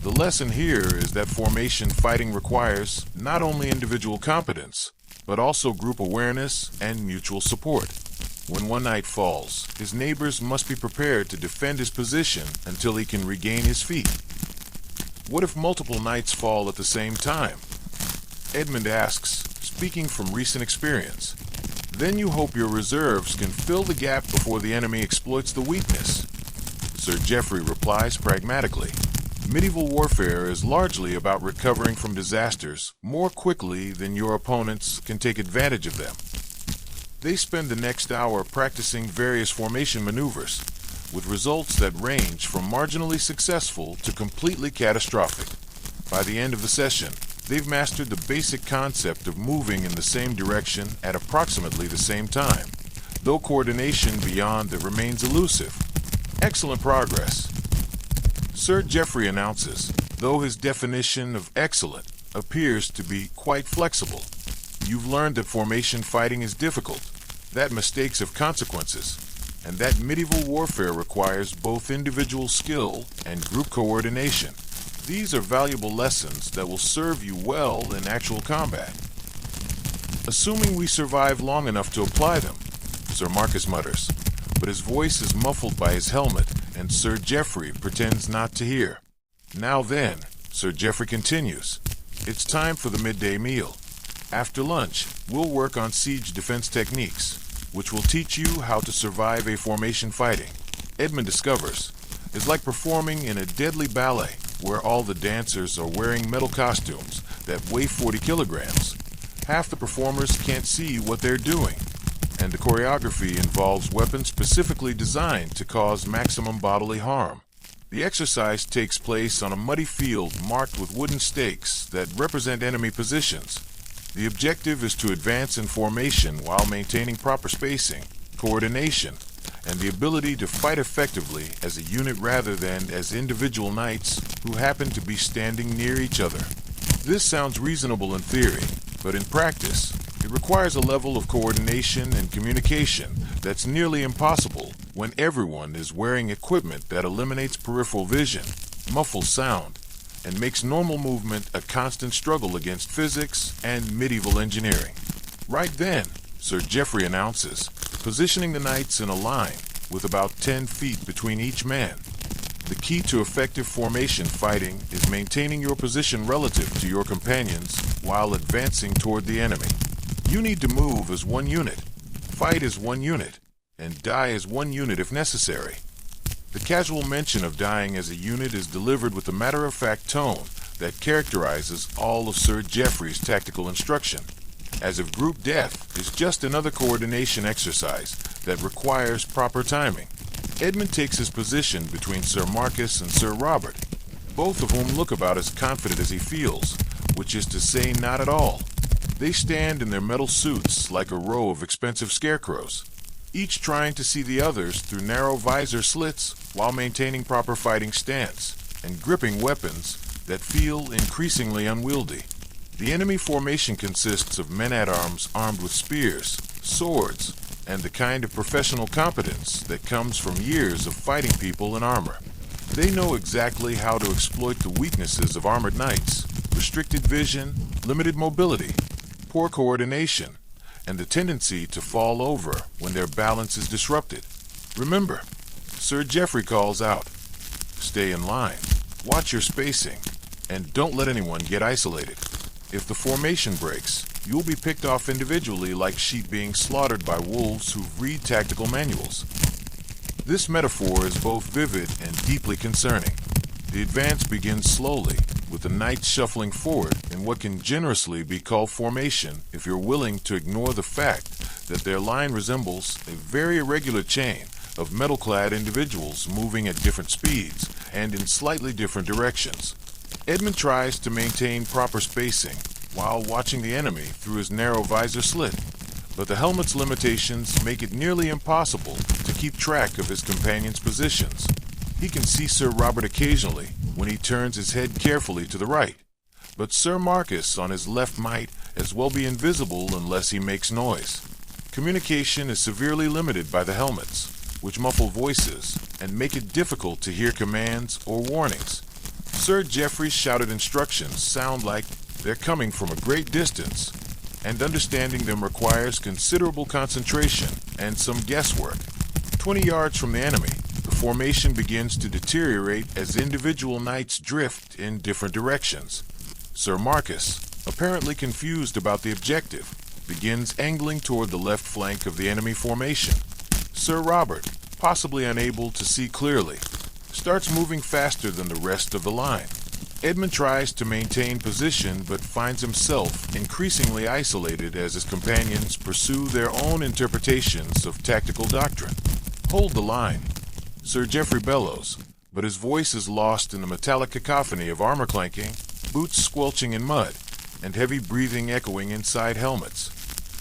The lesson here is that formation fighting requires not only individual competence, but also group awareness and mutual support. When one knight falls, his neighbors must be prepared to defend his position until he can regain his feet. What if multiple knights fall at the same time? Edmund asks, speaking from recent experience. Then you hope your reserves can fill the gap before the enemy exploits the weakness. Sir Geoffrey replies pragmatically. Medieval warfare is largely about recovering from disasters more quickly than your opponents can take advantage of them. They spend the next hour practicing various formation maneuvers, with results that range from marginally successful to completely catastrophic. By the end of the session, they've mastered the basic concept of moving in the same direction at approximately the same time, though coordination beyond that remains elusive. Excellent progress. Sir Geoffrey announces, though his definition of excellent appears to be quite flexible. You've learned that formation fighting is difficult, that mistakes have consequences, and that medieval warfare requires both individual skill and group coordination. These are valuable lessons that will serve you well in actual combat. Assuming we survive long enough to apply them, Sir Marcus mutters, but his voice is muffled by his helmet, and Sir Geoffrey pretends not to hear. Now then, Sir Geoffrey continues, it's time for the midday meal. After lunch, we'll work on siege defense techniques, which will teach you how to survive a formation fighting. Edmund discovers, it's like performing in a deadly ballet, where all the dancers are wearing metal costumes that weigh 40 kilograms. Half the performers can't see what they're doing, and the choreography involves weapons specifically designed to cause maximum bodily harm. The exercise takes place on a muddy field marked with wooden stakes that represent enemy positions. The objective is to advance in formation while maintaining proper spacing, coordination, and the ability to fight effectively as a unit rather than as individual knights who happen to be standing near each other. This sounds reasonable in theory, but in practice, it requires a level of coordination and communication that's nearly impossible when everyone is wearing equipment that eliminates peripheral vision, muffles sound, and makes normal movement a constant struggle against physics and medieval engineering. Right then, Sir Geoffrey announces, positioning the knights in a line with about 10 feet between each man. The key to effective formation fighting is maintaining your position relative to your companions while advancing toward the enemy. You need to move as one unit, fight as one unit, and die as one unit if necessary. The casual mention of dying as a unit is delivered with the matter-of-fact tone that characterizes all of Sir Geoffrey's tactical instruction, as if group death is just another coordination exercise that requires proper timing. Edmund takes his position between Sir Marcus and Sir Robert, both of whom look about as confident as he feels, which is to say not at all. They stand in their metal suits like a row of expensive scarecrows, each trying to see the others through narrow visor slits while maintaining proper fighting stance and gripping weapons that feel increasingly unwieldy. The enemy formation consists of men-at-arms armed with spears, swords, and the kind of professional competence that comes from years of fighting people in armor. They know exactly how to exploit the weaknesses of armored knights: restricted vision, limited mobility, poor coordination, and the tendency to fall over when their balance is disrupted. Remember, Sir Geoffrey calls out, stay in line, watch your spacing, and don't let anyone get isolated. If the formation breaks, you'll be picked off individually like sheep being slaughtered by wolves who read tactical manuals. This metaphor is both vivid and deeply concerning. The advance begins slowly, with the knights shuffling forward in what can generously be called formation if you're willing to ignore the fact that their line resembles a very irregular chain of metal-clad individuals moving at different speeds and in slightly different directions. Edmund tries to maintain proper spacing while watching the enemy through his narrow visor slit, but the helmet's limitations make it nearly impossible to keep track of his companions' positions. He can see Sir Robert occasionally when he turns his head carefully to the right, but Sir Marcus on his left might as well be invisible unless he makes noise. Communication is severely limited by the helmets, which muffle voices and make it difficult to hear commands or warnings. Sir Geoffrey's shouted instructions sound like they're coming from a great distance, and understanding them requires considerable concentration and some guesswork. 20 yards from the enemy, the formation begins to deteriorate as individual knights drift in different directions. Sir Marcus, apparently confused about the objective, begins angling toward the left flank of the enemy formation. Sir Robert, possibly unable to see clearly, starts moving faster than the rest of the line. Edmund tries to maintain position but finds himself increasingly isolated as his companions pursue their own interpretations of tactical doctrine. Hold the line, Sir Geoffrey bellows, but his voice is lost in the metallic cacophony of armor clanking, boots squelching in mud, and heavy breathing echoing inside helmets.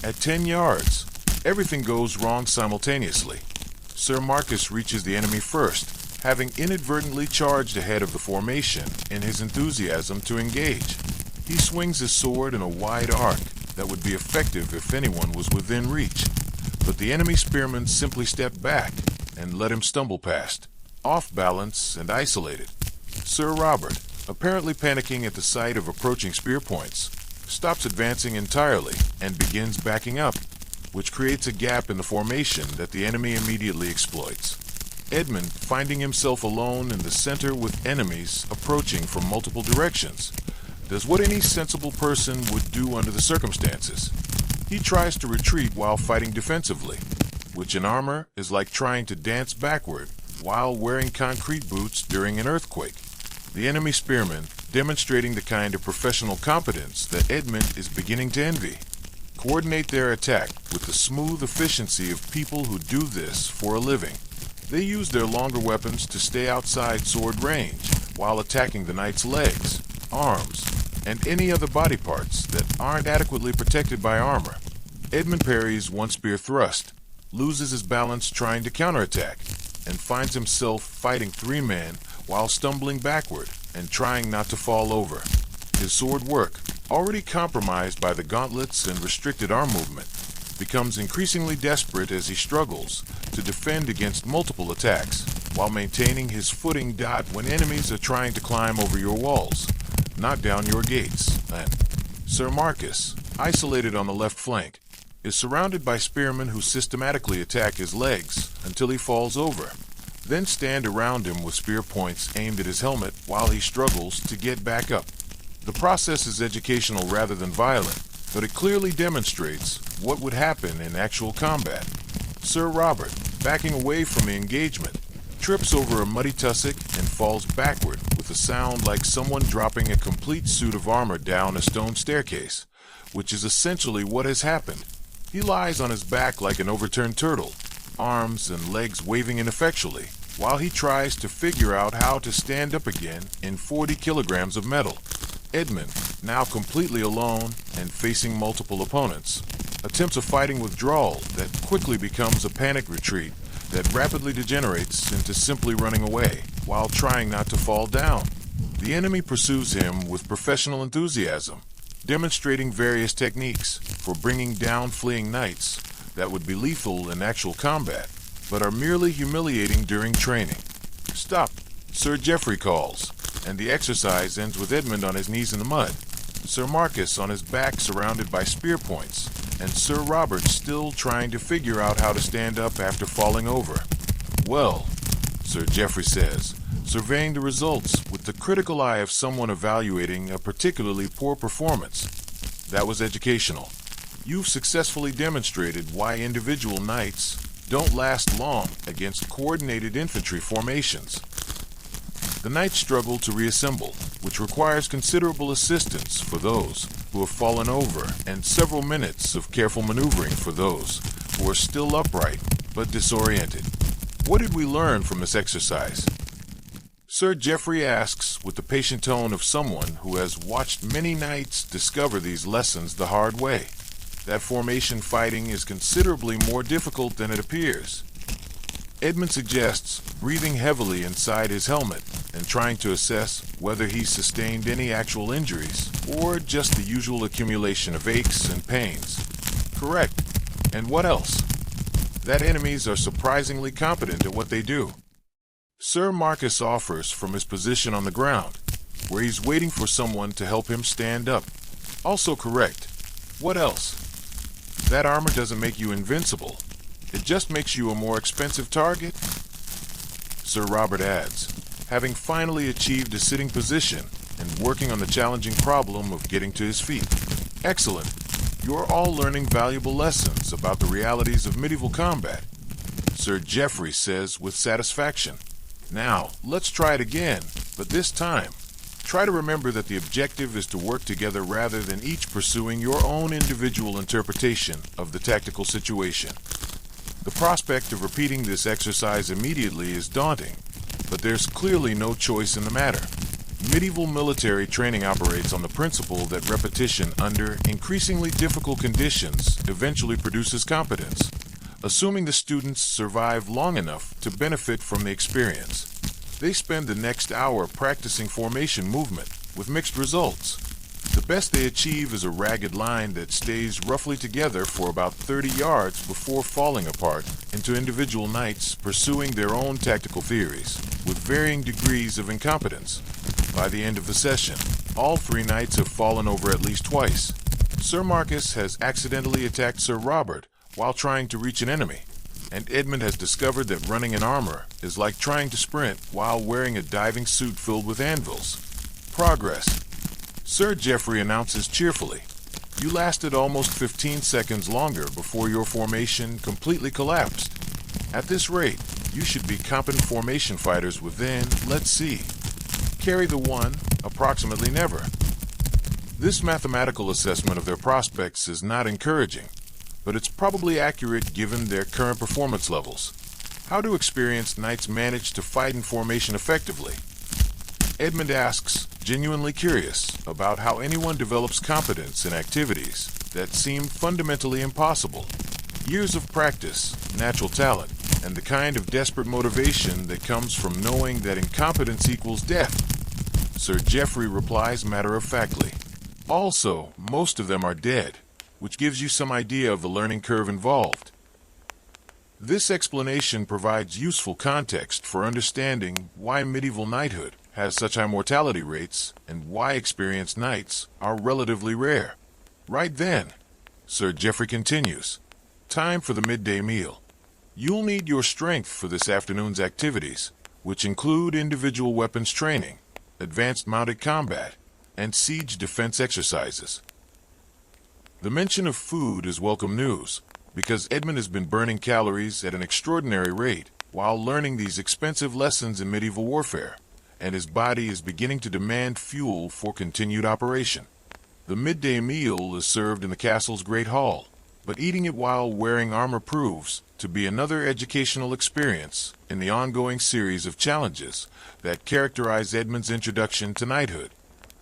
At 10 yards, everything goes wrong simultaneously. Sir Marcus reaches the enemy first, having inadvertently charged ahead of the formation in his enthusiasm to engage. He swings his sword in a wide arc that would be effective if anyone was within reach, but the enemy spearmen simply step back and let him stumble past, off balance and isolated. Sir Robert, apparently panicking at the sight of approaching spear points, stops advancing entirely and begins backing up, which creates a gap in the formation that the enemy immediately exploits. Edmund, finding himself alone in the center with enemies approaching from multiple directions, does what any sensible person would do under the circumstances. He tries to retreat while fighting defensively, which in armor is like trying to dance backward while wearing concrete boots during an earthquake. The enemy spearmen demonstrating the kind of professional competence that Edmund is beginning to envy, coordinate their attack with the smooth efficiency of people who do this for a living. They use their longer weapons to stay outside sword range while attacking the knight's legs, arms, and any other body parts that aren't adequately protected by armor. Edmund parries one spear thrust, loses his balance trying to counterattack, and finds himself fighting 3 men while stumbling backward and trying not to fall over. His sword work, already compromised by the gauntlets and restricted arm movement, becomes increasingly desperate as he struggles to defend against multiple attacks while maintaining his footing. When enemies are trying to climb over your walls, knock down your gates, and Sir Marcus, isolated on the left flank, is surrounded by spearmen who systematically attack his legs until he falls over, then stand around him with spear points aimed at his helmet while he struggles to get back up. The process is educational rather than violent, but it clearly demonstrates what would happen in actual combat. Sir Robert, backing away from the engagement, trips over a muddy tussock and falls backward with a sound like someone dropping a complete suit of armor down a stone staircase, which is essentially what has happened. He lies on his back like an overturned turtle, arms and legs waving ineffectually, while he tries to figure out how to stand up again in 40 kilograms of metal. Edmund, now completely alone and facing multiple opponents, attempts a fighting withdrawal that quickly becomes a panic retreat that rapidly degenerates into simply running away while trying not to fall down. The enemy pursues him with professional enthusiasm, demonstrating various techniques for bringing down fleeing knights that would be lethal in actual combat, but are merely humiliating during training. Stop, Sir Geoffrey calls, and the exercise ends with Edmund on his knees in the mud, Sir Marcus on his back surrounded by spear points, and Sir Robert still trying to figure out how to stand up after falling over. Well, Sir Geoffrey says, surveying the results with the critical eye of someone evaluating a particularly poor performance. That was educational. You've successfully demonstrated why individual knights don't last long against coordinated infantry formations. The knights struggle to reassemble, which requires considerable assistance for those who have fallen over and several minutes of careful maneuvering for those who are still upright but disoriented. What did we learn from this exercise? Sir Geoffrey asks with the patient tone of someone who has watched many knights discover these lessons the hard way. That formation fighting is considerably more difficult than it appears. Edmund suggests breathing heavily inside his helmet and trying to assess whether he's sustained any actual injuries or just the usual accumulation of aches and pains. Correct. And what else? That enemies are surprisingly competent at what they do. Sir Marcus offers from his position on the ground, where he's waiting for someone to help him stand up. Also correct. What else? That armor doesn't make you invincible. It just makes you a more expensive target. Sir Robert adds, having finally achieved a sitting position and working on the challenging problem of getting to his feet. Excellent. You're all learning valuable lessons about the realities of medieval combat, Sir Geoffrey says with satisfaction. Now, let's try it again, but this time, try to remember that the objective is to work together rather than each pursuing your own individual interpretation of the tactical situation. The prospect of repeating this exercise immediately is daunting, but there's clearly no choice in the matter. Medieval military training operates on the principle that repetition under increasingly difficult conditions eventually produces competence, assuming the students survive long enough to benefit from the experience. They spend the next hour practicing formation movement with mixed results. The best they achieve is a ragged line that stays roughly together for about 30 yards before falling apart into individual knights pursuing their own tactical theories, with varying degrees of incompetence. By the end of the session, all 3 knights have fallen over at least twice. Sir Marcus has accidentally attacked Sir Robert while trying to reach an enemy, and Edmund has discovered that running in armor is like trying to sprint while wearing a diving suit filled with anvils. Progress. Sir Geoffrey announces cheerfully, you lasted almost 15 seconds longer before your formation completely collapsed. At this rate, you should be competent formation fighters within, let's see, carry the one, approximately never. This mathematical assessment of their prospects is not encouraging, but it's probably accurate given their current performance levels. How do experienced knights manage to fight in formation effectively? Edmund asks, genuinely curious about how anyone develops competence in activities that seem fundamentally impossible. Years of practice, natural talent, and the kind of desperate motivation that comes from knowing that incompetence equals death. Sir Geoffrey replies matter-of-factly. Also, most of them are dead, which gives you some idea of the learning curve involved. This explanation provides useful context for understanding why medieval knighthood has such high mortality rates and why experienced knights are relatively rare. Right then, Sir Geoffrey continues, time for the midday meal. You'll need your strength for this afternoon's activities, which include individual weapons training, advanced mounted combat, and siege defense exercises. The mention of food is welcome news, because Edmund has been burning calories at an extraordinary rate while learning these expensive lessons in medieval warfare, and his body is beginning to demand fuel for continued operation. The midday meal is served in the castle's great hall, but eating it while wearing armor proves to be another educational experience in the ongoing series of challenges that characterize Edmund's introduction to knighthood.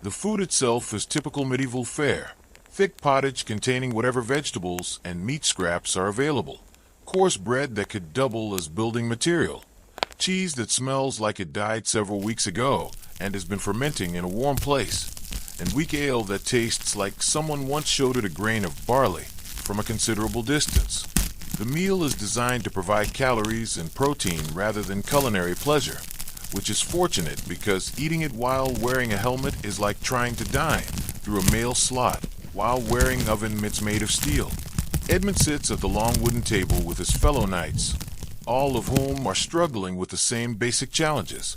The food itself is typical medieval fare. Thick pottage containing whatever vegetables and meat scraps are available, coarse bread that could double as building material, cheese that smells like it died several weeks ago and has been fermenting in a warm place, and weak ale that tastes like someone once showed it a grain of barley from a considerable distance. The meal is designed to provide calories and protein rather than culinary pleasure, which is fortunate because eating it while wearing a helmet is like trying to dine through a mail slot while wearing oven mitts made of steel. Edmund sits at the long wooden table with his fellow knights, all of whom are struggling with the same basic challenges.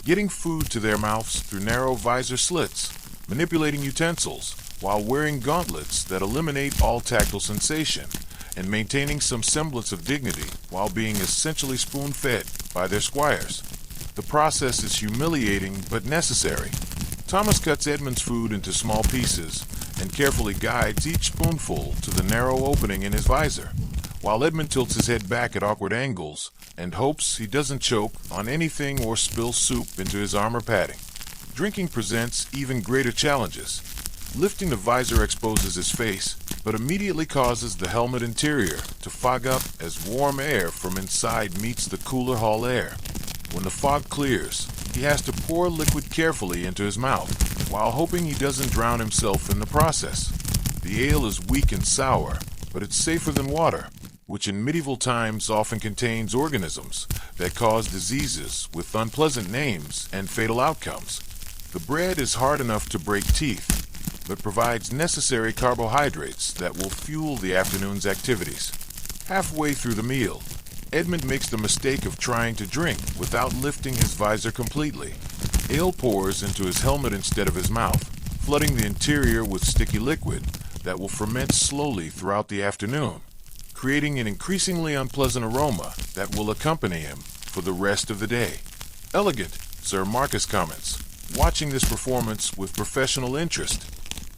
Getting food to their mouths through narrow visor slits, manipulating utensils while wearing gauntlets that eliminate all tactile sensation, and maintaining some semblance of dignity while being essentially spoon-fed by their squires. The process is humiliating but necessary. Thomas cuts Edmund's food into small pieces and carefully guides each spoonful to the narrow opening in his visor, while Edmund tilts his head back at awkward angles and hopes he doesn't choke on anything or spill soup into his armor padding. Drinking presents even greater challenges. Lifting the visor exposes his face, but immediately causes the helmet interior to fog up as warm air from inside meets the cooler hall air. When the fog clears, he has to pour liquid carefully into his mouth, while hoping he doesn't drown himself in the process. The ale is weak and sour, but it's safer than water, which in medieval times often contains organisms that cause diseases with unpleasant names and fatal outcomes. The bread is hard enough to break teeth, but provides necessary carbohydrates that will fuel the afternoon's activities. Halfway through the meal, Edmund makes the mistake of trying to drink without lifting his visor completely. Ale pours into his helmet instead of his mouth, flooding the interior with sticky liquid that will ferment slowly throughout the afternoon, creating an increasingly unpleasant aroma that will accompany him for the rest of the day. Elegant, Sir Marcus comments, watching this performance with professional interest.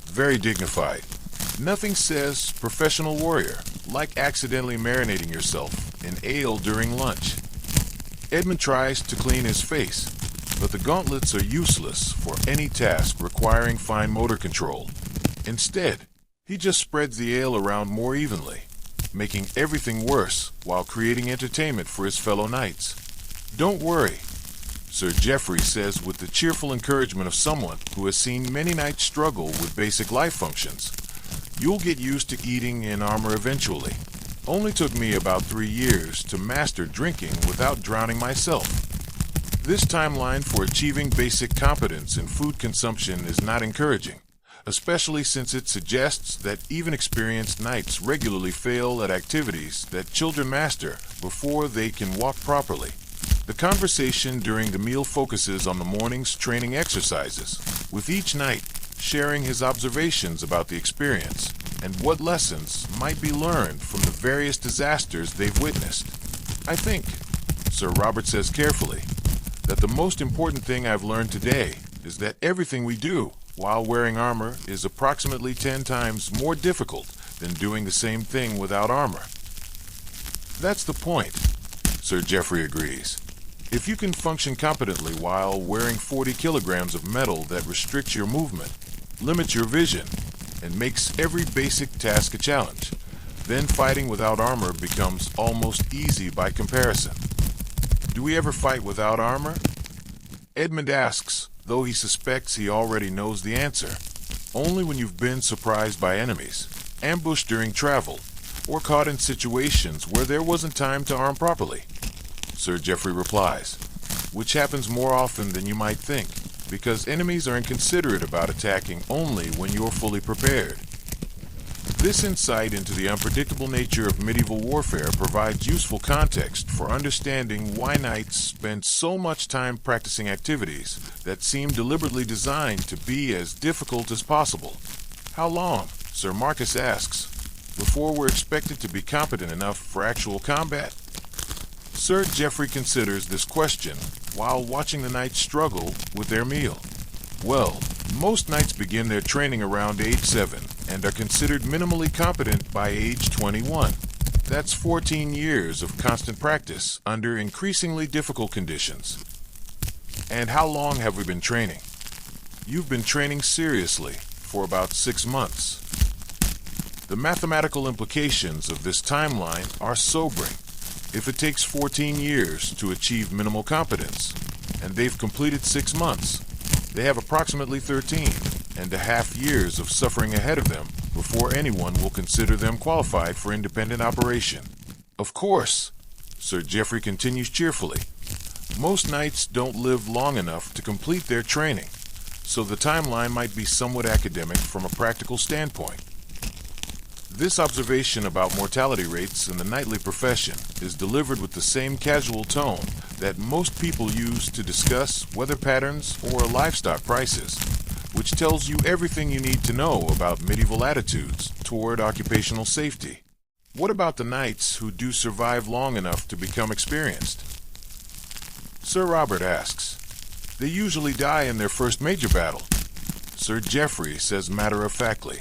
Very dignified. Nothing says professional warrior like accidentally marinating yourself in ale during lunch. Edmund tries to clean his face, but the gauntlets are useless for any task requiring fine motor control. Instead, he just spreads the ale around more evenly, making everything worse while creating entertainment for his fellow knights. Don't worry, Sir Geoffrey says with the cheerful encouragement of someone who has seen many knights struggle with basic life functions. You'll get used to eating in armor eventually. Only took me about 3 years to master drinking without drowning myself. This timeline for achieving basic competence in food consumption is not encouraging, especially since it suggests that even experienced knights regularly fail at activities that children master before they can walk properly. The conversation during the meal focuses on the morning's training exercises, with each knight sharing his observations about the experience and what lessons might be learned from the various disasters they've witnessed. I think, Sir Robert says carefully, that the most important thing I've learned today is that everything we do while wearing armor is approximately 10 times more difficult than doing the same thing without armor. That's the point, Sir Geoffrey agrees. If you can function competently while wearing 40 kilograms of metal that restricts your movement, limits your vision, and makes every basic task a challenge, then fighting without armor becomes almost easy by comparison. Do we ever fight without armor? Edmund asks, though he suspects he already knows the answer. Only when you've been surprised by enemies, ambushed during travel, or caught in situations where there wasn't time to arm properly. Sir Geoffrey replies, which happens more often than you might think, because enemies are inconsiderate about attacking only when you're fully prepared. This insight into the unpredictable nature of medieval warfare provides useful context for understanding why knights spend so much time practicing activities that seem deliberately designed to be as difficult as possible. How long, Sir Marcus asks, before we're expected to be competent enough for actual combat? Sir Geoffrey considers this question while watching the knights struggle with their meal. Well, most knights begin their training around age 7 and are considered minimally competent by age 21. That's 14 years of constant practice under increasingly difficult conditions. And how long have we been training? You've been training seriously for about 6 months. The mathematical implications of this timeline are sobering. If it takes 14 years to achieve minimal competence, and they've completed 6 months, they have approximately 13.5 years of suffering ahead of them before anyone will consider them qualified for independent operation. Of course, Sir Geoffrey continues cheerfully, most knights don't live long enough to complete their training, so the timeline might be somewhat academic from a practical standpoint. This observation about mortality rates in the knightly profession is delivered with the same casual tone that most people use to discuss weather patterns or livestock prices, which tells you everything you need to know about medieval attitudes toward occupational safety. What about the knights who do survive long enough to become experienced? Sir Robert asks. They usually die in their first major battle. Sir Geoffrey says matter-of-factly,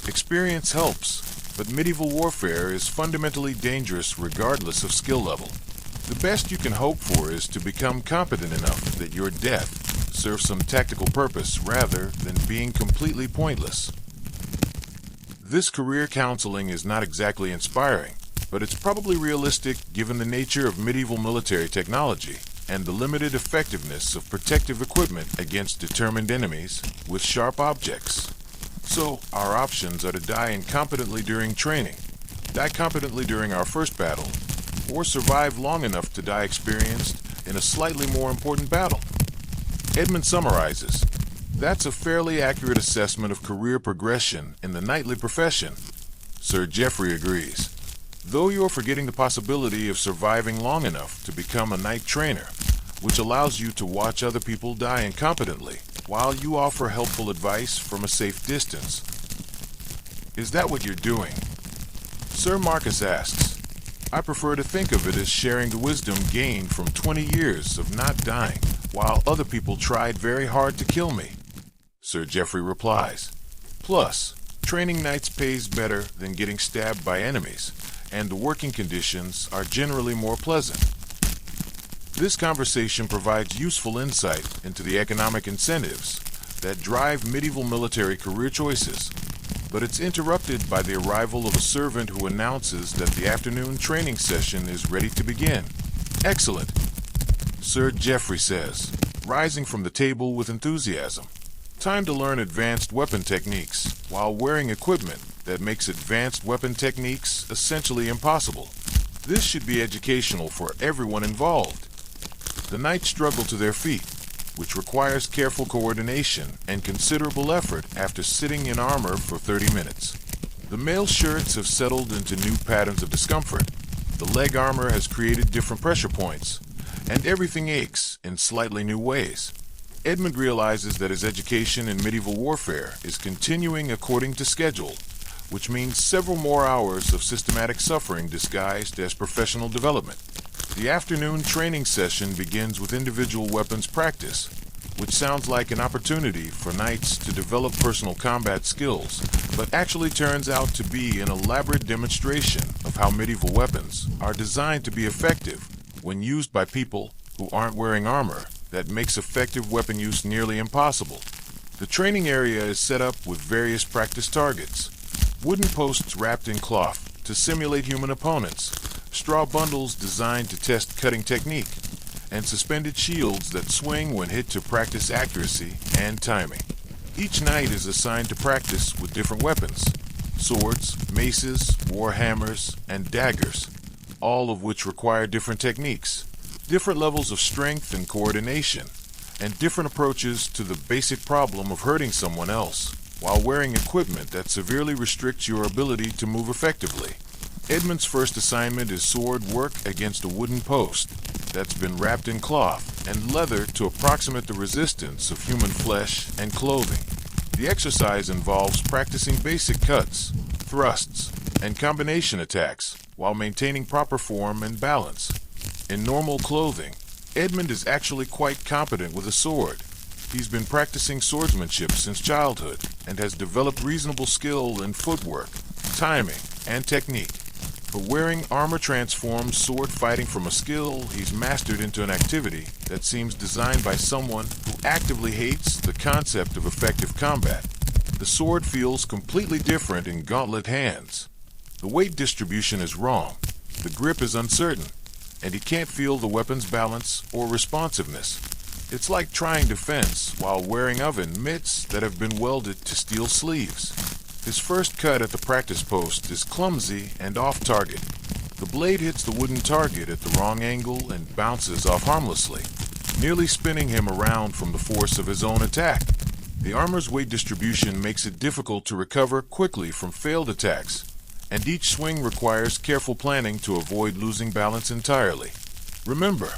experience helps, but medieval warfare is fundamentally dangerous regardless of skill level. The best you can hope for is to become competent enough that your death serves some tactical purpose rather than being completely pointless. This career counseling is not exactly inspiring, but it's probably realistic given the nature of medieval military technology and the limited effectiveness of protective equipment against determined enemies with sharp objects. So, our options are to die incompetently during training, die competently during our first battle, or survive long enough to die experienced in a slightly more important battle. Edmund summarizes, that's a fairly accurate assessment of career progression in the knightly profession. Sir Geoffrey agrees, though you're forgetting the possibility of surviving long enough to become a knight trainer, which allows you to watch other people die incompetently while you offer helpful advice from a safe distance. Is that what you're doing? Sir Marcus asks. I prefer to think of it as sharing the wisdom gained from 20 years of not dying while other people tried very hard to kill me. Sir Geoffrey replies. Plus, training knights pays better than getting stabbed by enemies, and the working conditions are generally more pleasant. This conversation provides useful insight into the economic incentives that drive medieval military career choices, but it's interrupted by the arrival of a servant who announces that the afternoon training session is ready to begin. Excellent, Sir Geoffrey says, rising from the table with enthusiasm. Time to learn advanced weapon techniques while wearing equipment that makes advanced weapon techniques essentially impossible. This should be educational for everyone involved. The knights struggle to their feet, which requires careful coordination and considerable effort after sitting in armor for 30 minutes. The male shirts have settled into new patterns of discomfort. The leg armor has created different pressure points, and everything aches in slightly new ways. Edmund realizes that his education in medieval warfare is continuing according to schedule, which means several more hours of systematic suffering disguised as professional development. The afternoon training session begins with individual weapons practice, which sounds like an opportunity for knights to develop personal combat skills, but actually turns out to be an elaborate demonstration of how medieval weapons are designed to be effective when used by people who aren't wearing armor that makes effective weapon use nearly impossible. The training area is set up with various practice targets. Wooden posts wrapped in cloth to simulate human opponents, straw bundles designed to test cutting technique, and suspended shields that swing when hit to practice accuracy and timing. Each knight is assigned to practice with different weapons: swords, maces, war hammers, and daggers, all of which require different techniques, different levels of strength and coordination, and different approaches to the basic problem of hurting someone else while wearing equipment that severely restricts your ability to move effectively. Edmund's first assignment is sword work against a wooden post that's been wrapped in cloth and leather to approximate the resistance of human flesh and clothing. The exercise involves practicing basic cuts, thrusts, and combination attacks while maintaining proper form and balance. In normal clothing, Edmund is actually quite competent with a sword. He's been practicing swordsmanship since childhood and has developed reasonable skill in footwork, timing, and technique. But wearing armor transforms sword fighting from a skill he's mastered into an activity that seems designed by someone who actively hates the concept of effective combat. The sword feels completely different in gauntlet hands. The weight distribution is wrong, the grip is uncertain, and he can't feel the weapon's balance or responsiveness. It's like trying to fence while wearing oven mitts that have been welded to steel sleeves. His first cut at the practice post is clumsy and off-target. The blade hits the wooden target at the wrong angle and bounces off harmlessly, nearly spinning him around from the force of his own attack. The armor's weight distribution makes it difficult to recover quickly from failed attacks, and each swing requires careful planning to avoid losing balance entirely. Remember,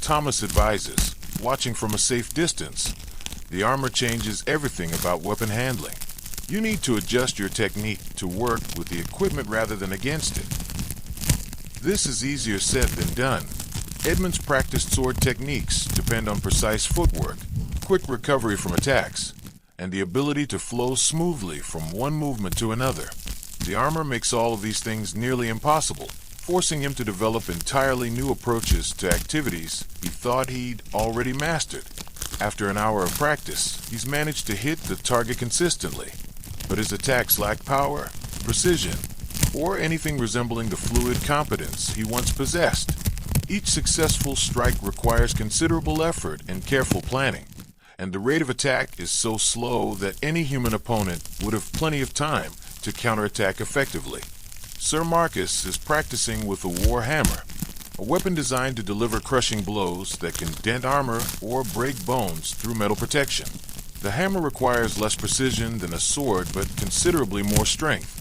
Thomas advises, watching from a safe distance. The armor changes everything about weapon handling. You need to adjust your technique to work with the equipment rather than against it. This is easier said than done. Edmund's practiced sword techniques depend on precise footwork, quick recovery from attacks, and the ability to flow smoothly from one movement to another. The armor makes all of these things nearly impossible, forcing him to develop entirely new approaches to activities he thought he'd already mastered. After an hour of practice, he's managed to hit the target consistently, but his attacks lack power, precision, or anything resembling the fluid competence he once possessed. Each successful strike requires considerable effort and careful planning, and the rate of attack is so slow that any human opponent would have plenty of time to counterattack effectively. Sir Marcus is practicing with a war hammer, a weapon designed to deliver crushing blows that can dent armor or break bones through metal protection. The hammer requires less precision than a sword but considerably more strength,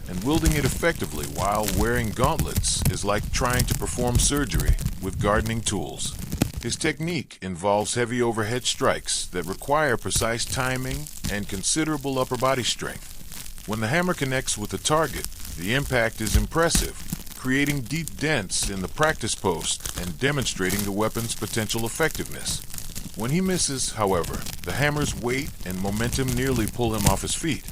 and wielding it effectively while wearing gauntlets is like trying to perform surgery with gardening tools. His technique involves heavy overhead strikes that require precise timing and considerable upper body strength. When the hammer connects with the target, the impact is impressive, creating deep dents in the practice post and demonstrating the weapon's potential effectiveness. When he misses, however, the hammer's weight and momentum nearly pull him off his feet,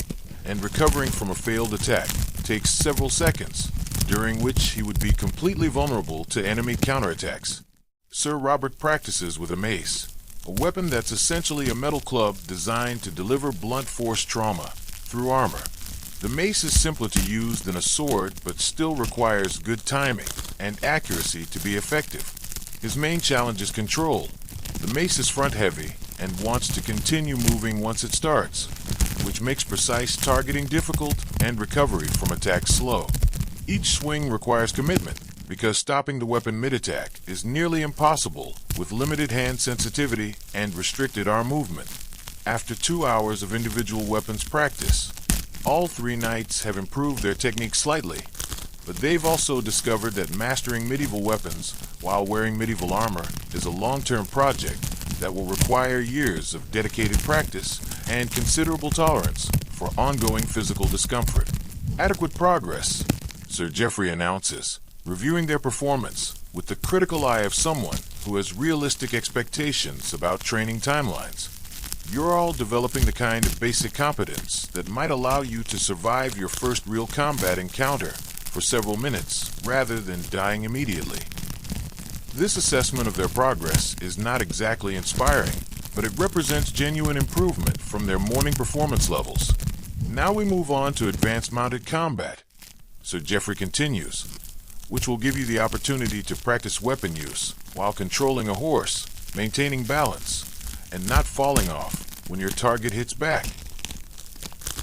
and recovering from a failed attack takes several seconds, during which he would be completely vulnerable to enemy counterattacks. Sir Robert practices with a mace, a weapon that's essentially a metal club designed to deliver blunt force trauma through armor. The mace is simpler to use than a sword, but still requires good timing and accuracy to be effective. His main challenge is control. The mace is front-heavy and wants to continue moving once it starts, which makes precise targeting difficult and recovery from attacks slow. Each swing requires commitment, because stopping the weapon mid-attack is nearly impossible with limited hand sensitivity and restricted arm movement. After 2 hours of individual weapons practice, all three knights have improved their technique slightly, but they've also discovered that mastering medieval weapons while wearing medieval armor is a long-term project that will require years of dedicated practice and considerable tolerance for ongoing physical discomfort. Adequate progress, Sir Geoffrey announces, reviewing their performance with the critical eye of someone who has realistic expectations about training timelines. You're all developing the kind of basic competence that might allow you to survive your first real combat encounter for several minutes rather than dying immediately. This assessment of their progress is not exactly inspiring, but it represents genuine improvement from their morning performance levels. Now we move on to advanced mounted combat. Sir Geoffrey continues, which will give you the opportunity to practice weapon use while controlling a horse, maintaining balance, and not falling off when your target hits back.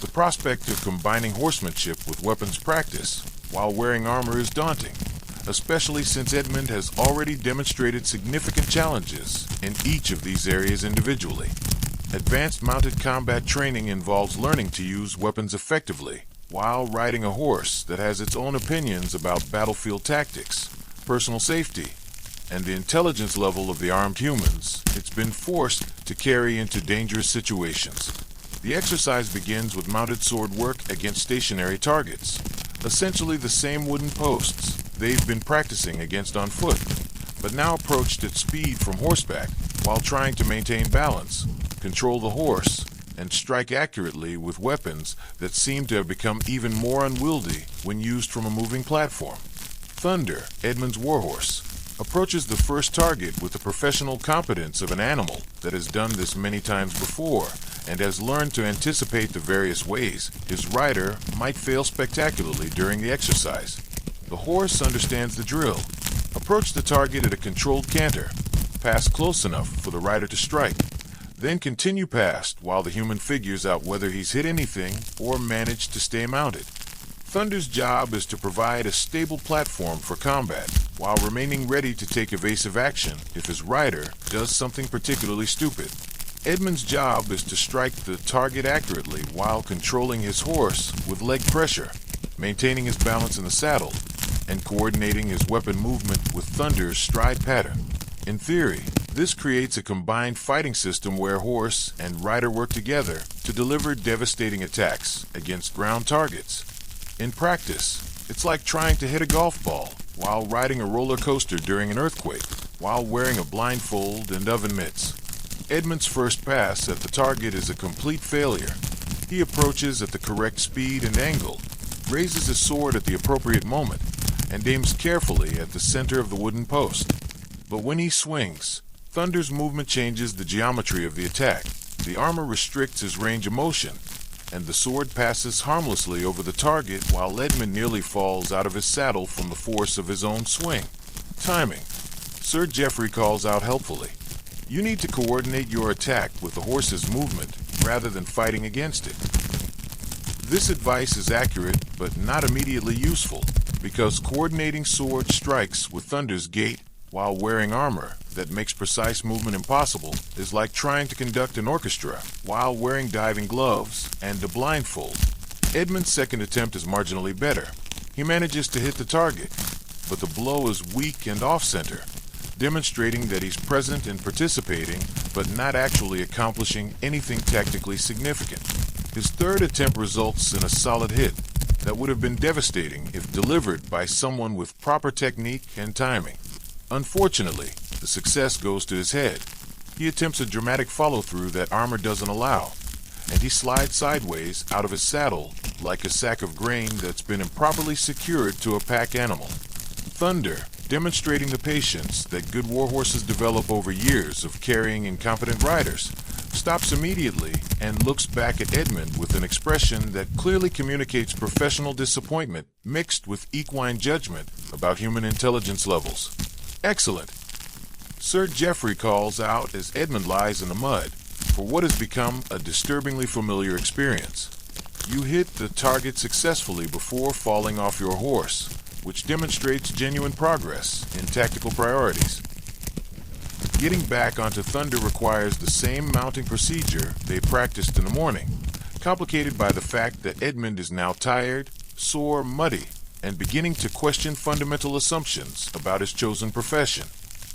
The prospect of combining horsemanship with weapons practice while wearing armor is daunting, especially since Edmund has already demonstrated significant challenges in each of these areas individually. Advanced mounted combat training involves learning to use weapons effectively while riding a horse that has its own opinions about battlefield tactics, personal safety, and the intelligence level of the armed humans it's been forced to carry into dangerous situations. The exercise begins with mounted sword work against stationary targets, essentially the same wooden posts they've been practicing against on foot, but now approached at speed from horseback while trying to maintain balance, control the horse, and strike accurately with weapons that seem to have become even more unwieldy when used from a moving platform. Thunder, Edmund's warhorse, approaches the first target with the professional competence of an animal that has done this many times before and has learned to anticipate the various ways his rider might fail spectacularly during the exercise. The horse understands the drill. Approach the target at a controlled canter. Pass close enough for the rider to strike. Then continue past while the human figures out whether he's hit anything or managed to stay mounted. Thunder's job is to provide a stable platform for combat while remaining ready to take evasive action if his rider does something particularly stupid. Edmund's job is to strike the target accurately while controlling his horse with leg pressure, maintaining his balance in the saddle, and coordinating his weapon movement with Thunder's stride pattern. In theory, this creates a combined fighting system where horse and rider work together to deliver devastating attacks against ground targets. In practice, it's like trying to hit a golf ball while riding a roller coaster during an earthquake, while wearing a blindfold and oven mitts. Edmund's first pass at the target is a complete failure. He approaches at the correct speed and angle, raises his sword at the appropriate moment, and aims carefully at the center of the wooden post. But when he swings, Thunder's movement changes the geometry of the attack. The armor restricts his range of motion, and the sword passes harmlessly over the target while Edmund nearly falls out of his saddle from the force of his own swing. Timing. Sir Geoffrey calls out helpfully. You need to coordinate your attack with the horse's movement rather than fighting against it. This advice is accurate but not immediately useful, because coordinating sword strikes with Thunder's gait while wearing armor that makes precise movement impossible is like trying to conduct an orchestra while wearing diving gloves and a blindfold. Edmund's second attempt is marginally better. He manages to hit the target, but the blow is weak and off-center, demonstrating that he's present and participating, but not actually accomplishing anything tactically significant. His third attempt results in a solid hit that would have been devastating if delivered by someone with proper technique and timing. Unfortunately, the success goes to his head. He attempts a dramatic follow-through that armor doesn't allow, and he slides sideways out of his saddle like a sack of grain that's been improperly secured to a pack animal. Thunder, demonstrating the patience that good warhorses develop over years of carrying incompetent riders, stops immediately and looks back at Edmund with an expression that clearly communicates professional disappointment mixed with equine judgment about human intelligence levels. Excellent! Sir Geoffrey calls out as Edmund lies in the mud for what has become a disturbingly familiar experience. You hit the target successfully before falling off your horse, which demonstrates genuine progress in tactical priorities. Getting back onto Thunder requires the same mounting procedure they practiced in the morning, complicated by the fact that Edmund is now tired, sore, muddy, and beginning to question fundamental assumptions about his chosen profession.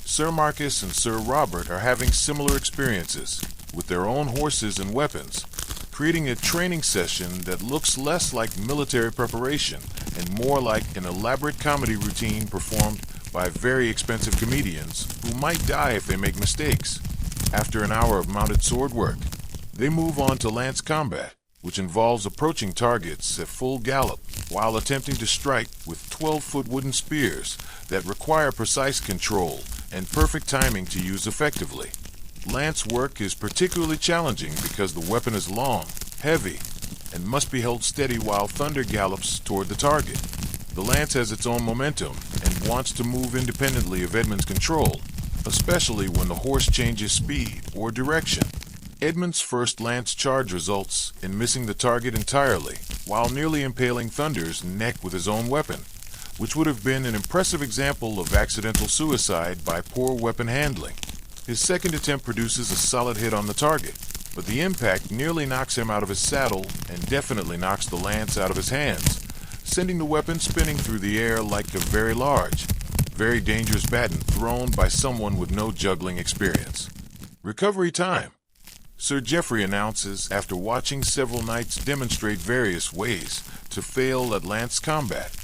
Sir Marcus and Sir Robert are having similar experiences with their own horses and weapons, creating a training session that looks less like military preparation and more like an elaborate comedy routine performed by very expensive comedians who might die if they make mistakes. After an hour of mounted sword work, they move on to lance combat, which involves approaching targets at full gallop while attempting to strike with 12-foot wooden spears that require precise control and perfect timing to use effectively. Lance work is particularly challenging because the weapon is long, heavy, and must be held steady while thunder gallops toward the target. The lance has its own momentum and wants to move independently of Edmund's control, especially when the horse changes speed or direction. Edmund's first lance charge results in missing the target entirely, while nearly impaling Thunder's neck with his own weapon, which would have been an impressive example of accidental suicide by poor weapon handling. His second attempt produces a solid hit on the target, but the impact nearly knocks him out of his saddle and definitely knocks the lance out of his hands, sending the weapon spinning through the air like a very large, very dangerous baton thrown by someone with no juggling experience. Recovery time. Sir Geoffrey announces after watching several knights demonstrate various ways to fail at lance combat.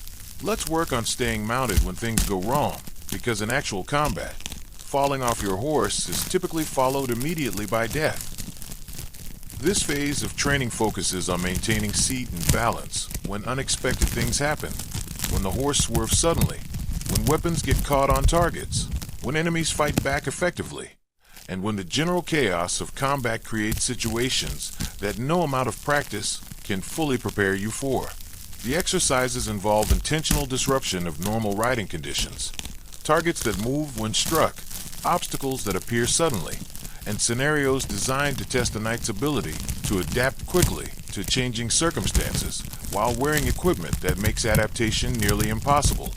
Let's work on staying mounted when things go wrong, because in actual combat, falling off your horse is typically followed immediately by death. This phase of training focuses on maintaining seat and balance when unexpected things happen, when the horse swerves suddenly, when weapons get caught on targets, when enemies fight back effectively, and when the general chaos of combat creates situations that no amount of practice can fully prepare you for. The exercises involve intentional disruption of normal riding conditions, targets that move when struck, obstacles that appear suddenly, and scenarios designed to test a knight's ability to adapt quickly to changing circumstances while wearing equipment that makes adaptation nearly impossible.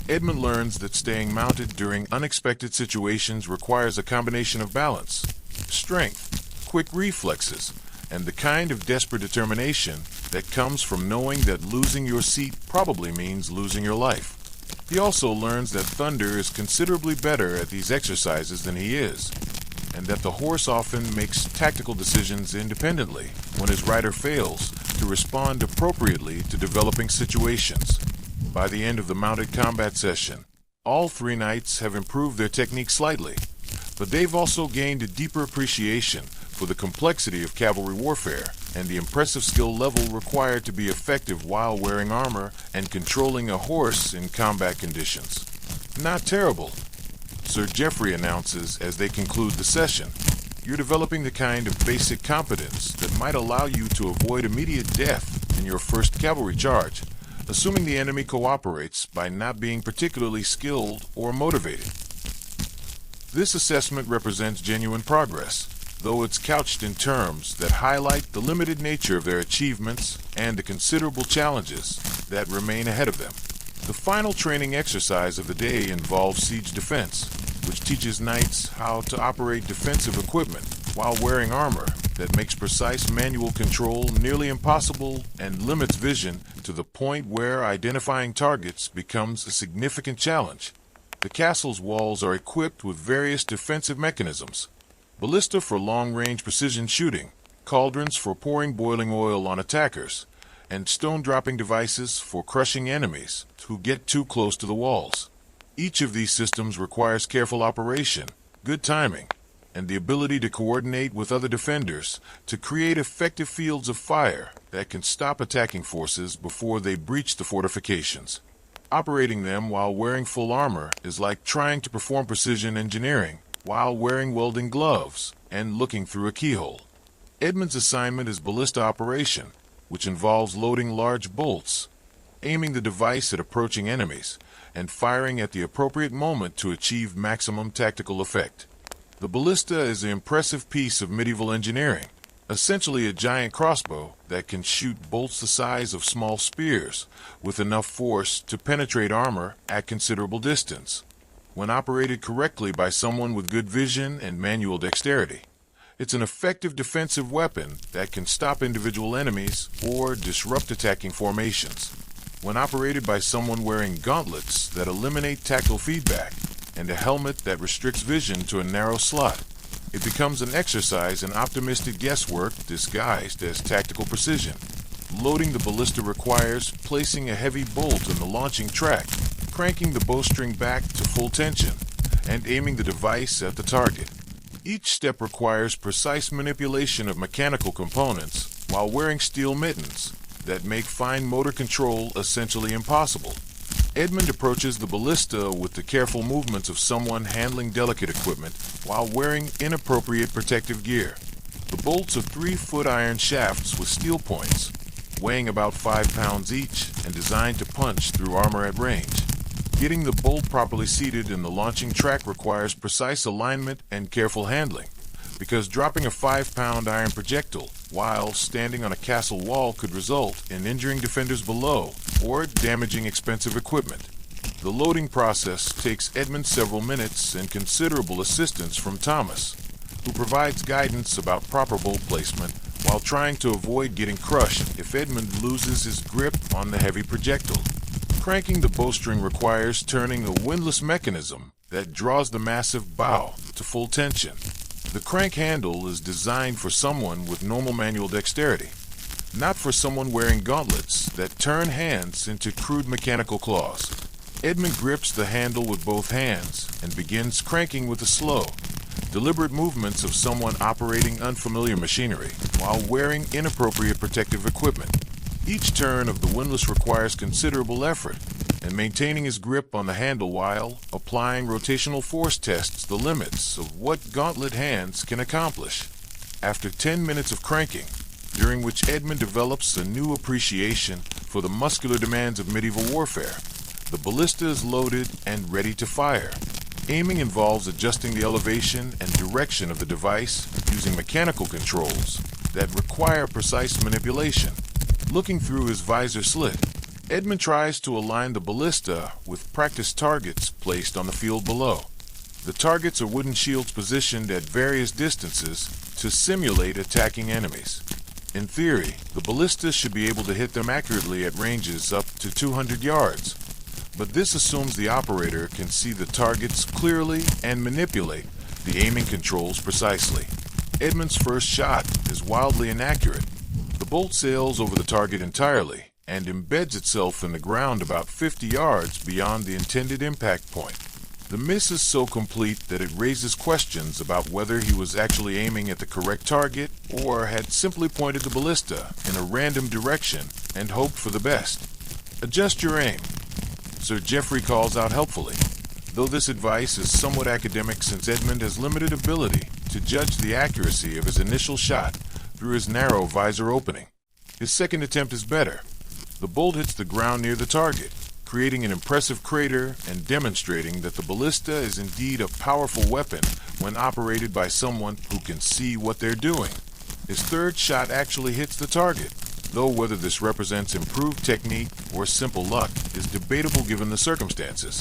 Edmund learns that staying mounted during unexpected situations requires a combination of balance, strength, quick reflexes, and the kind of desperate determination that comes from knowing that losing your seat probably means losing your life. He also learns that Thunder is considerably better at these exercises than he is, and that the horse often makes tactical decisions independently when his rider fails to respond appropriately to developing situations. By the end of the mounted combat session, all three knights have improved their technique slightly, but they've also gained a deeper appreciation for the complexity of cavalry warfare and the impressive skill level required to be effective while wearing armor and controlling a horse in combat conditions. Not terrible, Sir Geoffrey announces as they conclude the session. You're developing the kind of basic competence that might allow you to avoid immediate death in your first cavalry charge, assuming the enemy cooperates by not being particularly skilled or motivated. This assessment represents genuine progress, though it's couched in terms that highlight the limited nature of their achievements and the considerable challenges that remain ahead of them. The final training exercise of the day involves siege defense, which teaches knights how to operate defensive equipment while wearing armor that makes precise manual control nearly impossible and limits vision to the point where identifying targets becomes a significant challenge. The castle's walls are equipped with various defensive mechanisms: ballista for long-range precision shooting, cauldrons for pouring boiling oil on attackers, and stone-dropping devices for crushing enemies who get too close to the walls. Each of these systems requires careful operation, good timing, and the ability to coordinate with other defenders to create effective fields of fire that can stop attacking forces before they breach the fortifications. Operating them while wearing full armor is like trying to perform precision engineering while wearing welding gloves and looking through a keyhole. Edmund's assignment is ballista operation, which involves loading large bolts, aiming the device at approaching enemies, and firing at the appropriate moment to achieve maximum tactical effect. The ballista is an impressive piece of medieval engineering, essentially a giant crossbow that can shoot bolts the size of small spears with enough force to penetrate armor at considerable distance. When operated correctly by someone with good vision and manual dexterity, it's an effective defensive weapon that can stop individual enemies or disrupt attacking formations. When operated by someone wearing gauntlets that eliminate tactile feedback and a helmet that restricts vision to a narrow slot, it becomes an exercise in optimistic guesswork disguised as tactical precision. Loading the ballista requires placing a heavy bolt in the launching track, cranking the bowstring back to full tension, and aiming the device at the target. Each step requires precise manipulation of mechanical components while wearing steel mittens that make fine motor control essentially impossible. Edmund approaches the ballista with the careful movements of someone handling delicate equipment while wearing inappropriate protective gear. The bolts are 3-foot iron shafts with steel points, weighing about 5 pounds each and designed to punch through armor at range. Getting the bolt properly seated in the launching track requires precise alignment and careful handling, because dropping a 5-pound iron projectile while standing on a castle wall could result in injuring defenders below or damaging expensive equipment. The loading process takes Edmund several minutes and considerable assistance from Thomas, who provides guidance about proper bolt placement while trying to avoid getting crushed if Edmund loses his grip on the heavy projectile. Cranking the bowstring requires turning a windlass mechanism that draws the massive bow to full tension. The crank handle is designed for someone with normal manual dexterity, not for someone wearing gauntlets that turn hands into crude mechanical claws. Edmund grips the handle with both hands and begins cranking with the slow, deliberate movements of someone operating unfamiliar machinery while wearing inappropriate protective equipment. Each turn of the windlass requires considerable effort, and maintaining his grip on the handle while applying rotational force tests the limits of what gauntlet hands can accomplish. After 10 minutes of cranking, during which Edmund develops a new appreciation for the muscular demands of medieval warfare, the ballista is loaded and ready to fire. Aiming involves adjusting the elevation and direction of the device using mechanical controls that require precise manipulation. Looking through his visor slit, Edmund tries to align the ballista with practice targets placed on the field below. The targets are wooden shields positioned at various distances to simulate attacking enemies. In theory, the ballista should be able to hit them accurately at ranges up to 200 yards, but this assumes the operator can see the targets clearly and manipulate the aiming controls precisely. Edmund's first shot is wildly inaccurate. The bolt sails over the target entirely and embeds itself in the ground about 50 yards beyond the intended impact point. The miss is so complete that it raises questions about whether he was actually aiming at the correct target or had simply pointed the ballista in a random direction and hoped for the best. Adjust your aim, Sir Geoffrey calls out helpfully, though this advice is somewhat academic since Edmund has limited ability to judge the accuracy of his initial shot through his narrow visor opening. His second attempt is better. The bolt hits the ground near the target, creating an impressive crater and demonstrating that the ballista is indeed a powerful weapon when operated by someone who can see what they're doing. His third shot actually hits the target, though whether this represents improved technique or simple luck is debatable given the circumstances.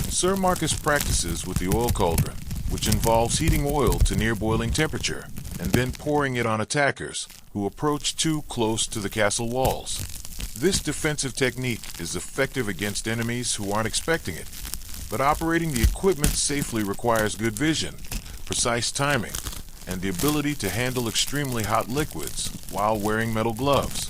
Sir Marcus practices with the oil cauldron, which involves heating oil to near boiling temperature and then pouring it on attackers who approach too close to the castle walls. This defensive technique is effective against enemies who aren't expecting it, but operating the equipment safely requires good vision, precise timing, and the ability to handle extremely hot liquids while wearing metal gloves.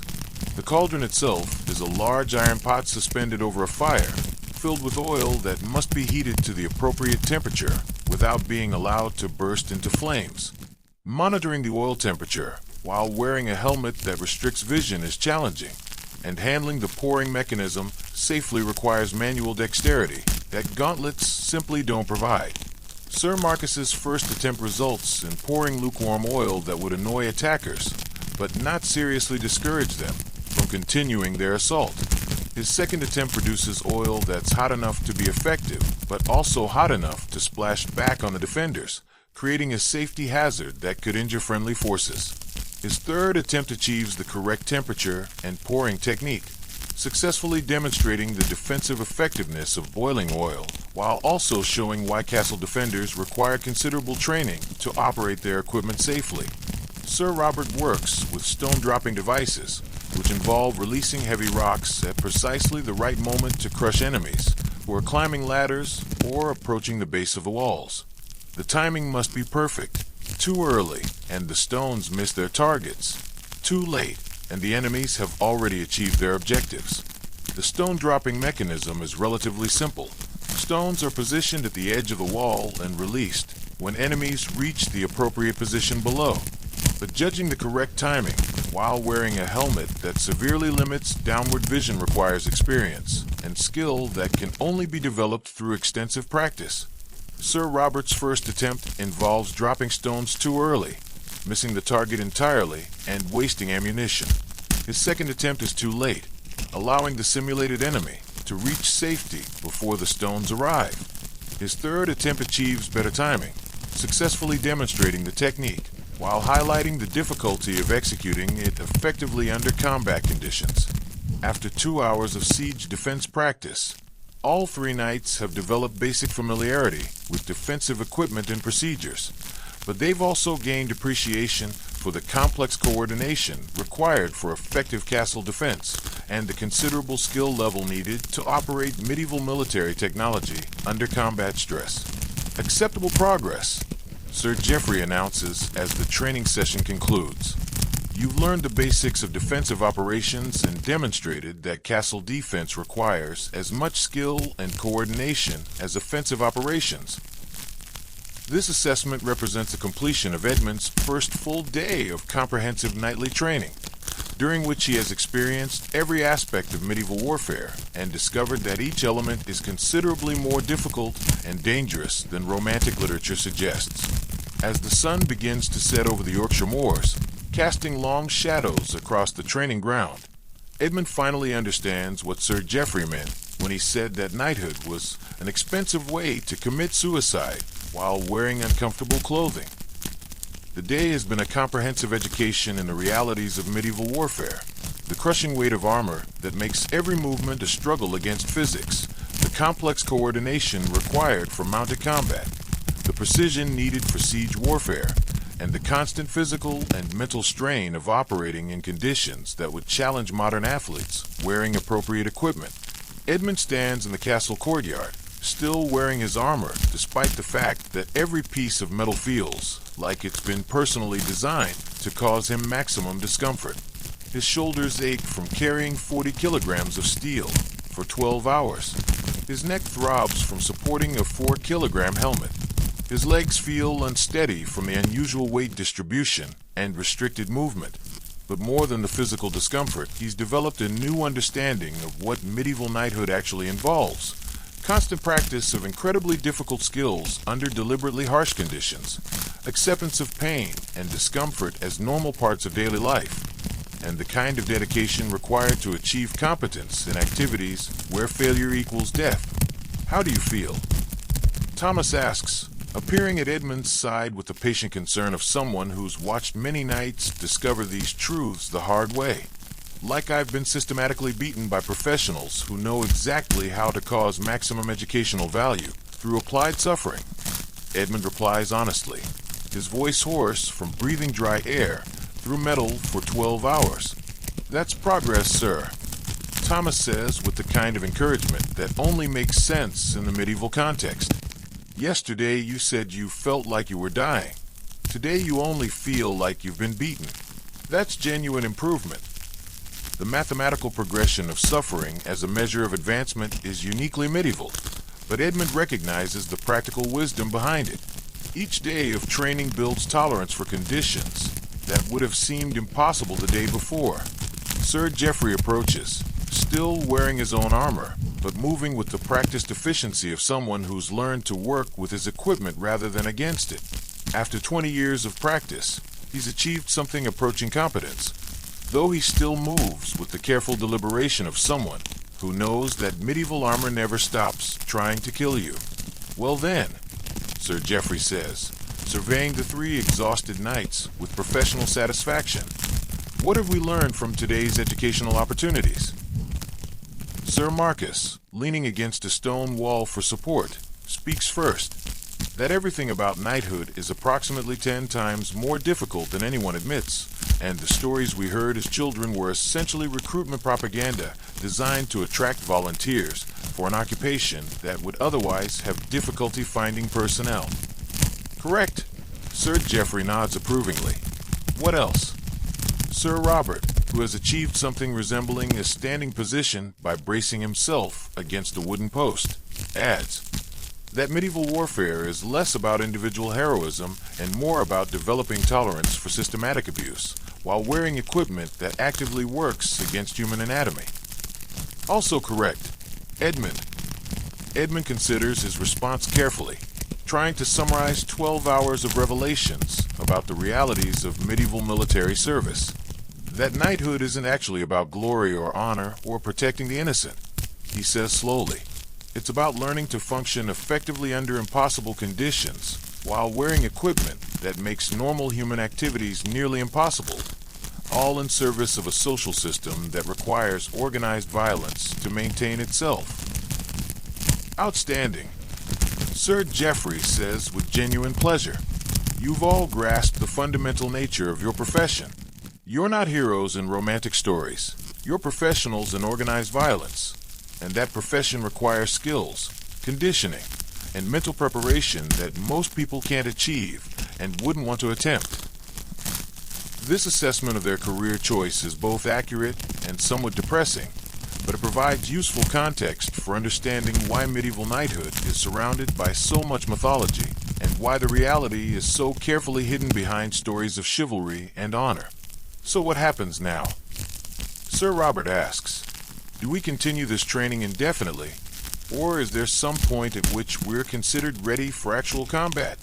The cauldron itself is a large iron pot suspended over a fire, filled with oil that must be heated to the appropriate temperature without being allowed to burst into flames. Monitoring the oil temperature while wearing a helmet that restricts vision is challenging, and handling the pouring mechanism safely requires manual dexterity that gauntlets simply don't provide. Sir Marcus's first attempt results in pouring lukewarm oil that would annoy attackers, but not seriously discourage them from continuing their assault. His second attempt produces oil that's hot enough to be effective, but also hot enough to splash back on the defenders, creating a safety hazard that could injure friendly forces. His third attempt achieves the correct temperature and pouring technique, successfully demonstrating the defensive effectiveness of boiling oil, while also showing why castle defenders require considerable training to operate their equipment safely. Sir Robert works with stone-dropping devices, which involve releasing heavy rocks at precisely the right moment to crush enemies who are climbing ladders or approaching the base of the walls. The timing must be perfect. Too early, and the stones miss their targets. Too late, and the enemies have already achieved their objectives. The stone-dropping mechanism is relatively simple. Stones are positioned at the edge of the wall and released when enemies reach the appropriate position below. But judging the correct timing while wearing a helmet that severely limits downward vision requires experience and skill that can only be developed through extensive practice. Sir Robert's first attempt involves dropping stones too early, missing the target entirely, and wasting ammunition. His second attempt is too late, allowing the simulated enemy to reach safety before the stones arrive. His third attempt achieves better timing, successfully demonstrating the technique, while highlighting the difficulty of executing it effectively under combat conditions. After 2 hours of siege defense practice, all three knights have developed basic familiarity with defensive equipment and procedures, but they've also gained appreciation for the complex coordination required for effective castle defense and the considerable skill level needed to operate medieval military technology under combat stress. Acceptable progress, Sir Geoffrey announces as the training session concludes. You've learned the basics of defensive operations and demonstrated that castle defense requires as much skill and coordination as offensive operations. This assessment represents the completion of Edmund's first full day of comprehensive knightly training, during which he has experienced every aspect of medieval warfare and discovered that each element is considerably more difficult and dangerous than Romantic literature suggests. As the sun begins to set over the Yorkshire moors, casting long shadows across the training ground, Edmund finally understands what Sir Geoffrey meant when he said that knighthood was an expensive way to commit suicide while wearing uncomfortable clothing. The day has been a comprehensive education in the realities of medieval warfare, the crushing weight of armor that makes every movement a struggle against physics, the complex coordination required for mounted combat, the precision needed for siege warfare, and the constant physical and mental strain of operating in conditions that would challenge modern athletes wearing appropriate equipment. Edmund stands in the castle courtyard, still wearing his armor despite the fact that every piece of metal feels like it's been personally designed to cause him maximum discomfort. His shoulders ache from carrying 40 kilograms of steel for 12 hours. His neck throbs from supporting a 4-kilogram helmet. His legs feel unsteady from the unusual weight distribution and restricted movement. But more than the physical discomfort, he's developed a new understanding of what medieval knighthood actually involves. Constant practice of incredibly difficult skills under deliberately harsh conditions, acceptance of pain and discomfort as normal parts of daily life, and the kind of dedication required to achieve competence in activities where failure equals death. How do you feel? Thomas asks, appearing at Edmund's side with the patient concern of someone who's watched many knights discover these truths the hard way. Like I've been systematically beaten by professionals who know exactly how to cause maximum educational value through applied suffering. Edmund replies honestly, his voice hoarse from breathing dry air through metal for 12 hours. That's progress, sir. Thomas says with the kind of encouragement that only makes sense in the medieval context. Yesterday you said you felt like you were dying. Today you only feel like you've been beaten. That's genuine improvement. The mathematical progression of suffering as a measure of advancement is uniquely medieval, but Edmund recognizes the practical wisdom behind it. Each day of training builds tolerance for conditions that would have seemed impossible the day before. Sir Geoffrey approaches, still wearing his own armor, but moving with the practiced efficiency of someone who's learned to work with his equipment rather than against it. After 20 years of practice, he's achieved something approaching competence, though he still moves with the careful deliberation of someone who knows that medieval armor never stops trying to kill you. Well then, Sir Geoffrey says, surveying the three exhausted knights with professional satisfaction, what have we learned from today's educational opportunities? Sir Marcus, leaning against a stone wall for support, speaks first. That everything about knighthood is approximately 10 times more difficult than anyone admits, and the stories we heard as children were essentially recruitment propaganda designed to attract volunteers for an occupation that would otherwise have difficulty finding personnel. Correct. Sir Geoffrey nods approvingly. What else? Sir Robert, who has achieved something resembling a standing position by bracing himself against a wooden post, adds, that medieval warfare is less about individual heroism and more about developing tolerance for systematic abuse, while wearing equipment that actively works against human anatomy. Also correct, Edmund. Edmund considers his response carefully, trying to summarize 12 hours of revelations about the realities of medieval military service. That knighthood isn't actually about glory or honor or protecting the innocent, he says slowly. It's about learning to function effectively under impossible conditions while wearing equipment that makes normal human activities nearly impossible, all in service of a social system that requires organized violence to maintain itself. Outstanding. Sir Geoffrey says with genuine pleasure, "You've all grasped the fundamental nature of your profession. You're not heroes in romantic stories. You're professionals in organized violence. And that profession requires skills, conditioning, and mental preparation that most people can't achieve and wouldn't want to attempt." This assessment of their career choice is both accurate and somewhat depressing, but it provides useful context for understanding why medieval knighthood is surrounded by so much mythology and why the reality is so carefully hidden behind stories of chivalry and honor. So what happens now? Sir Robert asks, do we continue this training indefinitely, or is there some point at which we're considered ready for actual combat?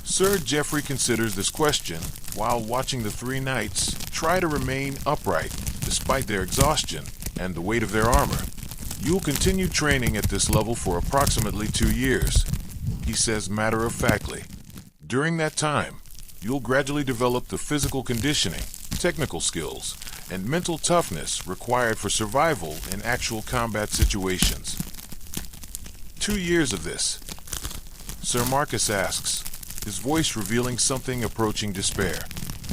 Sir Geoffrey considers this question while watching the three knights try to remain upright despite their exhaustion and the weight of their armor. "You'll continue training at this level for approximately 2 years, he says matter-of-factly. During that time, you'll gradually develop the physical conditioning, technical skills, and mental toughness required for survival in actual combat situations." 2 years of this? Sir Marcus asks, his voice revealing something approaching despair.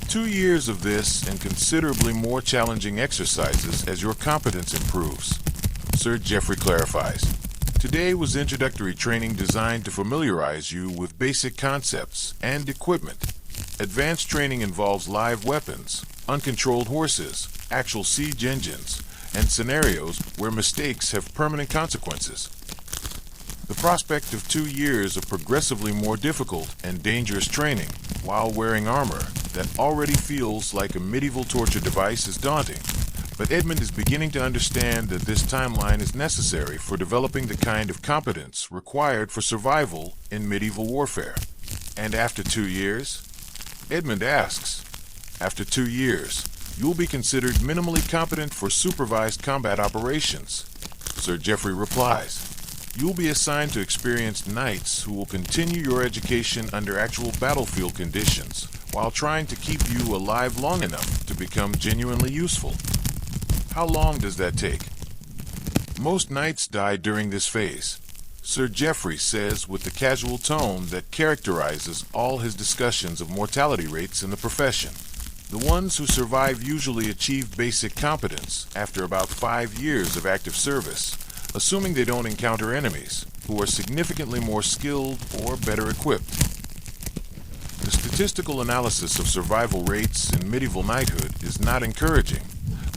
2 years of this and considerably more challenging exercises as your competence improves. Sir Geoffrey clarifies. Today was introductory training designed to familiarize you with basic concepts and equipment. Advanced training involves live weapons, uncontrolled horses, actual siege engines, and scenarios where mistakes have permanent consequences. The prospect of 2 years of progressively more difficult and dangerous training while wearing armor that already feels like a medieval torture device is daunting, but Edmund is beginning to understand that this timeline is necessary for developing the kind of competence required for survival in medieval warfare. And after 2 years? Edmund asks, after 2 years, you'll be considered minimally competent for supervised combat operations. Sir Geoffrey replies, you'll be assigned to experienced knights who will continue your education under actual battlefield conditions while trying to keep you alive long enough to become genuinely useful. How long does that take? Most knights die during this phase, Sir Geoffrey says with the casual tone that characterizes all his discussions of mortality rates in the profession. The ones who survive usually achieve basic competence after about 5 years of active service, assuming they don't encounter enemies who are significantly more skilled or better equipped. The statistical analysis of survival rates in medieval knighthood is not encouraging,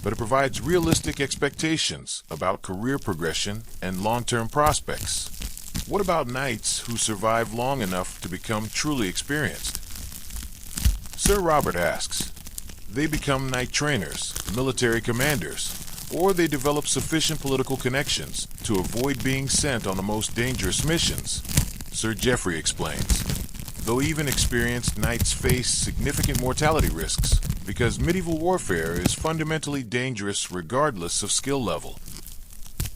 but it provides realistic expectations about career progression and long-term prospects. What about knights who survive long enough to become truly experienced? Sir Robert asks, they become knight trainers, military commanders, or they develop sufficient political connections to avoid being sent on the most dangerous missions. Sir Geoffrey explains, though even experienced knights face significant mortality risks because medieval warfare is fundamentally dangerous regardless of skill level.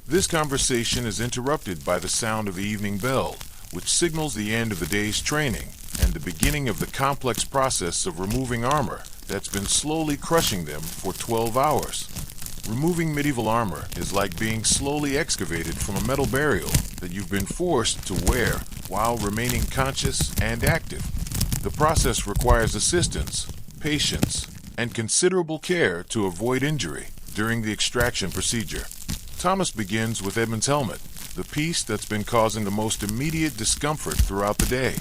This conversation is interrupted by the sound of the evening bell, which signals the end of the day's training and the beginning of the complex process of removing armor that's been slowly crushing them for 12 hours. Removing medieval armor is like being slowly excavated from a metal burial that you've been forced to wear while remaining conscious and active. The process requires assistance, patience, and considerable care to avoid injury during the extraction procedure. Thomas begins with Edmund's helmet, the piece that's been causing the most immediate discomfort throughout the day.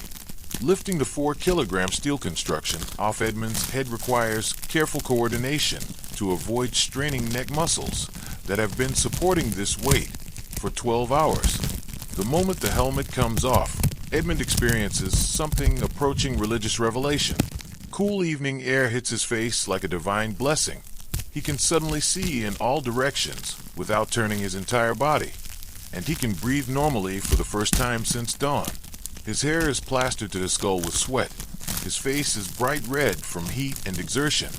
Lifting the 4-kilogram steel construction off Edmund's head requires careful coordination to avoid straining neck muscles that have been supporting this weight for 12 hours. The moment the helmet comes off, Edmund experiences something approaching religious revelation. Cool evening air hits his face like a divine blessing. He can suddenly see in all directions without turning his entire body, and he can breathe normally for the first time since dawn. His hair is plastered to his skull with sweat. His face is bright red from heat and exertion,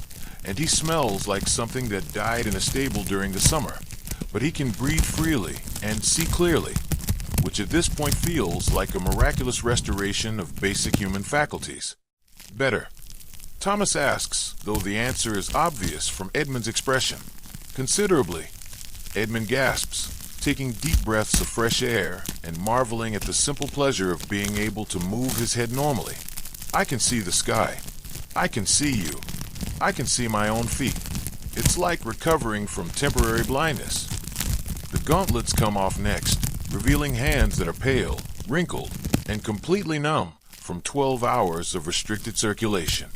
and he smells like something that died in a stable during the summer. But he can breathe freely and see clearly, which at this point feels like a miraculous restoration of basic human faculties. Better. Thomas asks, though the answer is obvious from Edmund's expression. Considerably. Edmund gasps, taking deep breaths of fresh air and marveling at the simple pleasure of being able to move his head normally. I can see the sky. I can see you. I can see my own feet. It's like recovering from temporary blindness. The gauntlets come off next, revealing hands that are pale, wrinkled, and completely numb from 12 hours of restricted circulation.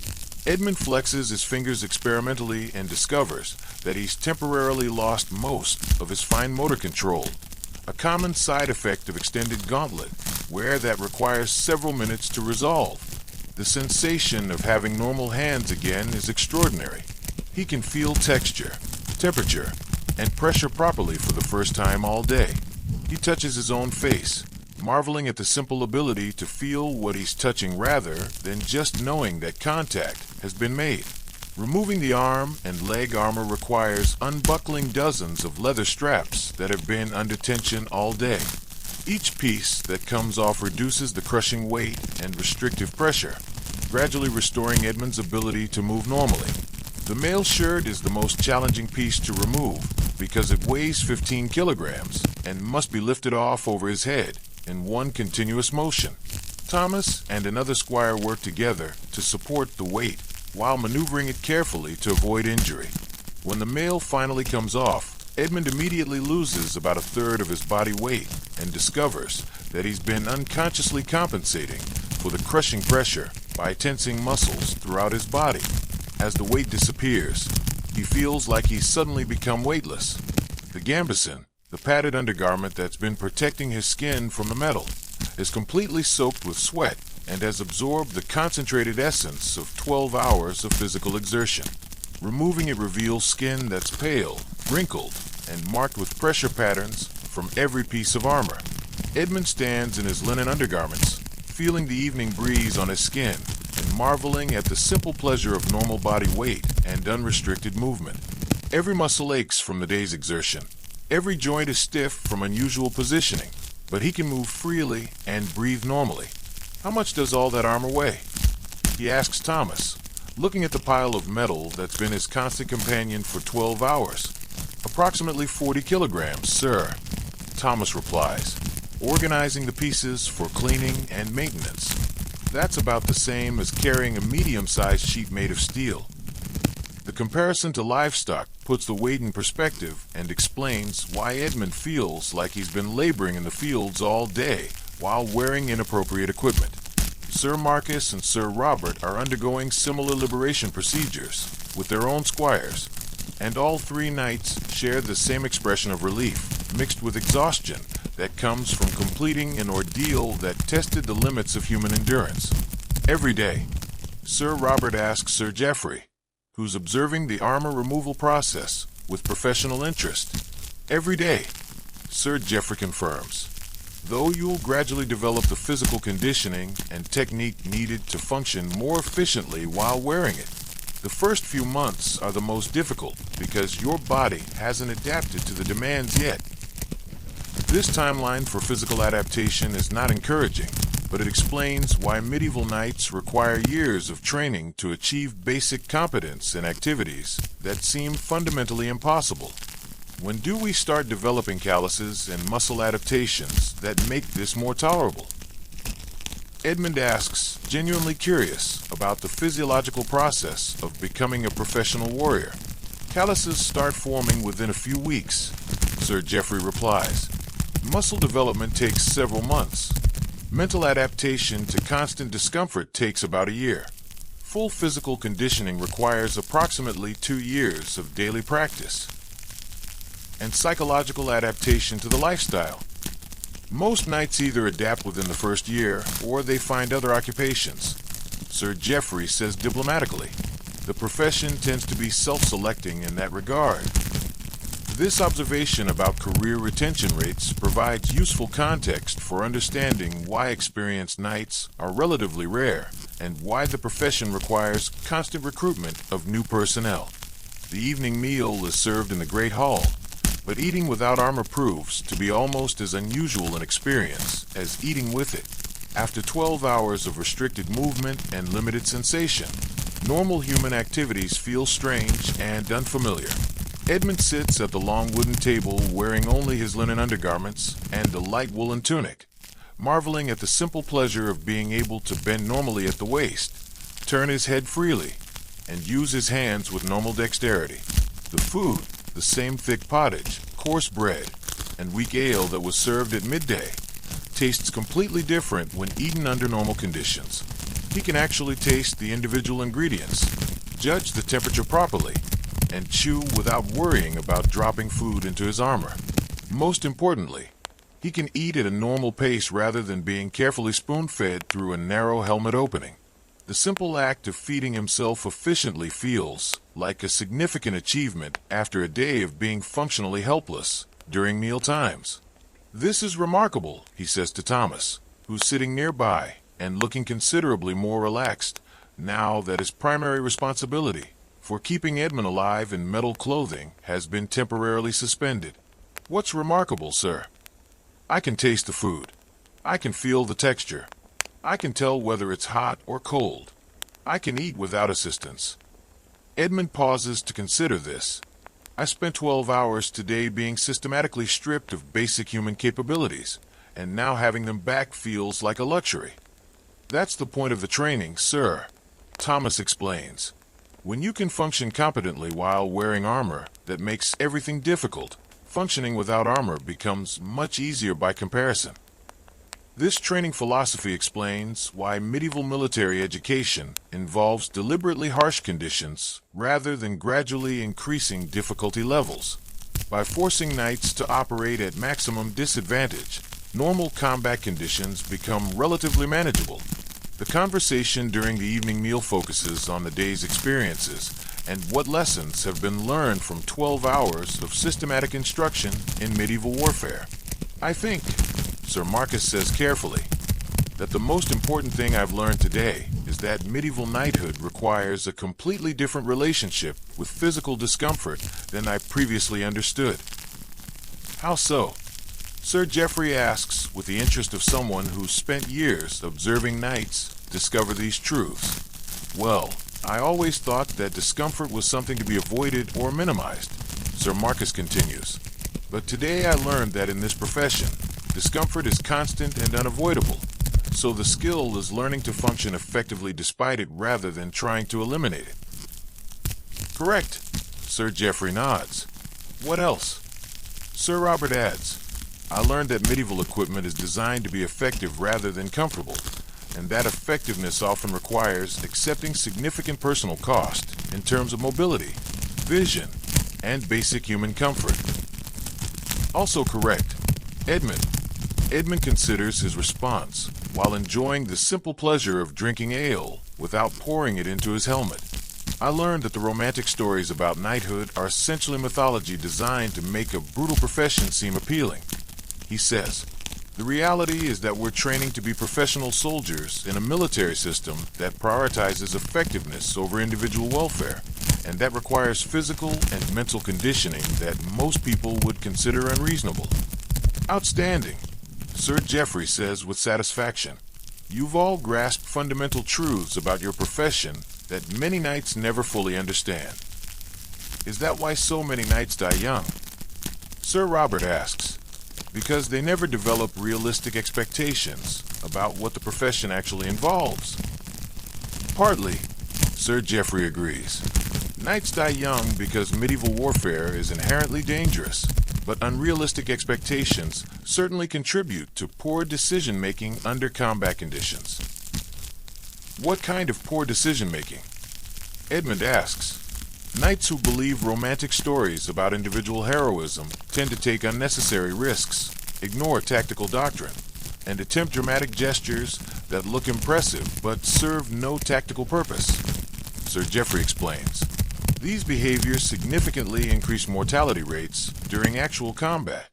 Edmund flexes his fingers experimentally and discovers that he's temporarily lost most of his fine motor control, a common side effect of extended gauntlet wear that requires several minutes to resolve. The sensation of having normal hands again is extraordinary. He can feel texture, temperature, and pressure properly for the first time all day. He touches his own face, marveling at the simple ability to feel what he's touching rather than just knowing that contact has been made. Removing the arm and leg armor requires unbuckling dozens of leather straps that have been under tension all day. Each piece that comes off reduces the crushing weight and restrictive pressure, gradually restoring Edmund's ability to move normally. The mail shirt is the most challenging piece to remove because it weighs 15 kilograms and must be lifted off over his head in one continuous motion. Thomas and another squire work together to support the weight while maneuvering it carefully to avoid injury. When the mail finally comes off, Edmund immediately loses about a third of his body weight and discovers that he's been unconsciously compensating for the crushing pressure by tensing muscles throughout his body. As the weight disappears, he feels like he's suddenly become weightless. The gambeson, the padded undergarment that's been protecting his skin from the metal, is completely soaked with sweat and has absorbed the concentrated essence of 12 hours of physical exertion. Removing it reveals skin that's pale, wrinkled, and marked with pressure patterns from every piece of armor. Edmund stands in his linen undergarments, feeling the evening breeze on his skin and marveling at the simple pleasure of normal body weight and unrestricted movement. Every muscle aches from the day's exertion. Every joint is stiff from unusual positioning, but he can move freely and breathe normally. How much does all that armor weigh? He asks Thomas, looking at the pile of metal that's been his constant companion for 12 hours. Approximately 40 kilograms, sir, Thomas replies, organizing the pieces for cleaning and maintenance. That's about the same as carrying a medium-sized sheet made of steel. The comparison to livestock puts the weight in perspective and explains why Edmund feels like he's been laboring in the fields all day while wearing inappropriate equipment. Sir Marcus and Sir Robert are undergoing similar liberation procedures with their own squires, and all three knights share the same expression of relief, mixed with exhaustion that comes from completing an ordeal that tested the limits of human endurance. Every day, Sir Robert asks Sir Geoffrey, who's observing the armor removal process with professional interest. Every day, Sir Geoffrey confirms, though you'll gradually develop the physical conditioning and technique needed to function more efficiently while wearing it. The first few months are the most difficult because your body hasn't adapted to the demands yet. This timeline for physical adaptation is not encouraging, but it explains why medieval knights require years of training to achieve basic competence in activities that seem fundamentally impossible. When do we start developing calluses and muscle adaptations that make this more tolerable? Edmund asks, genuinely curious about the physiological process of becoming a professional warrior. Calluses start forming within a few weeks, Sir Geoffrey replies. Muscle development takes several months. Mental adaptation to constant discomfort takes about a year. Full physical conditioning requires approximately 2 years of daily practice. And psychological adaptation to the lifestyle. Most knights either adapt within the first year, or they find other occupations. Sir Geoffrey says diplomatically, the profession tends to be self-selecting in that regard. This observation about career retention rates provides useful context for understanding why experienced knights are relatively rare and why the profession requires constant recruitment of new personnel. The evening meal is served in the Great Hall, but eating without armor proves to be almost as unusual an experience as eating with it. After 12 hours of restricted movement and limited sensation, normal human activities feel strange and unfamiliar. Edmund sits at the long wooden table wearing only his linen undergarments and a light woolen tunic, marveling at the simple pleasure of being able to bend normally at the waist, turn his head freely, and use his hands with normal dexterity. The food, the same thick pottage, coarse bread, and weak ale that was served at midday, tastes completely different when eaten under normal conditions. He can actually taste the individual ingredients, judge the temperature properly, and chew without worrying about dropping food into his armor. Most importantly, he can eat at a normal pace rather than being carefully spoon-fed through a narrow helmet opening. The simple act of feeding himself efficiently feels like a significant achievement after a day of being functionally helpless during meal times. This is remarkable, he says to Thomas, who's sitting nearby and looking considerably more relaxed now that his primary responsibility for keeping Edmund alive in metal clothing has been temporarily suspended. What's remarkable, sir? I can taste the food. I can feel the texture. I can tell whether it's hot or cold. I can eat without assistance. Edmund pauses to consider this. I spent 12 hours today being systematically stripped of basic human capabilities, and now having them back feels like a luxury. That's the point of the training, sir, Thomas explains. When you can function competently while wearing armor that makes everything difficult, functioning without armor becomes much easier by comparison. This training philosophy explains why medieval military education involves deliberately harsh conditions rather than gradually increasing difficulty levels. By forcing knights to operate at maximum disadvantage, normal combat conditions become relatively manageable. The conversation during the evening meal focuses on the day's experiences and what lessons have been learned from 12 hours of systematic instruction in medieval warfare. I think, Sir Marcus says carefully, that the most important thing I've learned today is that medieval knighthood requires a completely different relationship with physical discomfort than I previously understood. How so? Sir Geoffrey asks with the interest of someone who's spent years observing knights discover these truths. Well, I always thought that discomfort was something to be avoided or minimized, Sir Marcus continues. But today I learned that in this profession, discomfort is constant and unavoidable, so the skill is learning to function effectively despite it rather than trying to eliminate it. Correct, Sir Geoffrey nods. What else? Sir Robert adds, I learned that medieval equipment is designed to be effective rather than comfortable, and that effectiveness often requires accepting significant personal cost in terms of mobility, vision, and basic human comfort. Also correct, Edmund considers his response while enjoying the simple pleasure of drinking ale without pouring it into his helmet. I learned that the romantic stories about knighthood are essentially mythology designed to make a brutal profession seem appealing. He says, the reality is that we're training to be professional soldiers in a military system that prioritizes effectiveness over individual welfare, and that requires physical and mental conditioning that most people would consider unreasonable. Outstanding, Sir Geoffrey says with satisfaction. You've all grasped fundamental truths about your profession that many knights never fully understand. Is that why so many knights die young? Sir Robert asks, because they never develop realistic expectations about what the profession actually involves. Partly, Sir Geoffrey agrees. Knights die young because medieval warfare is inherently dangerous, but unrealistic expectations certainly contribute to poor decision-making under combat conditions. What kind of poor decision-making? Edmund asks. Knights who believe romantic stories about individual heroism tend to take unnecessary risks, ignore tactical doctrine, and attempt dramatic gestures that look impressive but serve no tactical purpose. Sir Geoffrey explains. These behaviors significantly increase mortality rates during actual combat.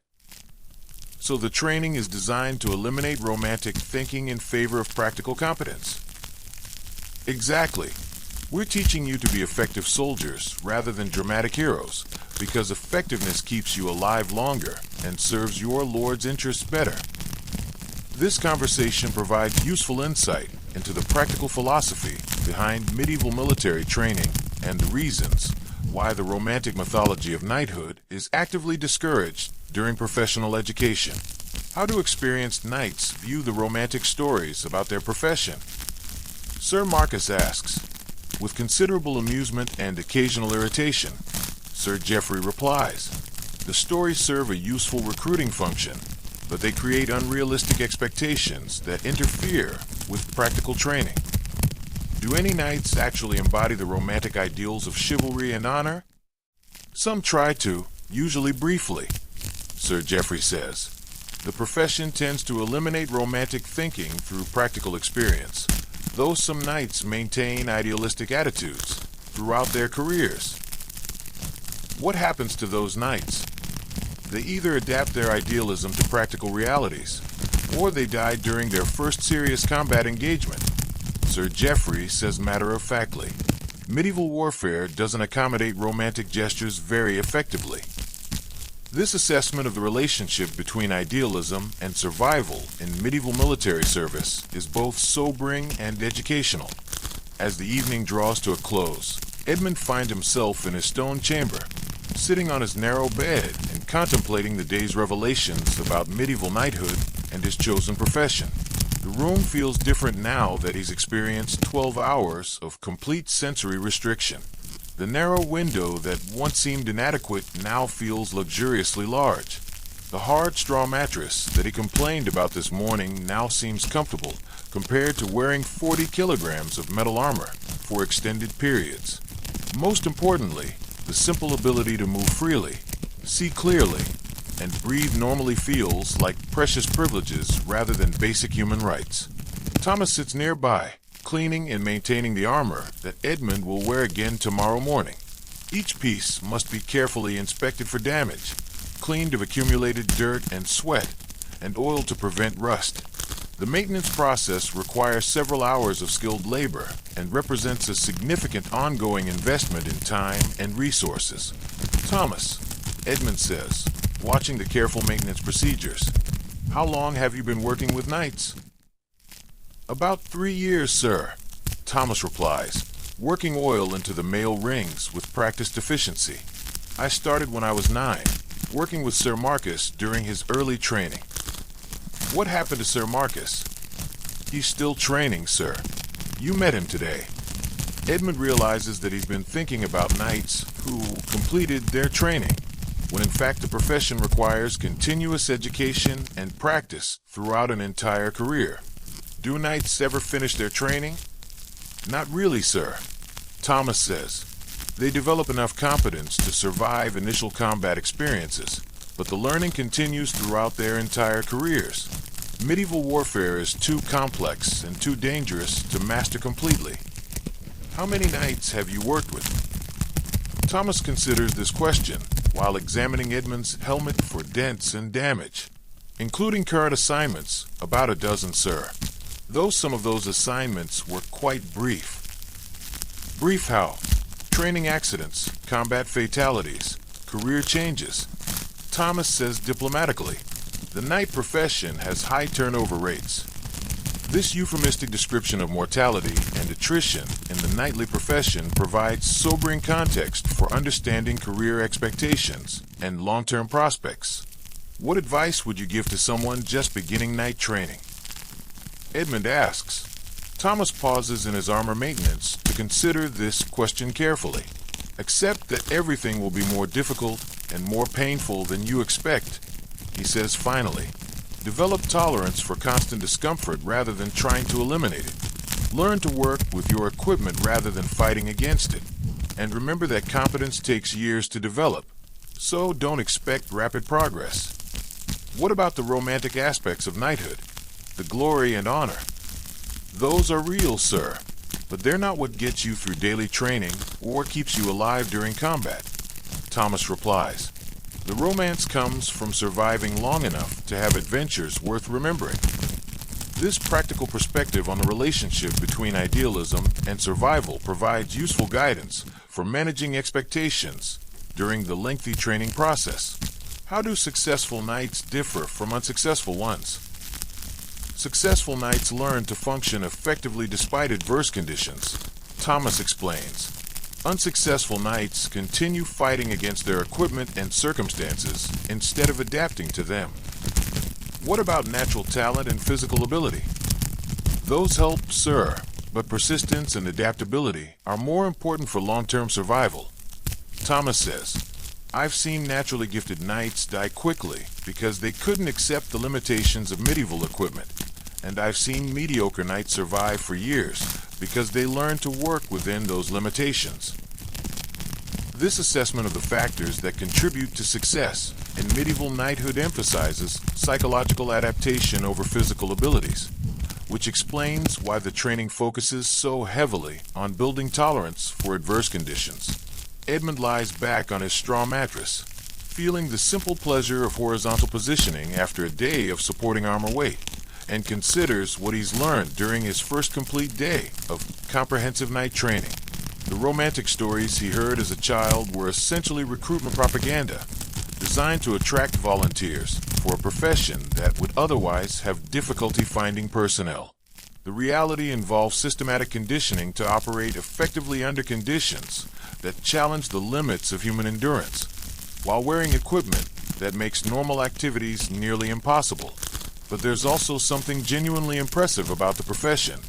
So the training is designed to eliminate romantic thinking in favor of practical competence. Exactly. We're teaching you to be effective soldiers rather than dramatic heroes, because effectiveness keeps you alive longer and serves your lord's interests better. This conversation provides useful insight into the practical philosophy behind medieval military training and the reasons why the romantic mythology of knighthood is actively discouraged during professional education. How do experienced knights view the romantic stories about their profession? Sir Marcus asks. With considerable amusement and occasional irritation, Sir Geoffrey replies, the stories serve a useful recruiting function, but they create unrealistic expectations that interfere with practical training. Do any knights actually embody the romantic ideals of chivalry and honor? Some try to, usually briefly, Sir Geoffrey says. The profession tends to eliminate romantic thinking through practical experience, though some knights maintain idealistic attitudes throughout their careers. What happens to those knights? They either adapt their idealism to practical realities, or they die during their first serious combat engagement. Sir Geoffrey says matter-of-factly, medieval warfare doesn't accommodate romantic gestures very effectively. This assessment of the relationship between idealism and survival in medieval military service is both sobering and educational. As the evening draws to a close, Edmund finds himself in his stone chamber, sitting on his narrow bed and contemplating the day's revelations about medieval knighthood and his chosen profession. The room feels different now that he's experienced 12 hours of complete sensory restriction. The narrow window that once seemed inadequate now feels luxuriously large. The hard straw mattress that he complained about this morning now seems comfortable compared to wearing 40 kilograms of metal armor for extended periods. Most importantly, the simple ability to move freely, see clearly, and breathe normally feels like precious privileges rather than basic human rights. Thomas sits nearby, cleaning and maintaining the armor that Edmund will wear again tomorrow morning. Each piece must be carefully inspected for damage, cleaned of accumulated dirt and sweat, and oiled to prevent rust. The maintenance process requires several hours of skilled labor and represents a significant ongoing investment in time and resources. Thomas, Edmund says, watching the careful maintenance procedures, how long have you been working with knights? About 3 years, sir, Thomas replies, working oil into the mail rings with practiced efficiency. I started when I was 9, working with Sir Marcus during his early training. What happened to Sir Marcus? He's still training, sir. You met him today. Edmund realizes that he's been thinking about knights who completed their training, when in fact the profession requires continuous education and practice throughout an entire career. Do knights ever finish their training? Not really, sir, Thomas says. They develop enough competence to survive initial combat experiences, but the learning continues throughout their entire careers. Medieval warfare is too complex and too dangerous to master completely. How many knights have you worked with? Thomas considers this question while examining Edmund's helmet for dents and damage, including current assignments, about a dozen, sir. Though some of those assignments were quite brief. Brief how? Training accidents, combat fatalities, career changes. Thomas says diplomatically, the knight profession has high turnover rates. This euphemistic description of mortality and attrition in the knightly profession provides sobering context for understanding career expectations and long-term prospects. What advice would you give to someone just beginning knight training? Edmund asks. Thomas pauses in his armor maintenance to consider this question carefully. Accept that everything will be more difficult and more painful than you expect, he says finally. Develop tolerance for constant discomfort rather than trying to eliminate it. Learn to work with your equipment rather than fighting against it. And remember that competence takes years to develop, so don't expect rapid progress. What about the romantic aspects of knighthood? The glory and honor? Those are real, sir, but they're not what gets you through daily training or keeps you alive during combat. Thomas replies, the romance comes from surviving long enough to have adventures worth remembering. This practical perspective on the relationship between idealism and survival provides useful guidance for managing expectations during the lengthy training process. How do successful knights differ from unsuccessful ones? Successful knights learn to function effectively despite adverse conditions. Thomas explains, unsuccessful knights continue fighting against their equipment and circumstances instead of adapting to them. What about natural talent and physical ability? Those help, sir, but persistence and adaptability are more important for long-term survival. Thomas says, I've seen naturally gifted knights die quickly because they couldn't accept the limitations of medieval equipment, and I've seen mediocre knights survive for years because they learned to work within those limitations. This assessment of the factors that contribute to success in medieval knighthood emphasizes psychological adaptation over physical abilities, which explains why the training focuses so heavily on building tolerance for adverse conditions. Edmund lies back on his straw mattress, feeling the simple pleasure of horizontal positioning after a day of supporting armor weight, and considers what he's learned during his first complete day of comprehensive knight training. The romantic stories he heard as a child were essentially recruitment propaganda, designed to attract volunteers for a profession that would otherwise have difficulty finding personnel. The reality involves systematic conditioning to operate effectively under conditions that challenge the limits of human endurance, while wearing equipment that makes normal activities nearly impossible. But there's also something genuinely impressive about the profession.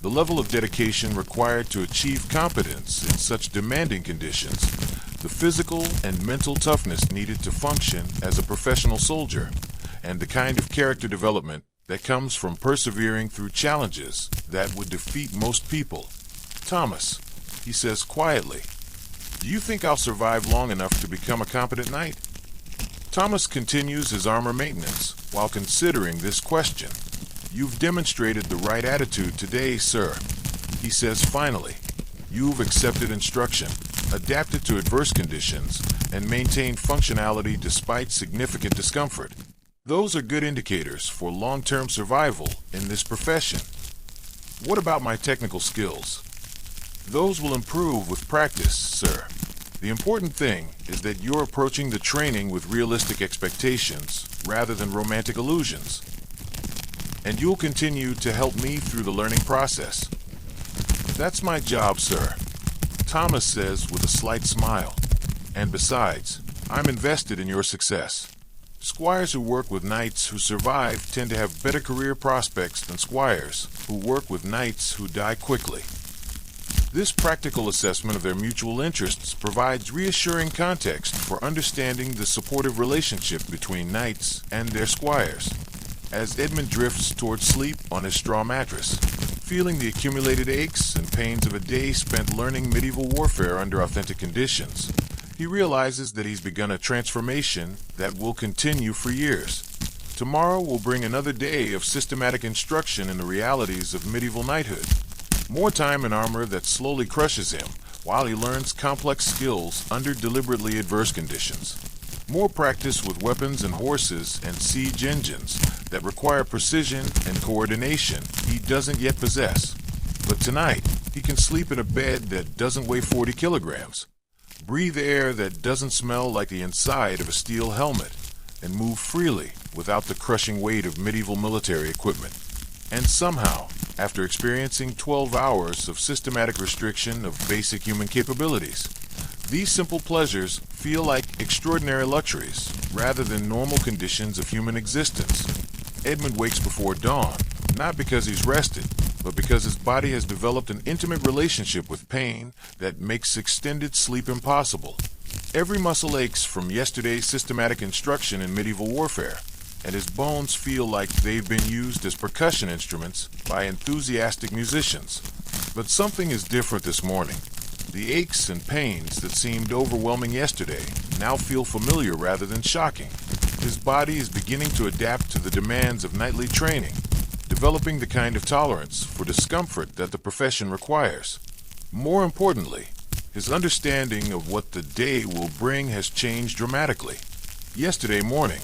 The level of dedication required to achieve competence in such demanding conditions, the physical and mental toughness needed to function as a professional soldier, and the kind of character development that comes from persevering through challenges that would defeat most people. Thomas, he says quietly, do you think I'll survive long enough to become a competent knight? Thomas continues his armor maintenance while considering this question. You've demonstrated the right attitude today, sir, he says finally. You've accepted instruction, adapted to adverse conditions, and maintained functionality despite significant discomfort. Those are good indicators for long-term survival in this profession. What about my technical skills? Those will improve with practice, sir. The important thing is that you're approaching the training with realistic expectations rather than romantic illusions. And you'll continue to help me through the learning process. That's my job, sir, Thomas says with a slight smile. And besides, I'm invested in your success. Squires who work with knights who survive tend to have better career prospects than squires who work with knights who die quickly. This practical assessment of their mutual interests provides reassuring context for understanding the supportive relationship between knights and their squires. As Edmund drifts toward sleep on his straw mattress, feeling the accumulated aches and pains of a day spent learning medieval warfare under authentic conditions, he realizes that he's begun a transformation that will continue for years. Tomorrow will bring another day of systematic instruction in the realities of medieval knighthood. More time in armor that slowly crushes him while he learns complex skills under deliberately adverse conditions. More practice with weapons and horses and siege engines that require precision and coordination he doesn't yet possess. But tonight, he can sleep in a bed that doesn't weigh 40 kilograms, breathe air that doesn't smell like the inside of a steel helmet, and move freely without the crushing weight of medieval military equipment. And somehow, after experiencing 12 hours of systematic restriction of basic human capabilities, these simple pleasures feel like extraordinary luxuries rather than normal conditions of human existence. Edmund wakes before dawn, not because he's rested, but because his body has developed an intimate relationship with pain that makes extended sleep impossible. Every muscle aches from yesterday's systematic instruction in medieval warfare, and his bones feel like they've been used as percussion instruments by enthusiastic musicians. But something is different this morning. The aches and pains that seemed overwhelming yesterday now feel familiar rather than shocking. His body is beginning to adapt to the demands of knightly training, developing the kind of tolerance for discomfort that the profession requires. More importantly, his understanding of what the day will bring has changed dramatically. Yesterday morning,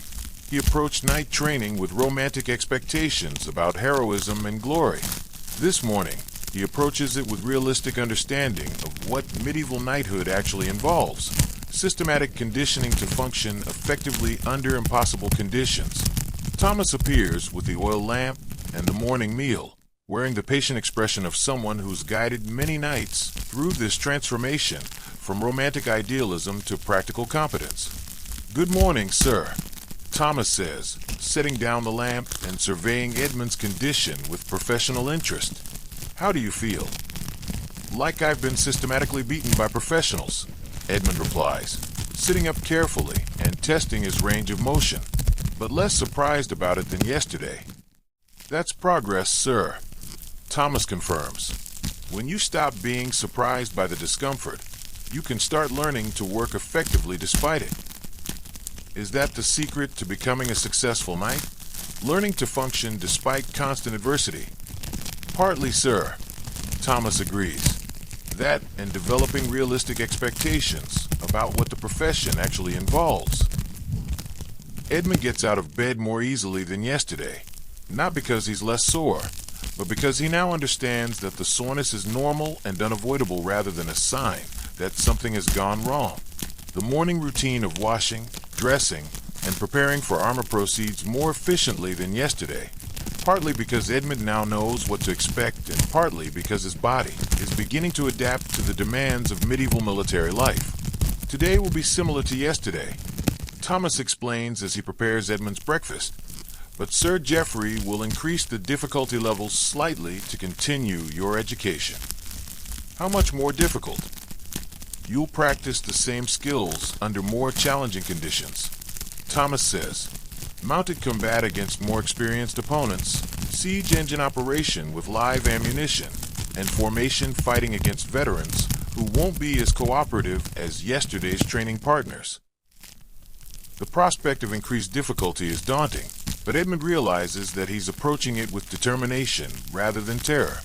he approached night training with romantic expectations about heroism and glory. This morning, he approaches it with realistic understanding of what medieval knighthood actually involves: systematic conditioning to function effectively under impossible conditions. Thomas appears with the oil lamp and the morning meal, wearing the patient expression of someone who's guided many knights through this transformation from romantic idealism to practical competence. "Good morning, sir," Thomas says, setting down the lamp and surveying Edmund's condition with professional interest. "How do you feel?" "Like I've been systematically beaten by professionals," Edmund replies, sitting up carefully and testing his range of motion, but less surprised about it than yesterday. "That's progress, sir," Thomas confirms. "When you stop being surprised by the discomfort, you can start learning to work effectively despite it." Is that the secret to becoming a successful knight? Learning to function despite constant adversity? "Partly, sir," Thomas agrees. "That and developing realistic expectations about what the profession actually involves." Edmund gets out of bed more easily than yesterday, not because he's less sore, but because he now understands that the soreness is normal and unavoidable rather than a sign that something has gone wrong. The morning routine of washing, dressing, and preparing for armor proceeds more efficiently than yesterday, partly because Edmund now knows what to expect and partly because his body is beginning to adapt to the demands of medieval military life. Today will be similar to yesterday, Thomas explains as he prepares Edmund's breakfast, but Sir Geoffrey will increase the difficulty levels slightly to continue your education. "How much more difficult?" "You'll practice the same skills under more challenging conditions," Thomas says. "Mounted combat against more experienced opponents, siege engine operation with live ammunition, and formation fighting against veterans who won't be as cooperative as yesterday's training partners." The prospect of increased difficulty is daunting, but Edmund realizes that he's approaching it with determination rather than terror.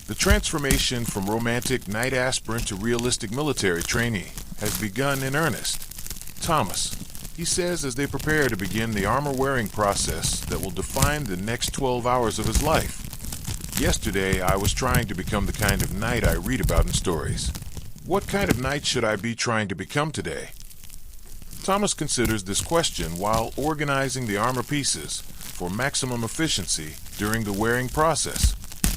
The transformation from romantic knight aspirant to realistic military trainee has begun in earnest. "Thomas," he says as they prepare to begin the armor-wearing process that will define the next 12 hours of his life. "Yesterday I was trying to become the kind of knight I read about in stories. What kind of knight should I be trying to become today?" Thomas considers this question while organizing the armor pieces for maximum efficiency during the wearing process.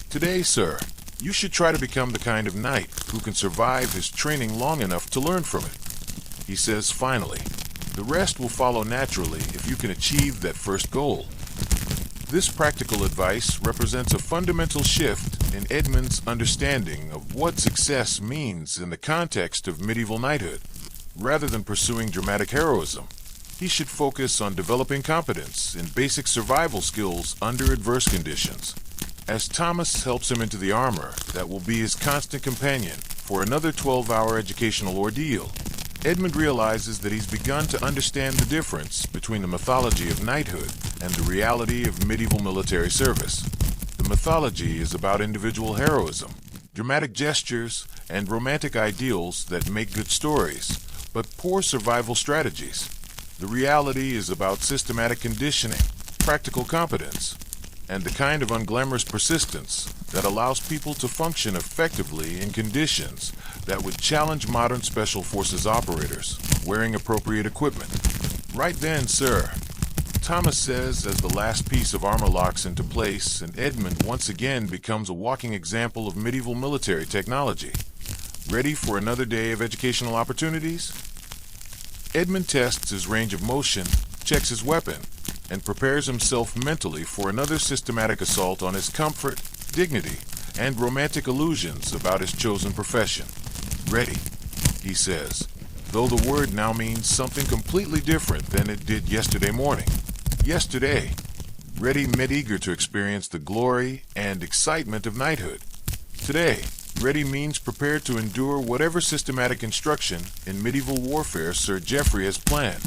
"Today, sir, you should try to become the kind of knight who can survive his training long enough to learn from it," he says finally. "The rest will follow naturally if you can achieve that first goal." This practical advice represents a fundamental shift in Edmund's understanding of what success means in the context of medieval knighthood. Rather than pursuing dramatic heroism, he should focus on developing competence in basic survival skills under adverse conditions. As Thomas helps him into the armor that will be his constant companion for another 12-hour educational ordeal, Edmund realizes that he's begun to understand the difference between the mythology of knighthood and the reality of medieval military service. The mythology is about individual heroism, dramatic gestures, and romantic ideals that make good stories, but poor survival strategies. The reality is about systematic conditioning, practical competence, and the kind of unglamorous persistence that allows people to function effectively in conditions that would challenge modern special forces operators wearing appropriate equipment. "Right then, sir," Thomas says as the last piece of armor locks into place and Edmund once again becomes a walking example of medieval military technology. "Ready for another day of educational opportunities?" Edmund tests his range of motion, checks his weapon, and prepares himself mentally for another systematic assault on his comfort, dignity, and romantic illusions about his chosen profession. "Ready," he says, though the word now means something completely different than it did yesterday morning. Yesterday, ready meant eager to experience the glory and excitement of knighthood. Today, ready means prepared to endure whatever systematic instruction in medieval warfare Sir Geoffrey has planned,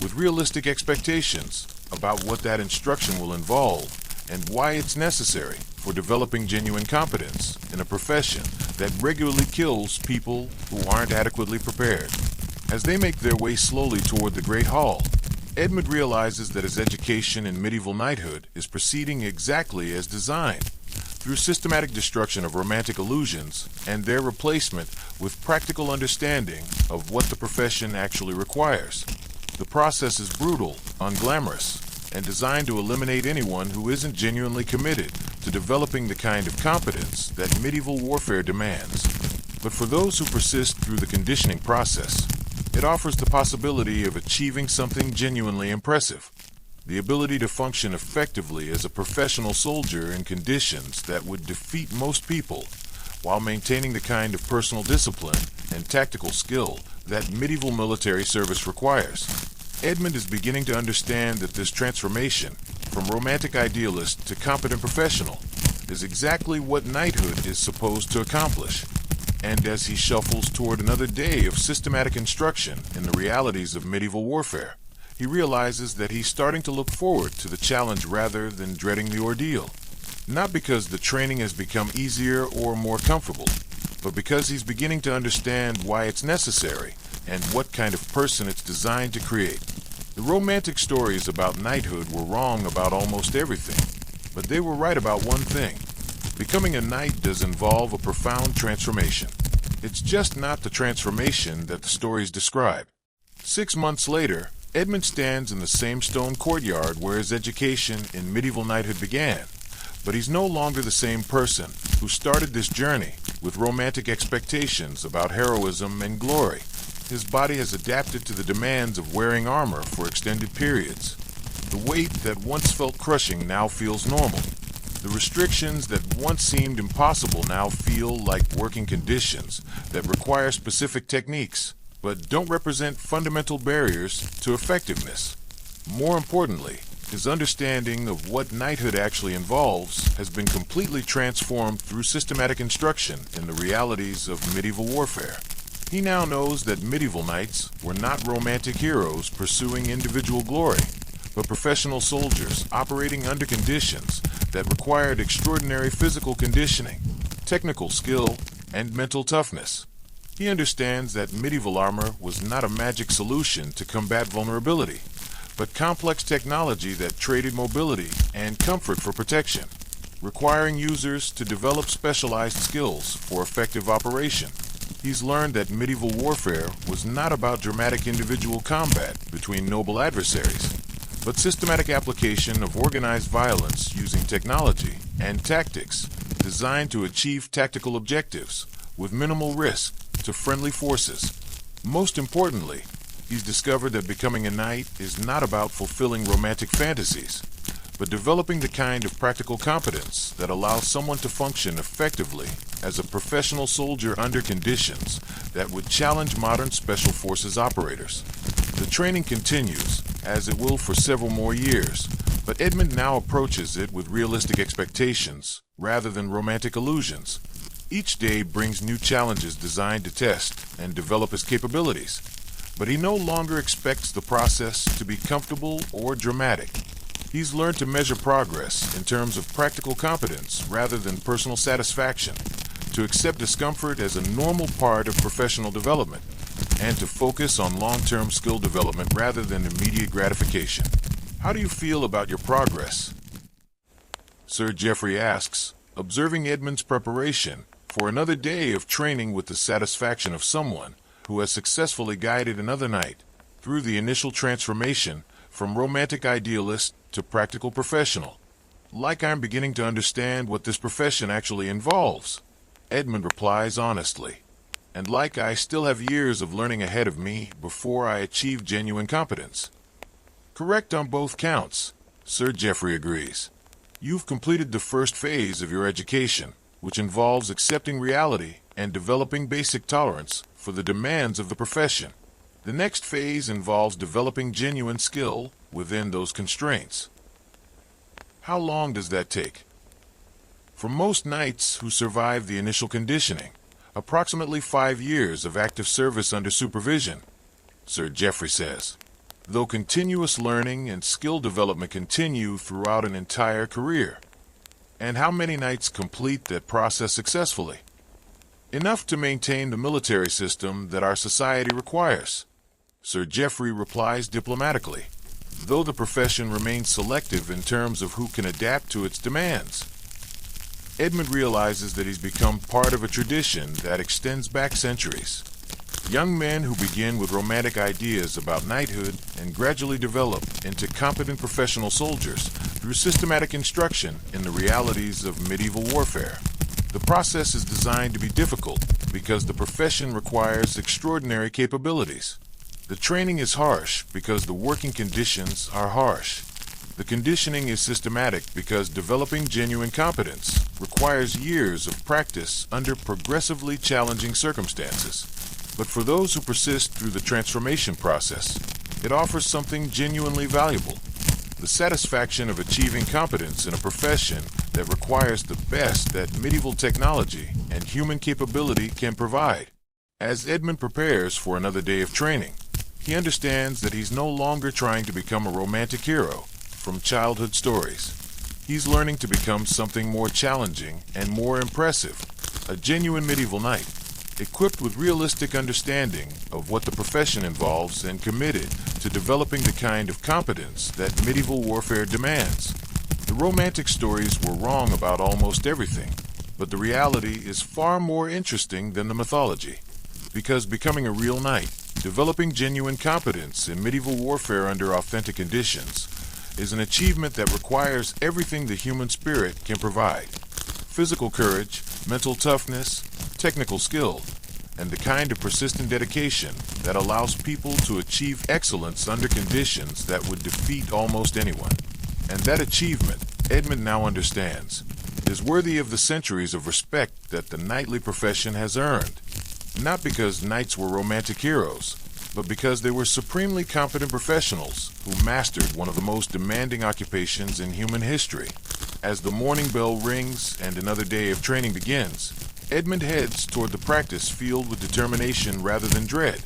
with realistic expectations about what that instruction will involve and why it's necessary for developing genuine competence in a profession that regularly kills people who aren't adequately prepared. As they make their way slowly toward the Great Hall, Edmund realizes that his education in medieval knighthood is proceeding exactly as designed, through systematic destruction of romantic illusions and their replacement with practical understanding of what the profession actually requires. The process is brutal, unglamorous, and designed to eliminate anyone who isn't genuinely committed to developing the kind of competence that medieval warfare demands. But for those who persist through the conditioning process, it offers the possibility of achieving something genuinely impressive: the ability to function effectively as a professional soldier in conditions that would defeat most people, while maintaining the kind of personal discipline and tactical skill that medieval military service requires. Edmund is beginning to understand that this transformation from romantic idealist to competent professional is exactly what knighthood is supposed to accomplish. And as he shuffles toward another day of systematic instruction in the realities of medieval warfare, he realizes that he's starting to look forward to the challenge rather than dreading the ordeal. Not because the training has become easier or more comfortable, but because he's beginning to understand why it's necessary and what kind of person it's designed to create. The romantic stories about knighthood were wrong about almost everything, but they were right about one thing. Becoming a knight does involve a profound transformation. It's just not the transformation that the stories describe. 6 months later, Edmund stands in the same stone courtyard where his education in medieval knighthood began, but he's no longer the same person who started this journey with romantic expectations about heroism and glory. His body has adapted to the demands of wearing armor for extended periods. The weight that once felt crushing now feels normal. The restrictions that once seemed impossible now feel like working conditions that require specific techniques, but don't represent fundamental barriers to effectiveness. More importantly, his understanding of what knighthood actually involves has been completely transformed through systematic instruction in the realities of medieval warfare. He now knows that medieval knights were not romantic heroes pursuing individual glory, but professional soldiers operating under conditions that required extraordinary physical conditioning, technical skill, and mental toughness. He understands that medieval armor was not a magic solution to combat vulnerability, but complex technology that traded mobility and comfort for protection, requiring users to develop specialized skills for effective operation. He's learned that medieval warfare was not about dramatic individual combat between noble adversaries, but systematic application of organized violence using technology and tactics designed to achieve tactical objectives with minimal risk to friendly forces. Most importantly, he's discovered that becoming a knight is not about fulfilling romantic fantasies, but developing the kind of practical competence that allows someone to function effectively as a professional soldier under conditions that would challenge modern special forces operators. The training continues, as it will for several more years, but Edmund now approaches it with realistic expectations rather than romantic illusions. Each day brings new challenges designed to test and develop his capabilities, but he no longer expects the process to be comfortable or dramatic. He's learned to measure progress in terms of practical competence rather than personal satisfaction, to accept discomfort as a normal part of professional development, and to focus on long-term skill development rather than immediate gratification. How do you feel about your progress? Sir Geoffrey asks, observing Edmund's preparation for another day of training with the satisfaction of someone who has successfully guided another knight through the initial transformation from romantic idealist to practical professional. Like I'm beginning to understand what this profession actually involves, Edmund replies honestly. And like I still have years of learning ahead of me before I achieve genuine competence. Correct on both counts, Sir Geoffrey agrees. You've completed the first phase of your education, which involves accepting reality and developing basic tolerance for the demands of the profession. The next phase involves developing genuine skill within those constraints. How long does that take? For most knights who survive the initial conditioning, approximately 5 years of active service under supervision, Sir Geoffrey says. though continuous learning and skill development continue throughout an entire career. And how many knights complete that process successfully? Enough to maintain the military system that our society requires. Sir Geoffrey replies diplomatically, though the profession remains selective in terms of who can adapt to its demands. Edmund realizes that he's become part of a tradition that extends back centuries. Young men who begin with romantic ideas about knighthood and gradually develop into competent professional soldiers through systematic instruction in the realities of medieval warfare. The process is designed to be difficult because the profession requires extraordinary capabilities. The training is harsh because the working conditions are harsh. The conditioning is systematic because developing genuine competence requires years of practice under progressively challenging circumstances. But for those who persist through the transformation process, it offers something genuinely valuable: the satisfaction of achieving competence in a profession that requires the best that medieval technology and human capability can provide. As Edmund prepares for another day of training, he understands that he's no longer trying to become a romantic hero from childhood stories. He's learning to become something more challenging and more impressive, a genuine medieval knight, equipped with realistic understanding of what the profession involves and committed to developing the kind of competence that medieval warfare demands. The romantic stories were wrong about almost everything, but the reality is far more interesting than the mythology. Because becoming a real knight, developing genuine competence in medieval warfare under authentic conditions, is an achievement that requires everything the human spirit can provide: physical courage, mental toughness, technical skill, and the kind of persistent dedication that allows people to achieve excellence under conditions that would defeat almost anyone. And that achievement, Edmund now understands, is worthy of the centuries of respect that the knightly profession has earned. Not because knights were romantic heroes, but because they were supremely competent professionals who mastered one of the most demanding occupations in human history. As the morning bell rings and another day of training begins, Edmund heads toward the practice field with determination rather than dread,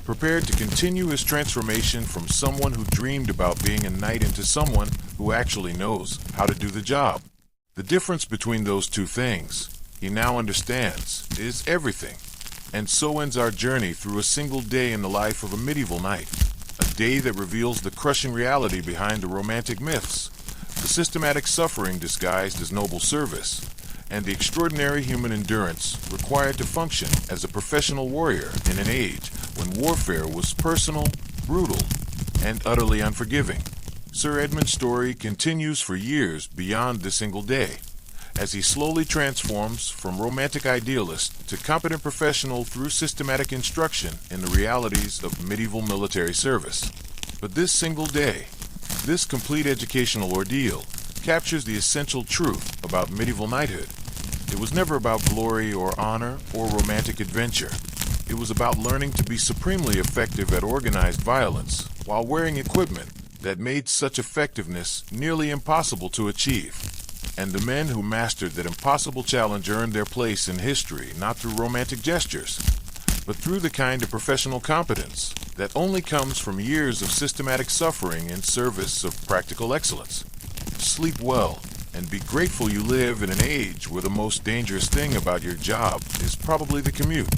prepared to continue his transformation from someone who dreamed about being a knight into someone who actually knows how to do the job. The difference between those two things, he now understands, is everything. And so ends our journey through a single day in the life of a medieval knight, a day that reveals the crushing reality behind the romantic myths, the systematic suffering disguised as noble service, and the extraordinary human endurance required to function as a professional warrior in an age when warfare was personal, brutal, and utterly unforgiving. Sir Edmund's story continues for years beyond the single day, as he slowly transforms from romantic idealist to competent professional through systematic instruction in the realities of medieval military service. But this single day, this complete educational ordeal, captures the essential truth about medieval knighthood. It was never about glory or honor or romantic adventure. It was about learning to be supremely effective at organized violence while wearing equipment that made such effectiveness nearly impossible to achieve. And the men who mastered that impossible challenge earned their place in history not through romantic gestures, but through the kind of professional competence that only comes from years of systematic suffering in service of practical excellence. Sleep well, and be grateful you live in an age where the most dangerous thing about your job is probably the commute.